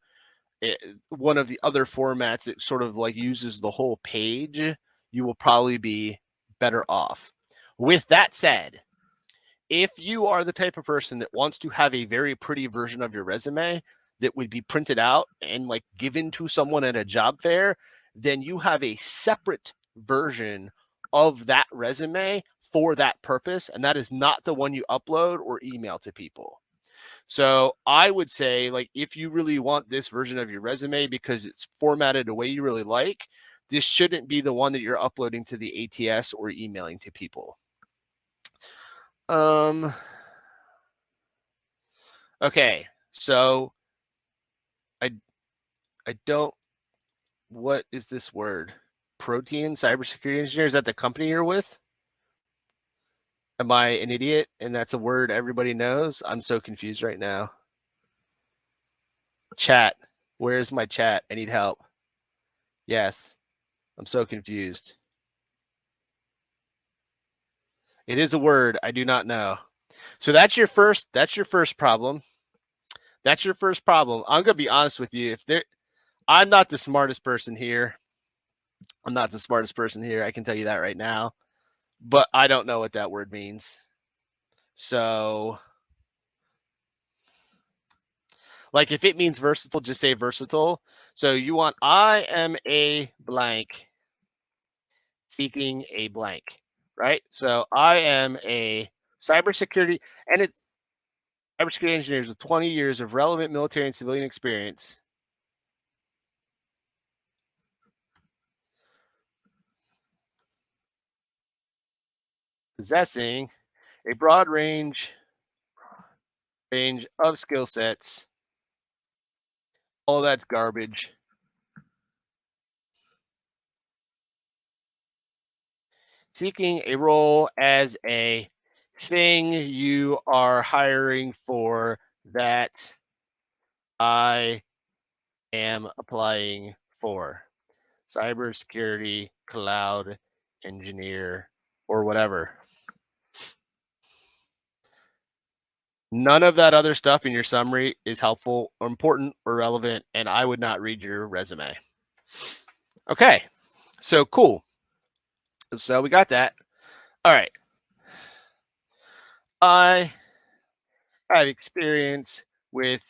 one of the other formats that sort of like uses the whole page, you will probably be better off. With that said, if you are the type of person that wants to have a very pretty version of your resume that would be printed out and like given to someone at a job fair, then you have a separate version of that resume for that purpose. And that is not the one you upload or email to people. So I would say, like, if you really want this version of your resume because it's formatted a way you really like, this shouldn't be the one that you're uploading to the ATS or emailing to people. Okay, so I don't, what is this word? Protein cybersecurity engineer? Is that the company you're with? Am I an idiot and that's a word everybody knows? I'm so confused right now. Chat. Where's my chat? I need help. Yes. I'm so confused. It is a word I do not know. So that's your first problem. That's your first problem. I'm going to be honest with you. I'm not the smartest person here. I'm not the smartest person here. I can tell you that right now. But I don't know what that word means. So, like, if it means versatile, just say versatile. So you want, I am a blank seeking a blank, right? So I am a cybersecurity cybersecurity engineers with 20 years of relevant military and civilian experience. Possessing a broad range of skill sets. All that's garbage. Seeking a role as a thing you are hiring for that I am applying for. Cybersecurity, cloud engineer, or whatever. None of that other stuff in your summary is helpful or important or relevant, and I would not read your resume. Okay, so cool. So we got that. All right. I have experience with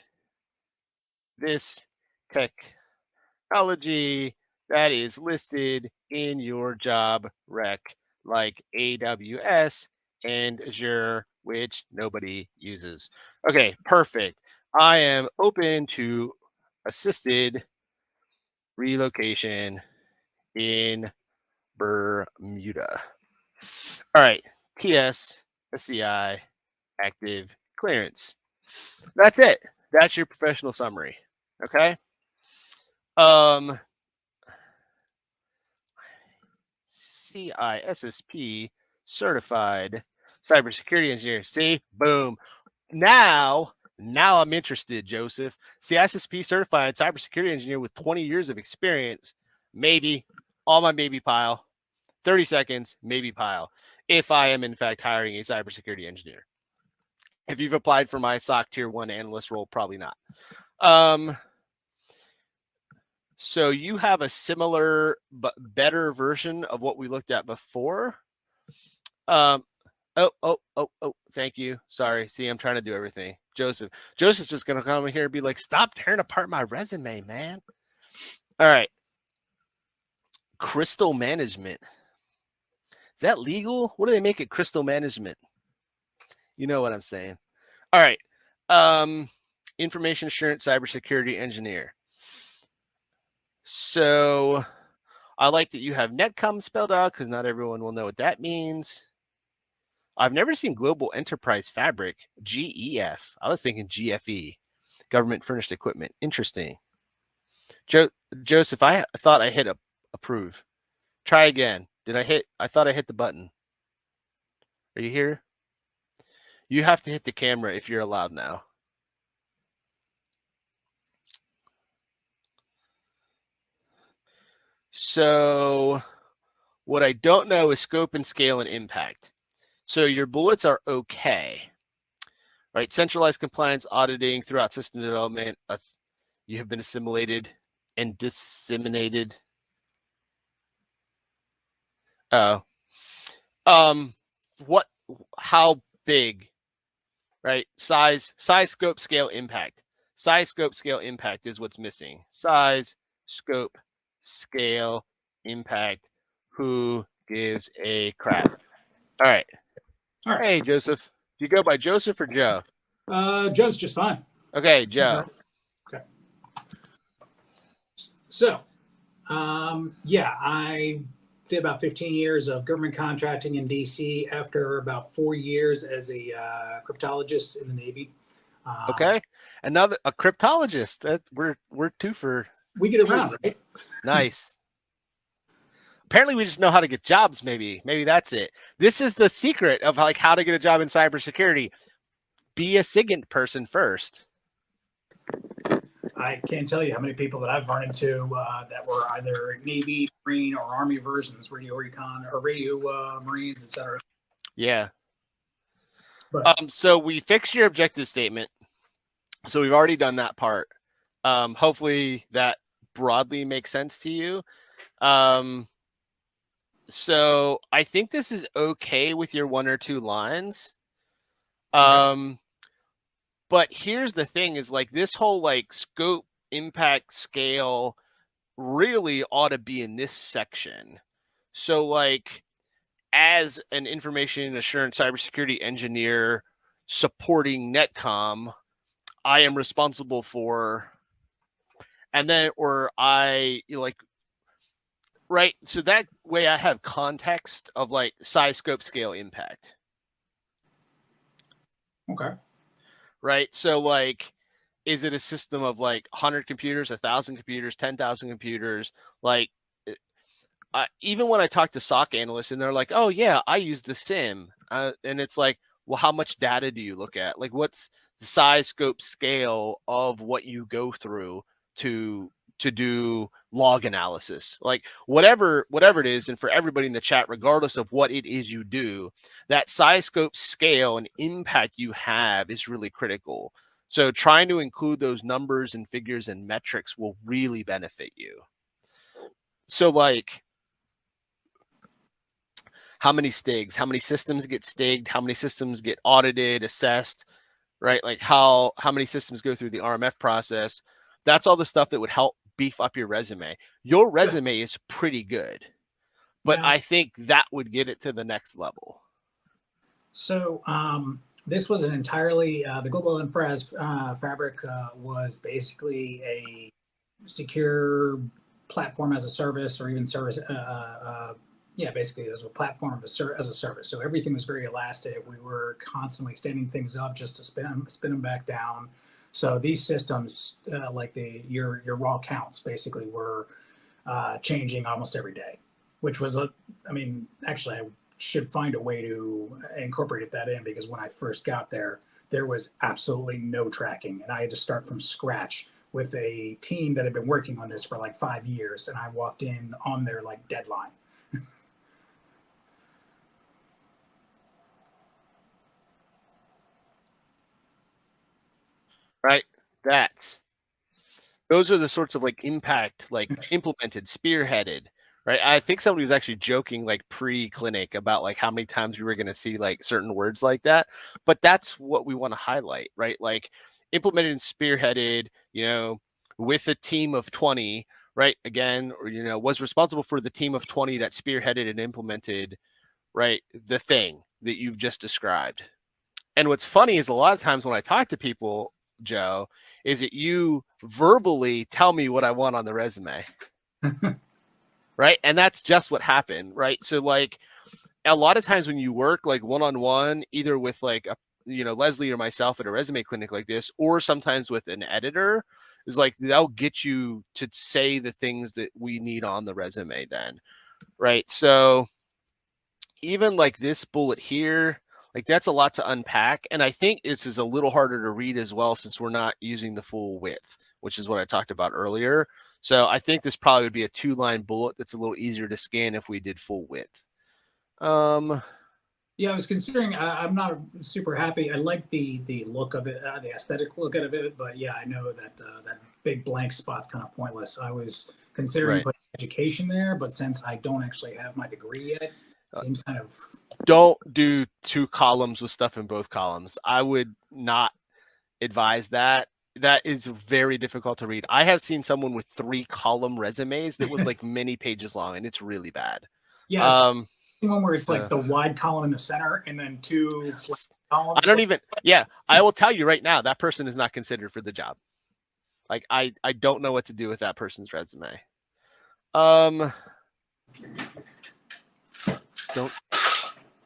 this technology that is listed in your job rec, like AWS and Azure, which nobody uses. Okay, perfect. I am open to assisted relocation in Bermuda. All right, TS, SCI, active clearance. That's it. That's your professional summary. Okay. CISSP certified cybersecurity engineer. See, boom. Now I'm interested, Joseph. CISSP certified cybersecurity engineer with 20 years of experience. Maybe on my maybe pile. 30 seconds, maybe pile. If I am in fact hiring a cybersecurity engineer. If you've applied for my SOC tier 1 analyst role, probably not. So you have a similar but better version of what we looked at before. Oh, thank you. Sorry. See, I'm trying to do everything. Joseph's just going to come in here and be like, stop tearing apart my resume, man. All right. Crystal management. Is that legal? What do they make it crystal management? You know what I'm saying. All right. Information assurance cybersecurity engineer. So I like that you have netcom spelled out because not everyone will know what that means. I've never seen Global Enterprise Fabric, GEF. I was thinking GFE, Government Furnished Equipment. Interesting. Joseph, I thought I hit approve. Try again. I thought I hit the button. Are you here? You have to hit the camera if you're allowed now. So what I don't know is scope and scale and impact. So your bullets are okay, right? Centralized compliance auditing throughout system development. You have been assimilated and disseminated. Oh, how big, right? Size, scope, scale, impact. Size, scope, scale, impact is what's missing. Size, scope, scale, impact. Who gives a crap? All right. All right. Hey, Joseph. Do you go by Joseph or Joe? Joe's just fine. Okay, Joe. Okay. So, yeah, I did about 15 years of government contracting in DC after about 4 years as a cryptologist in the Navy. Okay. Another a cryptologist. That we're two for We get around, right? nice. Apparently we just know how to get jobs, maybe. Maybe that's it. This is the secret of like how to get a job in cybersecurity. Be a SIGINT person first. I can't tell you how many people that I've run into that were either Navy, Marine, or Army versions, radio recon, or radio Marines, etc. Yeah. But So we fixed your objective statement. So we've already done that part. Hopefully that broadly makes sense to you. So I think this is okay with your 1 or 2 lines. But here's the thing is like this whole like scope, impact, scale really ought to be in this section. So like as an information assurance cybersecurity engineer supporting netcom, I am responsible for, and then, or I like, right. So that way I have context of like size, scope, scale, impact. okay. Right. So like, is it a system of like 100 computers, 1,000 computers, 10,000 computers? Like, even when I talk to SOC analysts and they're like, oh yeah, I use the SIM. And it's like, well, how much data do you look at? Like what's the size, scope, scale of what you go through to do log analysis, like whatever it is. And for everybody in the chat, regardless of what it is you do, that size, scope, scale, and impact you have is really critical. So trying to include those numbers and figures and metrics will really benefit you. So like, how many stigs, how many systems get stigged, how many systems get audited, assessed, right? Like how many systems go through the RMF process. That's all the stuff that would help beef up your resume. Your resume is pretty good, but Now, I think that would get it to the next level. So this was an entirely, the Global Infras Fabric was basically a secure platform as a service, or even service. Yeah, basically it was a platform as a service. So everything was very elastic. We were constantly standing things up just to spin them back down. So these systems, like your raw counts, basically were changing almost every day, which was I mean, actually, I should find a way to incorporate that in, because when I first got there, there was absolutely no tracking, and I had to start from scratch with a team that had been working on this for like 5 years, and I walked in on their like deadline. Right. Those are the sorts of like impact, like implemented, spearheaded, right? I think somebody was actually joking like pre-clinic about like how many times we were going to see like certain words like that, but that's what we want to highlight, right? Like implemented and spearheaded, with a team of 20, right? Again, or was responsible for the team of 20 that spearheaded and implemented, right, the thing that you've just described. And what's funny is a lot of times when I talk to people, Joe, is that you verbally tell me what I want on the resume. Right. And that's just what happened. Right. So like a lot of times when you work like one-on-one, either with like Lesley or myself at a resume clinic like this, or sometimes with an editor, is like they'll get you to say the things that we need on the resume then. Right. So even like this bullet here, like that's a lot to unpack. And I think this is a little harder to read as well, since we're not using the full width, which is what I talked about earlier. So I think this probably would be a 2-line bullet that's a little easier to scan if we did full width. Yeah, I was considering. I'm not super happy. I like the look of it, the aesthetic look of it. But yeah, I know that that big blank spot's kind of pointless. I was considering putting education there, but since I don't actually have my degree yet, I'm kind of don't do 2 columns with stuff in both columns. I would not advise that. That is very difficult to read. I have seen someone with 3-column resumes that was like many pages long, and it's really bad. Yeah, one where it's like the wide column in the center and then 2 flat columns. I will tell you right now, that person is not considered for the job. Like I don't know what to do with that person's resume.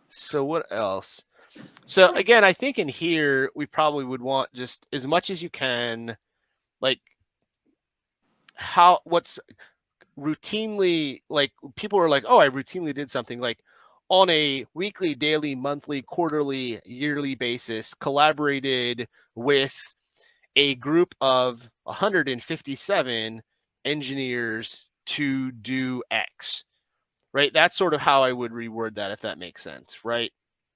So what else? So again, I think in here, we probably would want just as much as you can, like what's routinely, like people are like, oh, I routinely did something like on a weekly, daily, monthly, quarterly, yearly basis, collaborated with a group of 157 engineers to do X, right? That's sort of how I would reword that, if that makes sense, right?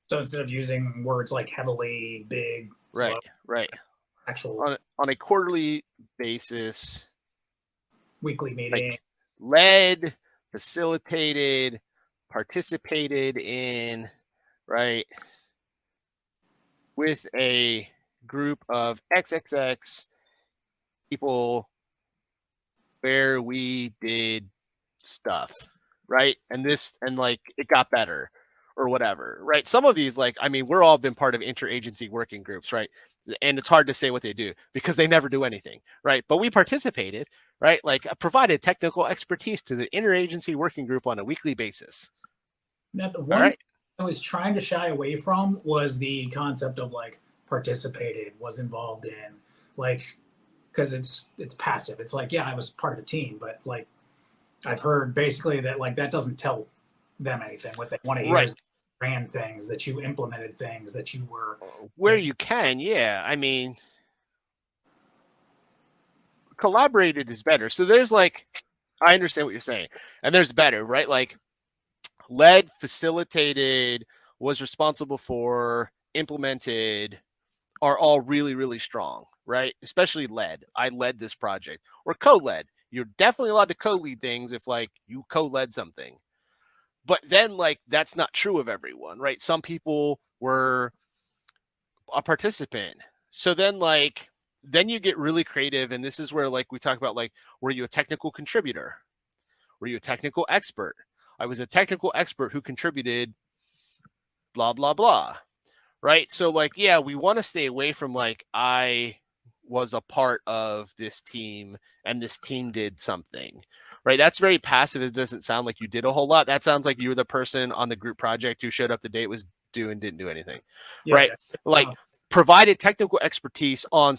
So instead of using words like heavily, big, right, actual on a quarterly basis, weekly meeting, like led, facilitated, participated in, right, with a group of XXX people where we did stuff, right? And like it got better or whatever, right? Some of these, like, I mean, we're all been part of interagency working groups, right? And it's hard to say what they do because they never do anything, right? But we participated, right? Like provided technical expertise to the interagency working group on a weekly basis. Now, the one I was trying to shy away from was the concept of like participated, was involved in, like, because it's passive. It's like, yeah, I was part of a team, but like I've heard basically that like that doesn't tell them anything. What they want to hear is ran things, that you implemented things, that you were where you can. Yeah, I mean, collaborated is better. So there's like, I understand what you're saying, and there's better, right? Like led, facilitated, was responsible for, implemented are all really, really strong, right? Especially led. I led this project, or co-led. You're definitely allowed to co-lead things if like you co-led something. But then like that's not true of everyone, right? Some people were a participant. So then like then you get really creative, and this is where like we talk about like, were you a technical contributor? Were you a technical expert? I was a technical expert who contributed blah blah blah, right? So like, yeah, we want to stay away from like I was a part of this team and this team did something, right? That's very passive. It doesn't sound like you did a whole lot. That sounds like you were the person on the group project who showed up the day it was due and didn't do anything, right? Like provided technical expertise on,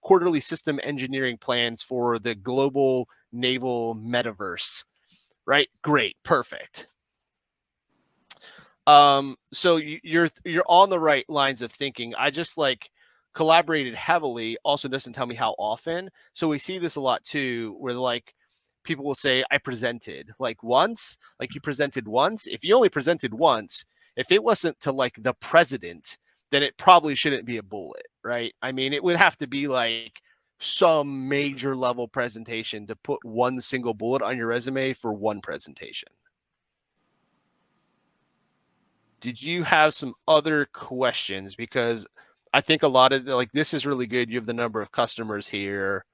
quarterly system engineering plans for the global naval metaverse, right? Great. Perfect. So you're on the right lines of thinking. I just like collaborated heavily also doesn't tell me how often. So we see this a lot too, where like people will say, I presented like once, like you presented once. If you only presented once, if it wasn't to like the president, then it probably shouldn't be a bullet, right? I mean, it would have to be like some major level presentation to put one single bullet on your resume for one presentation. Did you have some other questions? Because I think a lot of like, this is really good. You have the number of customers here.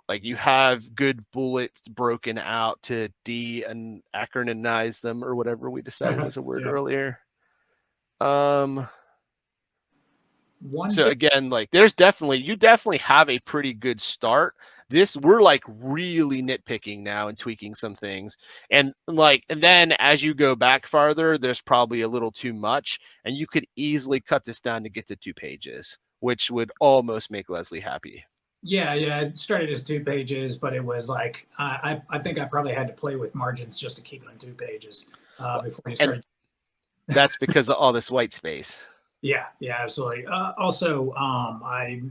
Like you have good bullets broken out to and acronymize them or whatever we decided was a word earlier. So again, like you definitely have a pretty good start. We're like really nitpicking now and tweaking some things. And then as you go back farther, there's probably a little too much, and you could easily cut this down to get to 2 pages, which would almost make Lesley happy. Yeah, it started as 2 pages, but it was like, I think I probably had to play with margins just to keep it on 2 pages before you started. That's because of all this white space. Yeah, absolutely. Also, I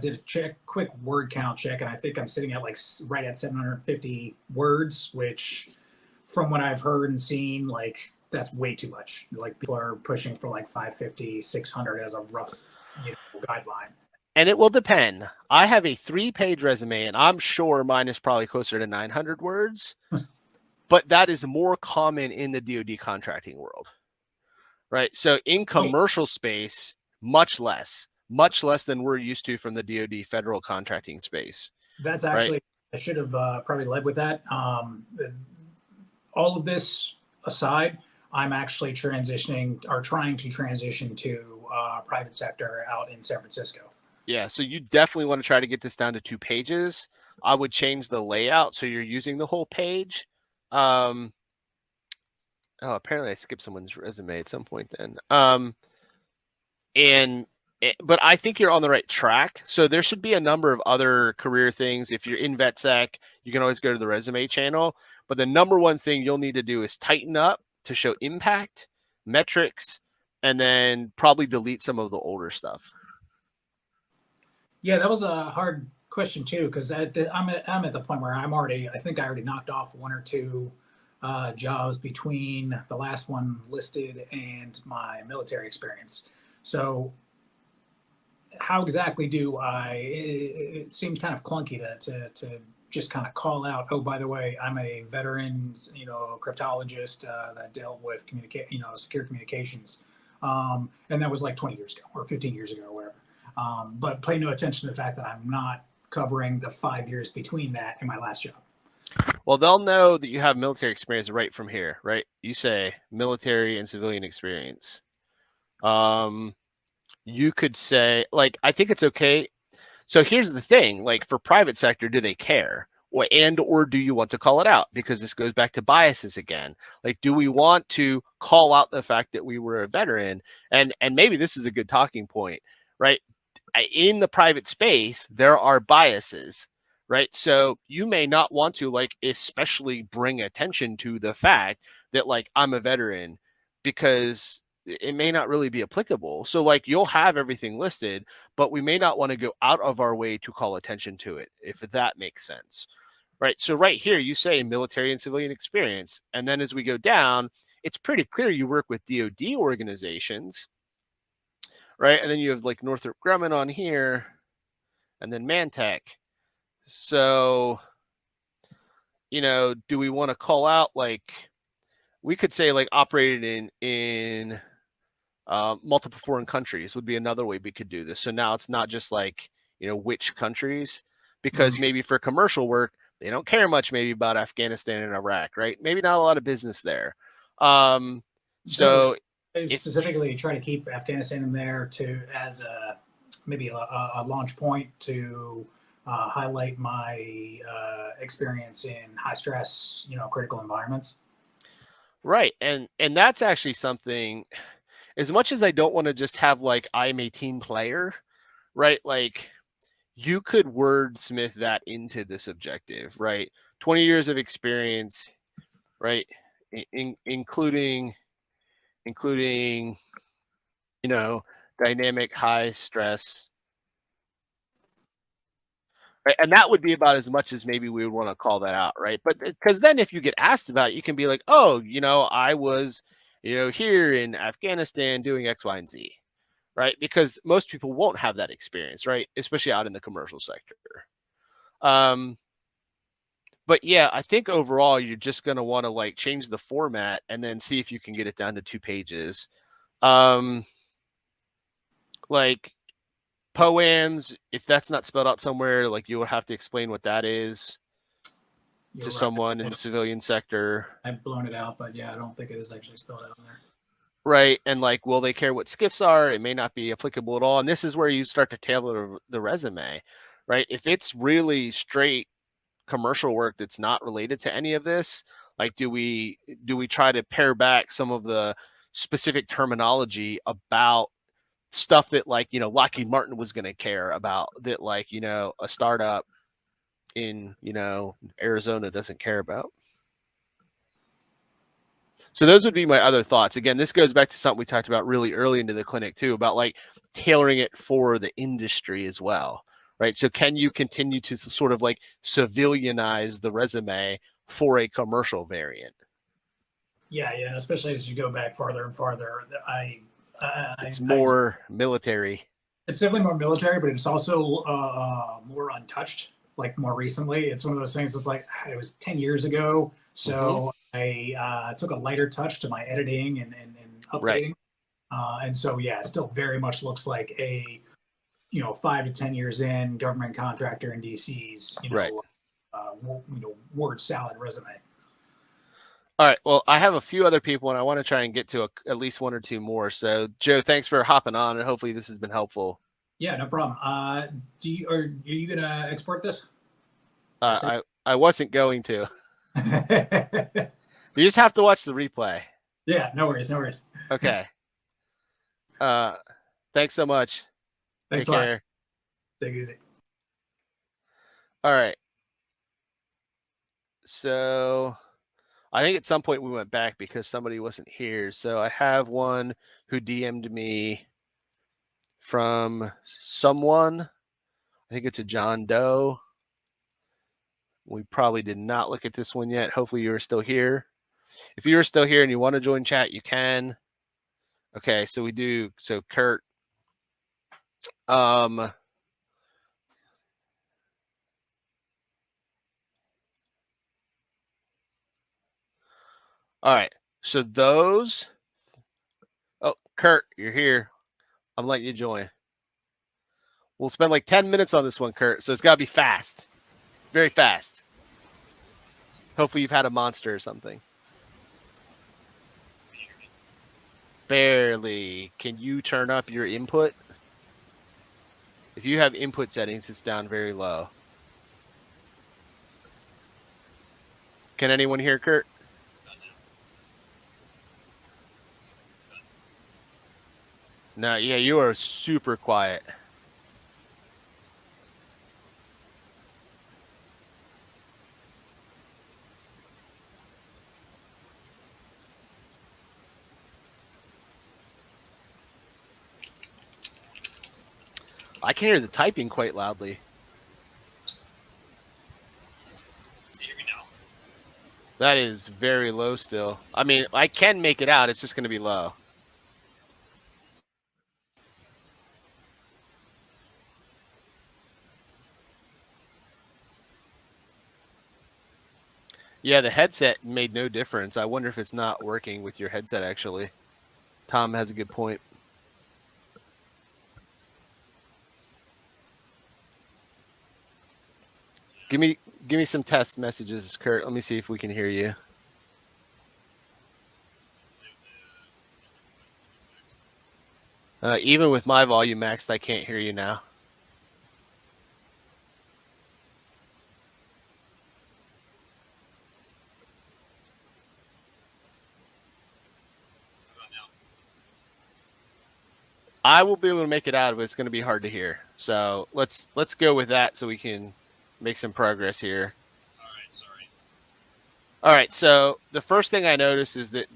did a quick word count check, and I think I'm sitting at like right at 750 words, which from what I've heard and seen, like that's way too much. Like people are pushing for like 550, 600 as a rough guideline. And it will depend. I have a 3-page resume, and I'm sure mine is probably closer to 900 words, but that is more common in the DoD contracting world. Right. So in commercial space, much less than we're used to from the DoD federal contracting space. That's actually, right? I should have probably led with that. All of this aside, I'm actually trying to transition to private sector out in San Francisco. Yeah. So you definitely want to try to get this down to 2 pages. I would change the layout so you're using the whole page. Oh, apparently I skipped someone's resume at some point then. But I think you're on the right track. So there should be a number of other career things. If you're in VetSec, you can always go to the resume channel. But the number one thing you'll need to do is tighten up to show impact, metrics, and then probably delete some of the older stuff. Yeah, that was a hard question too, because I'm at the point where I think I already knocked off 1 or 2 jobs between the last one listed and my military experience. So how exactly do it seems kind of clunky to just kind of call out, oh, by the way, I'm a veteran, cryptologist that dealt with secure communications. And that was like 20 years ago or 15 years ago or whatever. But pay no attention to the fact that I'm not covering the 5 years between that and my last job. Well, they'll know that you have military experience right from here, right? You say military and civilian experience. You could say, like, I think it's okay. So here's the thing, like for private sector, do they care? Or do you want to call it out? Because this goes back to biases again. Like, do we want to call out the fact that we were a veteran? And maybe this is a good talking point, right? In the private space, there are biases. Right. So you may not want to especially bring attention to the fact that I'm a veteran, because it may not really be applicable. So you'll have everything listed, but we may not want to go out of our way to call attention to it, if that makes sense. Right. So right here, you say military and civilian experience. And then as we go down, it's pretty clear you work with DoD organizations. Right. And then you have Northrop Grumman on here, and then Mantech. So, do we want to call out, we could say operated in multiple foreign countries would be another way we could do this. So now it's not just which countries, because maybe for commercial work, they don't care much maybe about Afghanistan and Iraq, right? Maybe not a lot of business there. So I specifically try to keep Afghanistan in there as maybe a launch point to highlight my experience in high stress, critical environments. Right. And that's actually something, as much as I don't want to just have I'm a team player, right? You could wordsmith that into this objective, right? 20 years of experience, right? Including, dynamic high stress. Right? And that would be about as much as maybe we would want to call that out, right? But because then if you get asked about it, you can be like, oh, I was, here in Afghanistan doing X, Y, and Z, right? Because most people won't have that experience, right? Especially out in the commercial sector. But yeah, I think overall you're just going to want to like change the format and then see if you can get it down to 2 pages. Like poems, if that's not spelled out somewhere, like you will have to explain what that is to someone in the civilian sector. I've blown it out, but yeah, I don't think it is actually spelled out in there. Right. And like, will they care what skiffs are? It may not be applicable at all. And this is where you start to tailor the resume, right? If it's really straight commercial work that's not related to any of this, like do we try to pare back some of the specific terminology about stuff that like, you know, Lockheed Martin was going to care about that, like, you know, a startup in, you know, Arizona doesn't care about. So those would be my other thoughts. Again, this goes back to something we talked about really early into the clinic too, about like tailoring it for the industry as well, right? So can you continue to sort of like civilianize the resume for a commercial variant? Yeah, especially as you go back farther and farther. It's more military. It's definitely more military, but it's also more untouched. Like more recently, it's one of those things that's like, it was 10 years ago. So I took a lighter touch to my editing and updating. Right. And so, yeah, it still very much looks like a, 5 to 10 years in government contractor in DC's, right. word salad resume. All right. Well, I have a few other people and I want to try and get to at least 1 or 2 more. So Joe, thanks for hopping on and hopefully this has been helpful. Yeah, no problem. Are you going to export this? I wasn't going to. You just have to watch the replay. Yeah, no worries. Okay. Thanks so much. Thanks a lot. Care. Take it easy. All right. So I think at some point we went back because somebody wasn't here. So I have one who DM'd me from someone. I think it's a John Doe. We probably did not look at this one yet. Hopefully you're still here. If you're still here and you want to join chat, you can. Okay, so we do. So Kurt. All right. So those. Oh, Kurt, you're here. I'm letting you join. We'll spend like 10 minutes on this one, Kurt. So it's got to be fast. Very fast. Hopefully you've had a monster or something. Barely. Can you turn up your input? If you have input settings, it's down very low. Can anyone hear Kurt? No, yeah, you are super quiet. I can hear the typing quite loudly. Can you hear me now? That is very low still. I mean, I can make it out. It's just going to be low. Yeah, the headset made no difference. I wonder if it's not working with your headset, actually. Tom has a good point. Give me some test messages, Kurt. Let me see if we can hear you. Even with my volume maxed, I can't hear you now. I will be able to make it out, but it's going to be hard to hear. So let's go with that so we can make some progress here. All right, sorry. All right, so the first thing I notice is that,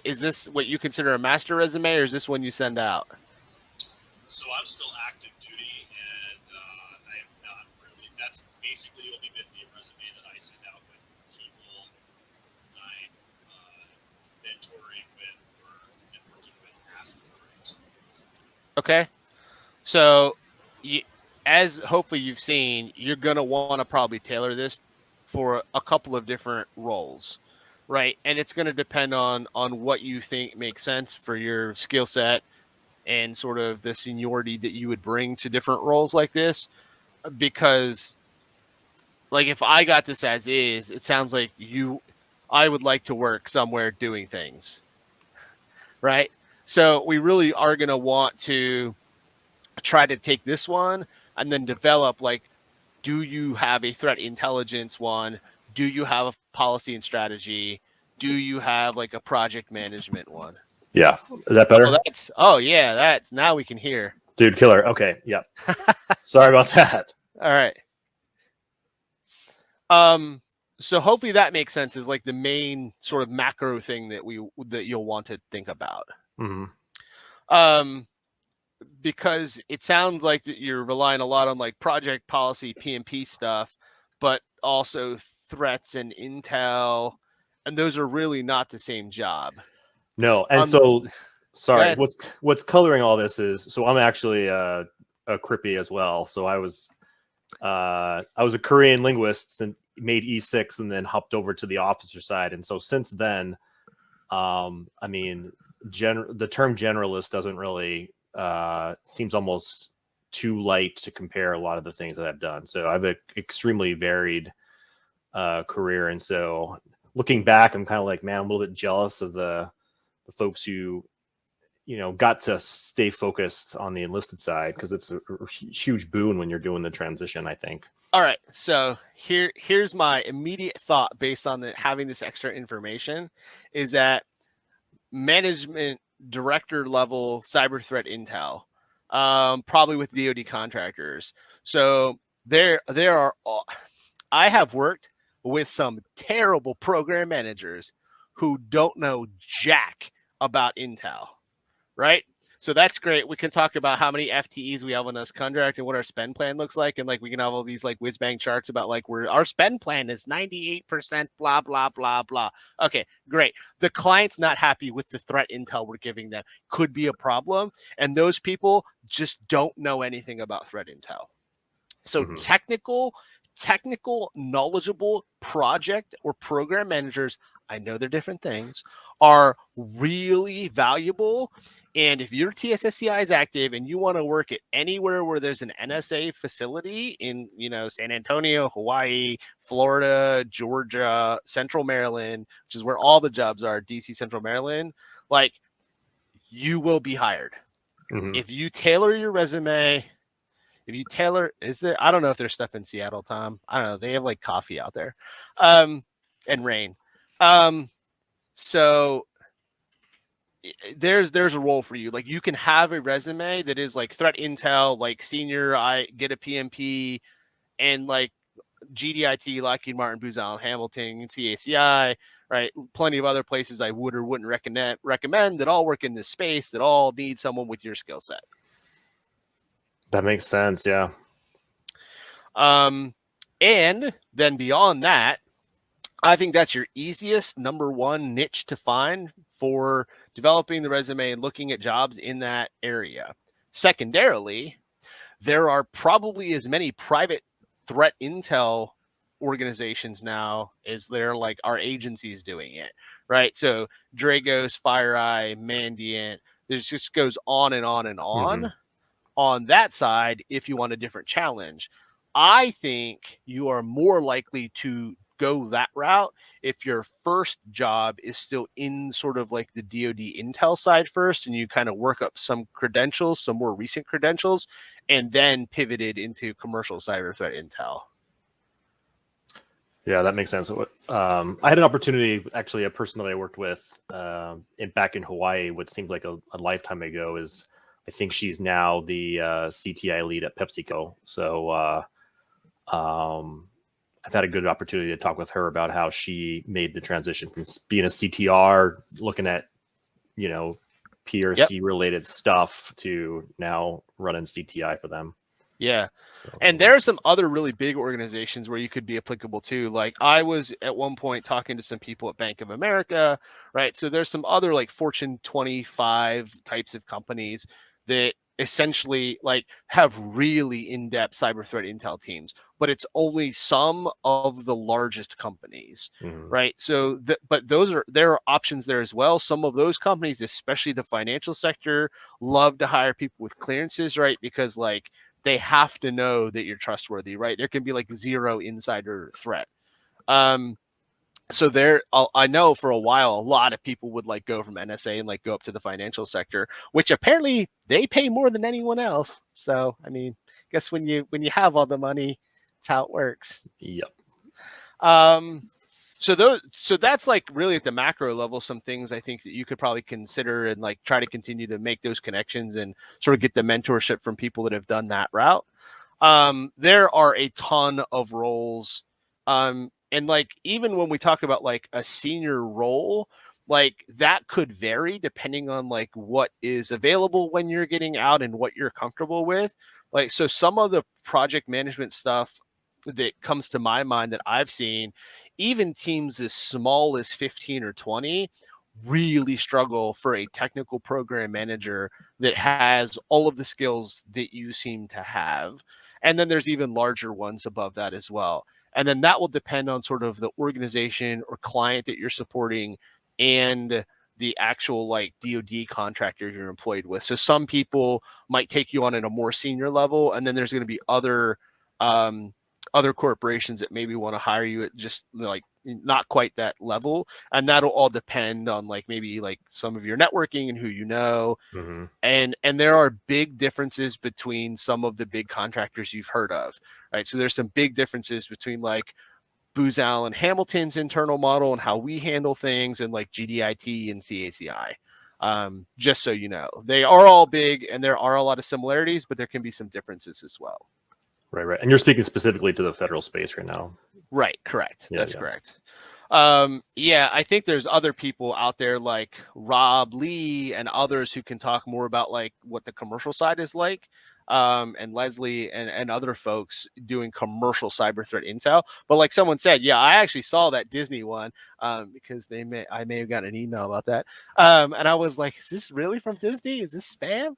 is this what you consider a master resume, or is this one you send out? So I'm still active duty, and I am not really. That's basically only been the resume that I send out with people I'm mentoring with or working with asking for it. Okay. So, as hopefully you've seen, you're going to want to probably tailor this for a couple of different roles, right? And it's going to depend on what you think makes sense for your skill set and sort of the seniority that you would bring to different roles like this. Because, like, if I got this as is, it sounds like I would like to work somewhere doing things, right? So we really are going to want to try to take this one and then develop, like, do you have a threat intelligence one? Do you have a policy and strategy? Do you have like a project management one? Yeah. Is that better? Yeah, that's now we can hear. Dude, killer. Okay. Yeah. Sorry about that. All right. So hopefully that makes sense, is like the main sort of macro thing that you'll want to think about. Mm-hmm. Because it sounds like that you're relying a lot on like project policy, PMP stuff, but also threats and intel, and those are really not the same job. No, and so sorry. What's coloring all this is, so I'm actually a Crippy as well. So I was a Korean linguist and made E6 and then hopped over to the officer side, and so since then, I mean, the term generalist doesn't really seems almost too light to compare a lot of the things that I've done. So I have an extremely varied career, and so looking back, I'm kind of like, man, I'm a little bit jealous of the folks who, you know, got to stay focused on the enlisted side, because it's a huge boon when you're doing the transition, I think. All right, so here's my immediate thought based on having this extra information, is that management director level cyber threat intel, probably with DoD contractors. So there are. I have worked with some terrible program managers who don't know jack about intel, right? So that's great. We can talk about how many FTEs we have on this contract and what our spend plan looks like. And like, we can have all these like whiz bang charts about like our spend plan is 98%, blah, blah, blah, blah. Okay, great. The client's not happy with the threat intel we're giving them. Could be a problem. And those people just don't know anything about threat intel. So technical, knowledgeable project or program managers, I know they're different things, are really valuable. And if your TSSCI is active and you want to work at anywhere where there's an NSA facility in, you know, San Antonio, Hawaii, Florida, Georgia, Central Maryland, which is where all the jobs are, DC, Central Maryland, like, you will be hired. If you tailor your resume, I don't know if there's stuff in Seattle, Tom. I don't know. They have like coffee out there, and rain. So there's a role for you. Like, you can have a resume that is like threat intel, like senior, I get a PMP, and like GDIT, Lockheed Martin, Booz Allen Hamilton, CACI, right? Plenty of other places I would or wouldn't recommend that all work in this space, that all need someone with your skill set. That makes sense. Yeah. And then beyond that, I think that's your easiest number one niche to find for developing the resume and looking at jobs in that area. Secondarily, there are probably as many private threat intel organizations now as there like our agencies doing it, right? So Dragos, FireEye, Mandiant, this just goes on and on and on. On that side, if you want a different challenge, I think you are more likely to go that route if your first job is still in sort of like the DoD intel side first, and you kind of work up some credentials, some more recent credentials, and then pivoted into commercial cyber threat intel. Yeah, that makes sense. I had an opportunity, actually, a person that I worked with back in Hawaii, what seemed like a lifetime ago, is I think she's now the CTI lead at PepsiCo. So I've had a good opportunity to talk with her about how she made the transition from being a CTR, looking at, you know, PRC related stuff, to now running CTI for them. Yeah. So, and there are some other really big organizations where you could be applicable to. Like, I was at one point talking to some people at Bank of America, right? So there's some other like Fortune 25 types of companies that essentially like have really in-depth cyber threat intel teams, but it's only some of the largest companies, right? So, but there are options there as well. Some of those companies, especially the financial sector, love to hire people with clearances, right? Because like they have to know that you're trustworthy, right? There can be like zero insider threat. So there, I know for a while, a lot of people would like go from NSA and like go up to the financial sector, which apparently they pay more than anyone else. So, I mean, I guess when you have all the money, it's how it works. Yep. So that's like really at the macro level, some things I think that you could probably consider and like try to continue to make those connections and sort of get the mentorship from people that have done that route. There are a ton of roles. And like, even when we talk about like a senior role, like that could vary depending on like what is available when you're getting out and what you're comfortable with. Like, so some of the project management stuff that comes to my mind that I've seen, even teams as small as 15 or 20 really struggle for a technical program manager that has all of the skills that you seem to have. And then there's even larger ones above that as well. And then that will depend on sort of the organization or client that you're supporting and the actual like DoD contractor you're employed with. So some people might take you on at a more senior level, and then there's going to be other corporations that maybe want to hire you at just like not quite that level, and that'll all depend on like maybe like some of your networking and who you know. And there are big differences between some of the big contractors you've heard of, right? So there's some big differences between like Booz Allen Hamilton's internal model and how we handle things, and like GDIT and CACI. Just so you know, they are all big and there are a lot of similarities, but there can be some differences as well. Right. And you're speaking specifically to the federal space right now. Right. Correct. Yeah, That's yeah. correct. I think there's other people out there like Rob Lee and others who can talk more about like what the commercial side is like. And Lesley and other folks doing commercial cyber threat intel. But like someone said, yeah, I actually saw that Disney one because I may have gotten an email about that. And I was like, is this really from Disney? Is this spam?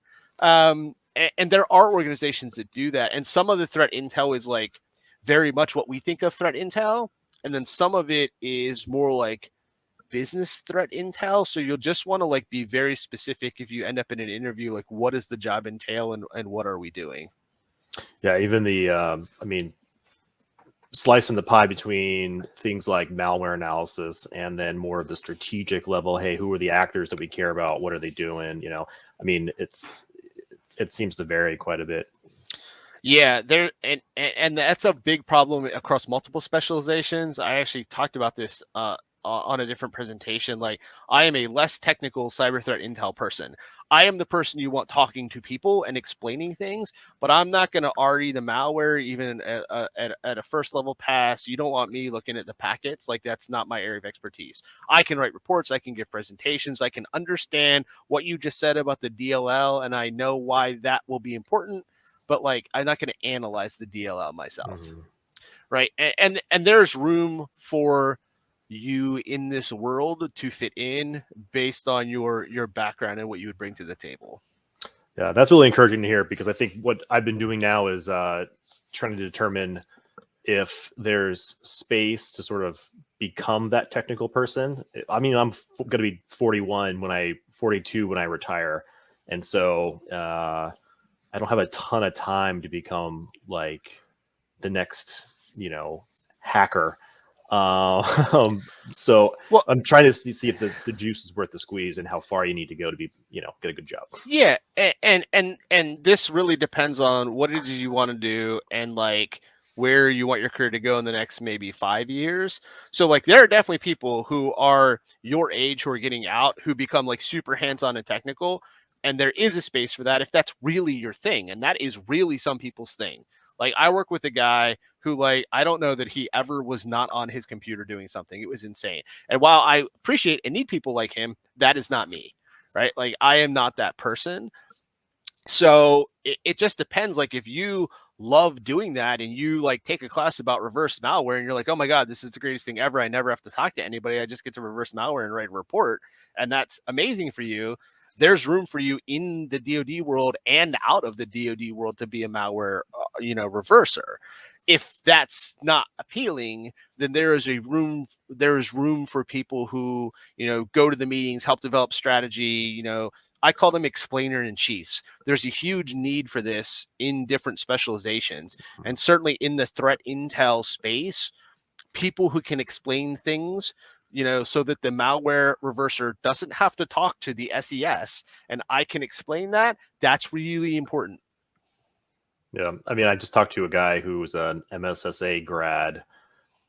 And there are organizations that do that. And some of the threat intel is like very much what we think of threat intel. And then some of it is more like business threat intel. So you'll just want to like be very specific if you end up in an interview, like what does the job entail and what are we doing? Yeah, even the slicing the pie between things like malware analysis and then more of the strategic level. Hey, who are the actors that we care about? What are they doing? You know, I mean, it seems to vary quite a bit. Yeah, there and that's a big problem across multiple specializations. I actually talked about this on a different presentation. Like, I am a less technical cyber threat intel person. I am the person you want talking to people and explaining things, but I'm not going to RE the malware even at a first level pass. You don't want me looking at the packets. Like, that's not my area of expertise. I can write reports. I can give presentations. I can understand what you just said about the DLL, and I know why that will be important. But like, I'm not going to analyze the DLL myself, right? And there's room for you in this world to fit in based on your background and what you would bring to the table. Yeah, that's really encouraging to hear, because I think what I've been doing now is trying to determine if there's space to sort of become that technical person. I mean, I'm going to be 42 when I retire, and so I don't have a ton of time to become like the next, hacker. So I'm trying to see if the juice is worth the squeeze and how far you need to go to be, get a good job. Yeah. And this really depends on what it is you want to do and like where you want your career to go in the next maybe 5 years. So like, there are definitely people who are your age who are getting out who become like super hands-on and technical. And there is a space for that if that's really your thing. And that is really some people's thing. Like, I work with a guy who, like, I don't know that he ever was not on his computer doing something. It was insane. And while I appreciate and need people like him, that is not me, right? Like, I am not that person. So it just depends. Like, if you love doing that and you like take a class about reverse malware and you're like, oh my God, this is the greatest thing ever. I never have to talk to anybody. I just get to reverse malware and write a report. And that's amazing for you. there's room for you in the DoD world and out of the DoD world to be a malware, reverser. If that's not appealing, then there is room for people who, go to the meetings, help develop strategy. I call them explainer in chiefs. There's a huge need for this in different specializations, and certainly in the threat intel space, people who can explain things, so that the malware reverser doesn't have to talk to the SES, and I can explain that. That's really important. Yeah, I mean, I just talked to a guy who was an MSSA grad,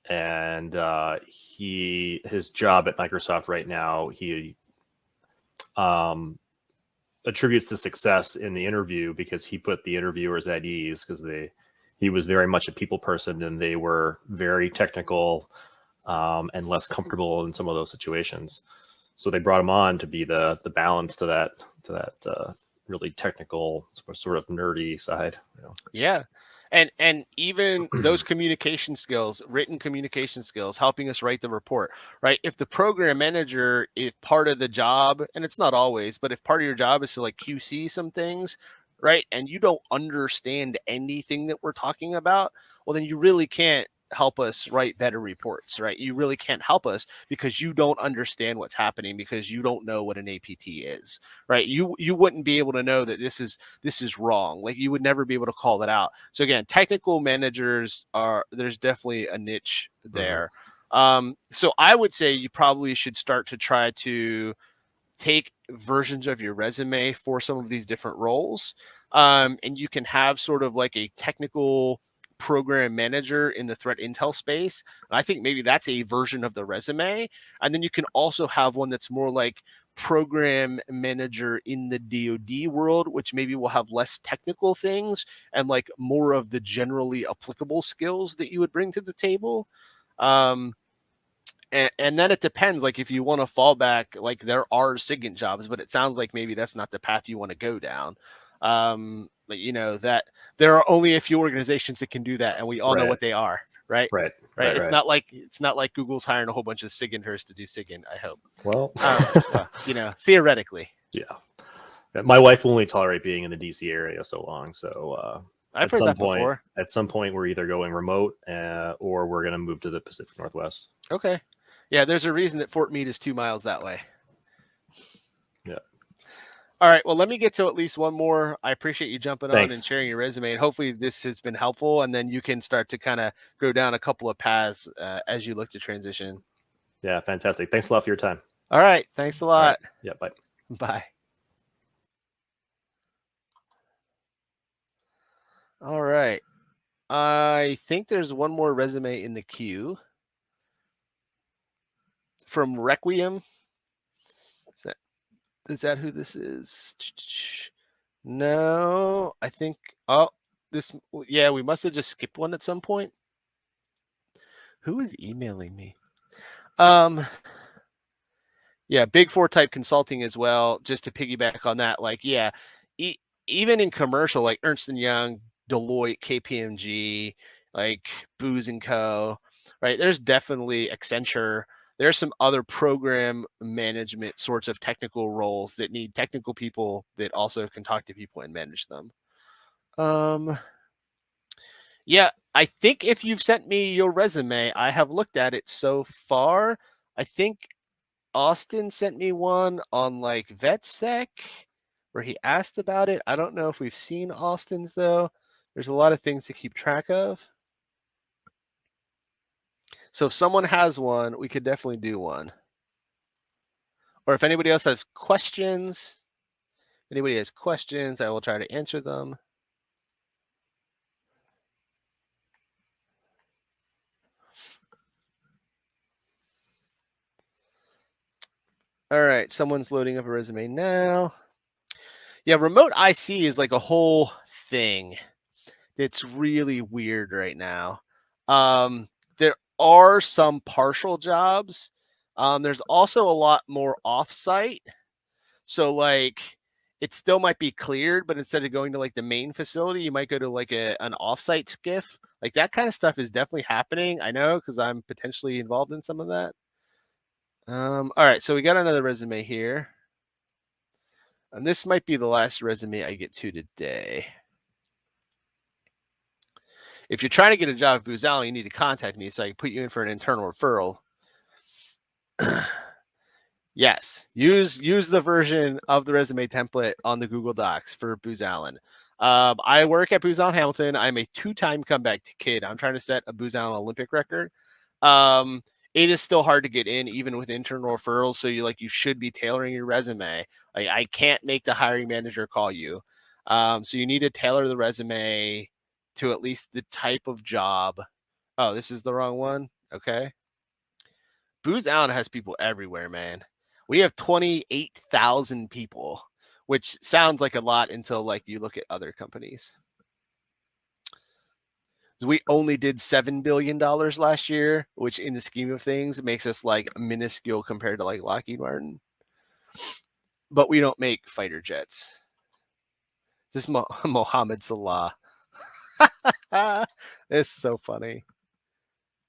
and his job at Microsoft right now, he attributes the success in the interview because he put the interviewers at ease, because he was very much a people person, and they were very technical and less comfortable in some of those situations. So they brought him on to be the balance to that really technical, sort of nerdy side. Yeah. And even those communication skills, written communication skills, helping us write the report, right? If the program manager is part of the job, and it's not always, but if part of your job is to like QC some things, right, and you don't understand anything that we're talking about, well, then you really can't help us write better reports, right? You really can't help us because you don't understand what's happening, because you don't know what an APT is, right? You wouldn't be able to know that this is wrong. Like, you would never be able to call that out. So again, technical managers there's definitely a niche there. So I would say you probably should start to try to take versions of your resume for some of these different roles. And you can have sort of like a technical program manager in the threat intel space. I think maybe that's a version of the resume. And then you can also have one that's more like program manager in the DoD world, which maybe will have less technical things and like more of the generally applicable skills that you would bring to the table. And then it depends, like if you want to fall back, like there are SIGINT jobs, but it sounds like maybe that's not the path you want to go down. But that there are only a few organizations that can do that, and we all know what they are, right? Right. It's not like Google's hiring a whole bunch of SIGINTers to do SIGINT, I hope. Well, theoretically. Yeah. My wife will only tolerate being in the DC area so long. So I've heard that before. At some point, we're either going remote or we're going to move to the Pacific Northwest. Okay. Yeah, there's a reason that Fort Meade is 2 miles that way. Yeah. All right. Well, let me get to at least one more. I appreciate you jumping Thanks. on and sharing your resume. And hopefully this has been helpful. And then you can start to kind of go down a couple of paths as you look to transition. Yeah, fantastic. Thanks a lot for your time. All right. Thanks a lot. Right. Yeah, bye. Bye. All right. I think there's one more resume in the queue from Requiem. Is that who this is? No, I think, we must have just skipped one at some point. Who is emailing me? Yeah, Big Four type consulting as well, just to piggyback on that. Like, yeah, even in commercial, like Ernst & Young, Deloitte, KPMG, like Booz & Co., right? There's definitely Accenture. There's some other program management sorts of technical roles that need technical people that also can talk to people and manage them. Yeah, I think if you've sent me your resume, I have looked at it so far. I think Austin sent me one on like VetSec where he asked about it. I don't know if we've seen Austin's though. There's a lot of things to keep track of. So if someone has one, we could definitely do one. Or if anybody else has questions, I will try to answer them. All right, someone's loading up a resume now. Yeah, remote IC is like a whole thing. It's really weird right now. There are some partial jobs. There's also a lot more offsite. So like it still might be cleared, but instead of going to like the main facility, you might go to like an offsite skiff. Like that kind of stuff is definitely happening. I know because I'm potentially involved in some of that. All right, so we got another resume here. And this might be the last resume I get to today. If you're trying to get a job at Booz Allen, you need to contact me so I can put you in for an internal referral. Yes, use the version of the resume template on the Google Docs for Booz Allen. I work at Booz Allen Hamilton. I'm a 2-time comeback kid. I'm trying to set a Booz Allen Olympic record. It is still hard to get in, even with internal referrals. So you should be tailoring your resume. I can't make the hiring manager call you. So you need to tailor the resume to at least the type of job. Oh, this is the wrong one. Okay. Booz Allen has people everywhere, man. We have 28,000 people, which sounds like a lot until you look at other companies. So we only did $7 billion last year, which in the scheme of things makes us minuscule compared to Lockheed Martin. But we don't make fighter jets. This is Mohammed Salah. It's so funny.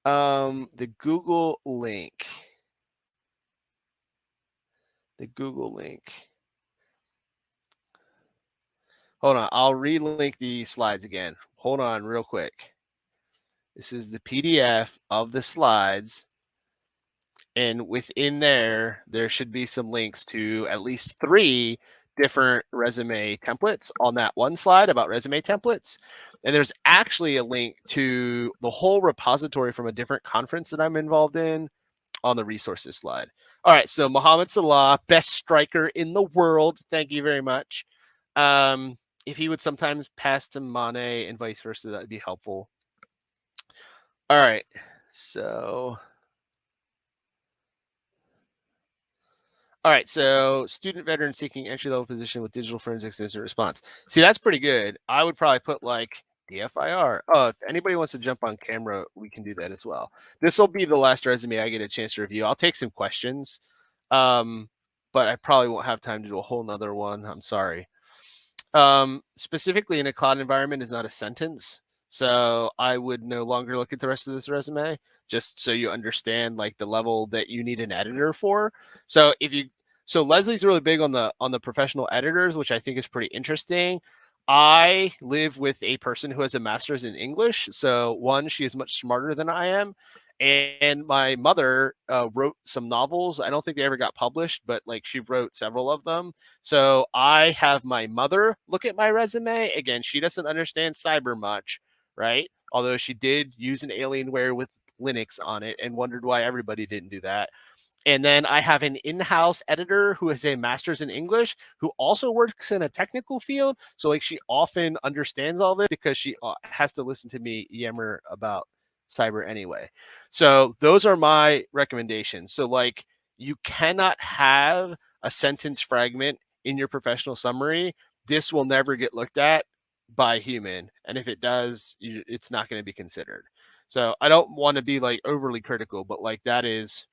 The Google link. Hold on. I'll relink the slides again. Hold on real quick. This is the PDF of the slides. And within there should be some links to at least 3 different resume templates on that one slide about resume templates. And there's actually a link to the whole repository from a different conference that I'm involved in on the resources slide. All right, so Mohammed Salah, best striker in the world. Thank you very much. If he would sometimes pass to Mane and vice versa, that would be helpful. All right, so student veteran seeking entry-level position with digital forensics incident response. See, that's pretty good. I would probably put DFIR. Oh, if anybody wants to jump on camera, we can do that as well. This will be the last resume I get a chance to review. I'll take some questions, but I probably won't have time to do a whole nother one. I'm sorry. Specifically in a cloud environment is not a sentence. So I would no longer look at the rest of this resume, just so you understand the level that you need an editor for. So Lesley's really big on the professional editors, which I think is pretty interesting. I live with a person who has a master's in English. So one, she is much smarter than I am. And my mother wrote some novels. I don't think they ever got published, but she wrote several of them. So I have my mother look at my resume. Again, she doesn't understand cyber much, right? Although she did use an Alienware with Linux on it and wondered why everybody didn't do that. And then I have an in-house editor who has a master's in English who also works in a technical field. So she often understands all this because she has to listen to me yammer about cyber anyway. So those are my recommendations. So you cannot have a sentence fragment in your professional summary. This will never get looked at by a human. And if it does, it's not going to be considered. So I don't want to be overly critical, but that is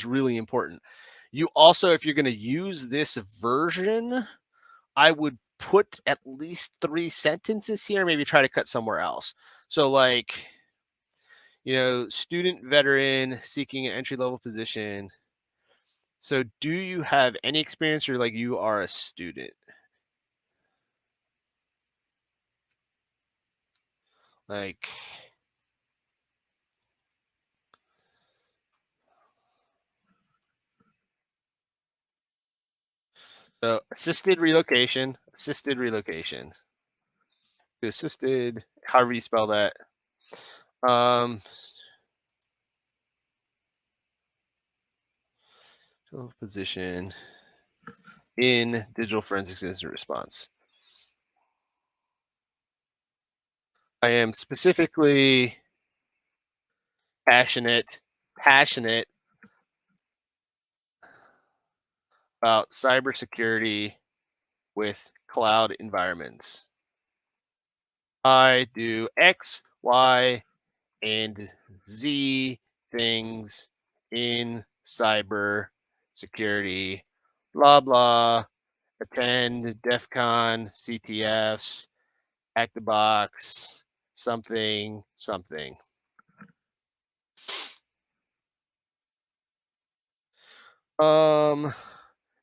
really important. You also, if you're going to use this version, I would put at least 3 sentences here, maybe try to cut somewhere else. So student veteran seeking an entry-level position. So do you have any experience or you are a student? So assisted relocation, assisted, however you spell that. Position in digital forensics incident response. I am specifically passionate about cybersecurity with cloud environments. I do X, Y, and Z things in cyber security, blah, blah, attend DEF CON, CTFs, Hack the Box, something.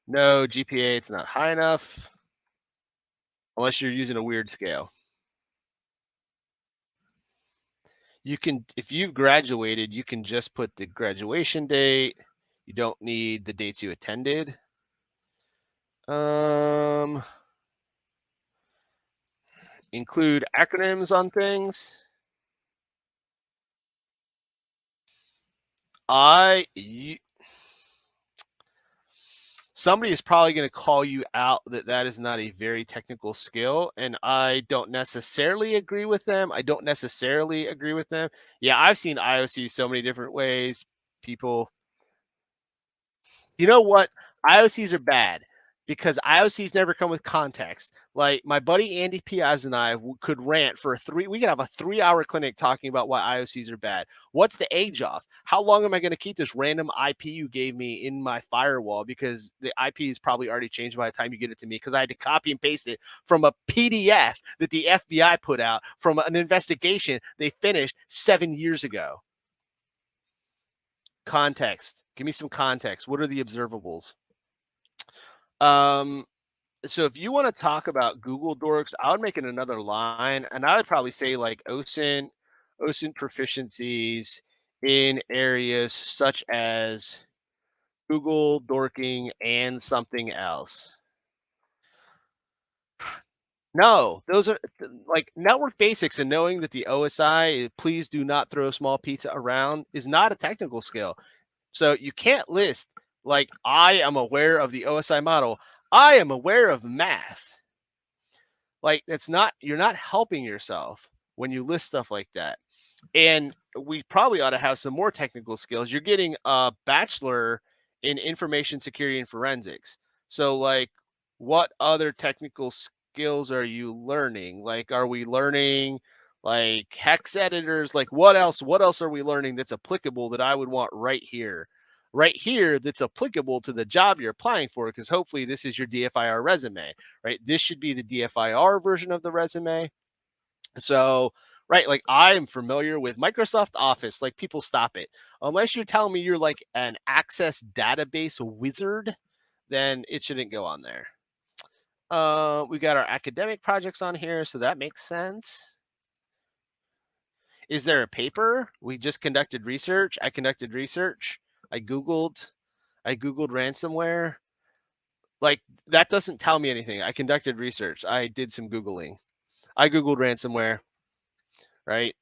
No, GPA, it's not high enough. Unless you're using a weird scale. You can, if you've graduated, you can just put the graduation date. You don't need the dates you attended. Include acronyms on things. Somebody is probably going to call you out that is not a very technical skill, and I don't necessarily agree with them. Yeah, I've seen IOC so many different ways. People, you know what? IOCs are bad because IOCs never come with context. Like my buddy Andy Piaz and I could rant for we could have a 3-hour clinic talking about why IOCs are bad. What's the age of? How long am I going to keep this random IP you gave me in my firewall? Because the IP is probably already changed by the time you get it to me, because I had to copy and paste it from a PDF that the FBI put out from an investigation they finished 7 years ago. Context. Give me some context. What are the observables? So if you want to talk about Google dorks, I would make it another line, and I would probably say like OSINT proficiencies in areas such as Google dorking and something else. No, those are like network basics, and knowing that the OSI, please do not throw small pizza around, is not a technical skill. So you can't list like, I am aware of the OSI model. I am aware of math. Like, that's not, you're not helping yourself when you list stuff like that. And we probably ought to have some more technical skills. You're getting a bachelor in information security and forensics. So like, what other technical skills are you learning? Like, are we learning like hex editors? Like what else are we learning that's applicable that I would want right here that's applicable to the job you're applying for? Because hopefully this is your DFIR resume, right? This should be the DFIR version of the resume. So, right, like I'm familiar with Microsoft Office. Like, people, stop it. Unless you're telling me you're like an Access database wizard, then it shouldn't go on there. We got our academic projects on here, so that makes sense. Is there a paper? We just conducted research. I conducted research. I Googled ransomware. Like, that doesn't tell me anything. I conducted research. I did some Googling. I Googled ransomware, right?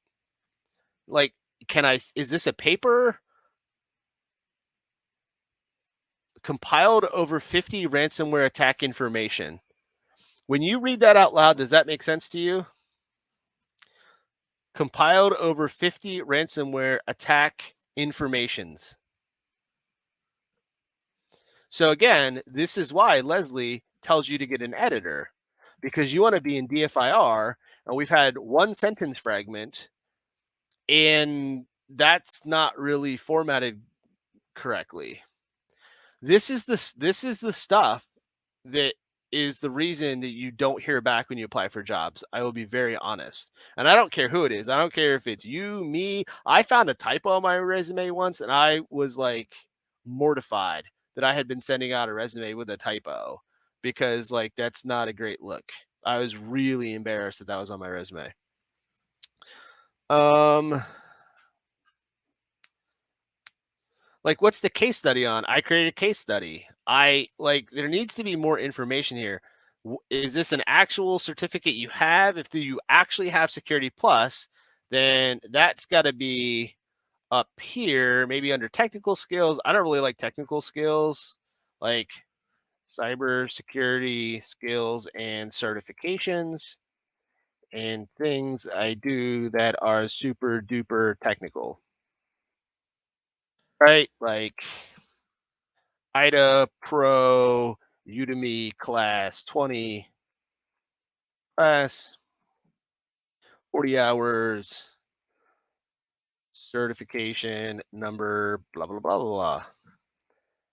Like, is this a paper? Compiled over 50 ransomware attack information. When you read that out loud, does that make sense to you? Compiled over 50 ransomware attack informations. So again, this is why Lesley tells you to get an editor, because you want to be in DFIR, and we've had one sentence fragment, and that's not really formatted correctly. This is the stuff that is the reason that you don't hear back when you apply for jobs. I will be very honest. And I don't care who it is. I don't care if it's you, me. I found a typo on my resume once, and I was like mortified that I had been sending out a resume with a typo, because like, that's not a great look. I was really embarrassed that was on my resume. Like, what's the case study on? I created a case study. There needs to be more information here. Is this an actual certificate you have? If you actually have Security Plus, then that's got to be up here, maybe under technical skills. I don't really like technical skills, like cybersecurity skills and certifications and things I do that are super duper technical. Right? Like IDA Pro, Udemy class 20, class 40 hours, certification number, blah, blah, blah, blah, blah.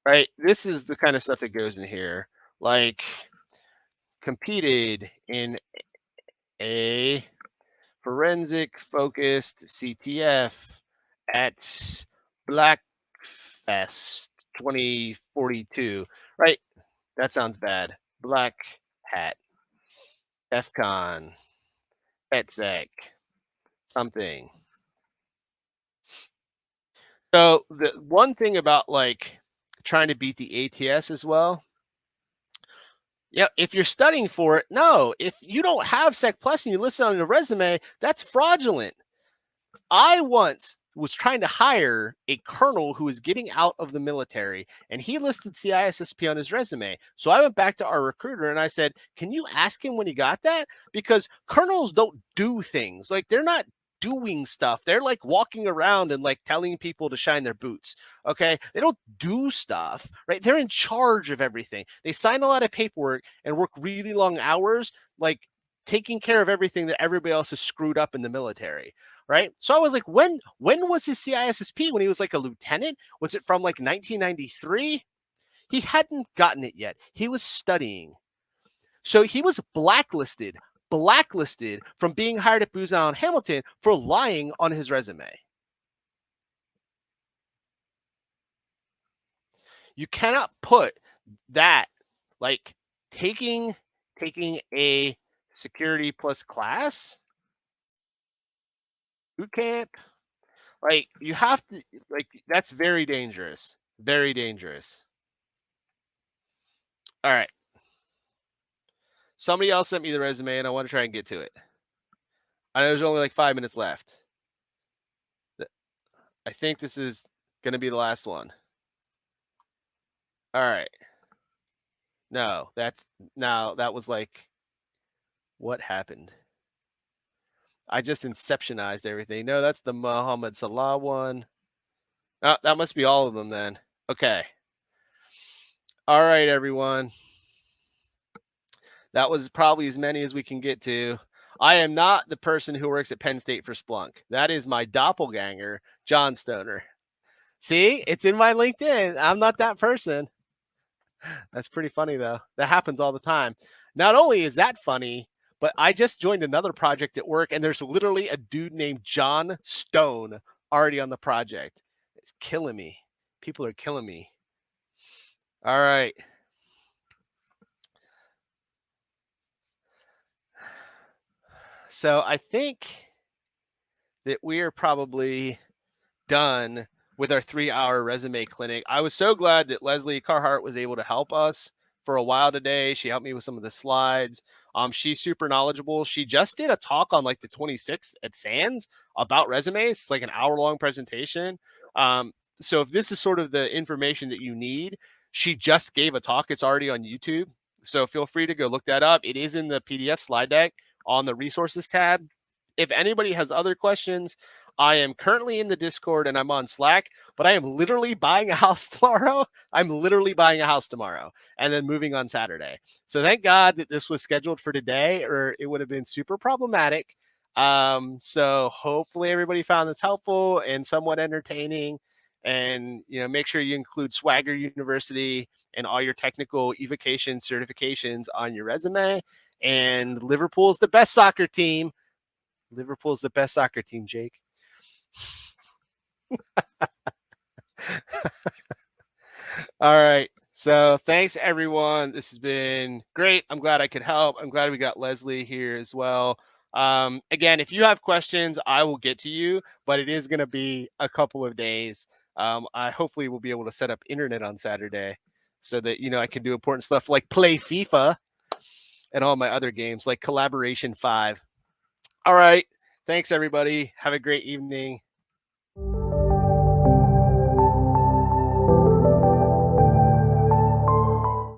Right? This is the kind of stuff that goes in here. Like, competed in a forensic focused CTF at Blackfest 2042, right? That sounds bad. Black hat. VetSecCon. VetSec. Something. So the one thing about like trying to beat the ATS as well. Yeah, if you're studying for it, no. If you don't have Sec Plus and you list it on your resume, that's fraudulent. I once was trying to hire a colonel who was getting out of the military, and he listed CISSP on his resume. So I went back to our recruiter and I said, can you ask him when he got that? Because colonels don't do things. Like, they're not doing stuff. They're like walking around and like telling people to shine their boots. Okay. They don't do stuff, right? They're in charge of everything. They sign a lot of paperwork and work really long hours, like taking care of everything that everybody else has screwed up in the military. Right. So I was like, when was his CISSP? When he was like a lieutenant? Was it from like 1993? He hadn't gotten it yet. He was studying. So he was blacklisted from being hired at Booz Allen Hamilton for lying on his resume. You cannot put that, like taking a security plus class boot camp, like you have to, like, that's very dangerous. Very dangerous. All right. Somebody else sent me the resume and I want to try and get to it. I know there's only like 5 minutes left. I think this is going to be the last one. All right. No, that was like, what happened? I just inceptionized everything. No, that's the Muhammad Salah one. Oh, that must be all of them then. Okay. All right, everyone. That was probably as many as we can get to. I am not the person who works at Penn State for Splunk. That is my doppelganger, John Stoner. See, it's in my LinkedIn. I'm not that person. That's pretty funny, though. That happens all the time. Not only is that funny, but I just joined another project at work, and there's literally a dude named John Stone already on the project. It's killing me. People are killing me. All right. So I think that we are probably done with our 3-hour resume clinic. I was so glad that Lesley Carhart was able to help us for a while today. She helped me with some of the slides. She's super knowledgeable. She just did a talk on like the 26th at SANS about resumes. It's like an hour-long presentation. So if this is sort of the information that you need, she just gave a talk. It's already on YouTube. So feel free to go look that up. It is in the PDF slide deck on the resources tab. If anybody has other questions, I am currently in the Discord and I'm on Slack, but I am literally buying a house tomorrow. I'm literally buying a house tomorrow and then moving on Saturday. So thank God that this was scheduled for today, or it would have been super problematic. So hopefully everybody found this helpful and somewhat entertaining. And, you know, make sure you include Swagger University and all your technical evocation certifications on your resume. And Liverpool's the best soccer team. Liverpool's the best soccer team, Jake. All right. So thanks, everyone. This has been great. I'm glad I could help. I'm glad we got Lesley here as well. Again, if you have questions, I will get to you, but it is going to be a couple of days. I hopefully will be able to set up internet on Saturday so that, you know, I can do important stuff like play FIFA and all my other games like Collaboration 5. All right. Thanks, everybody. Have a great evening.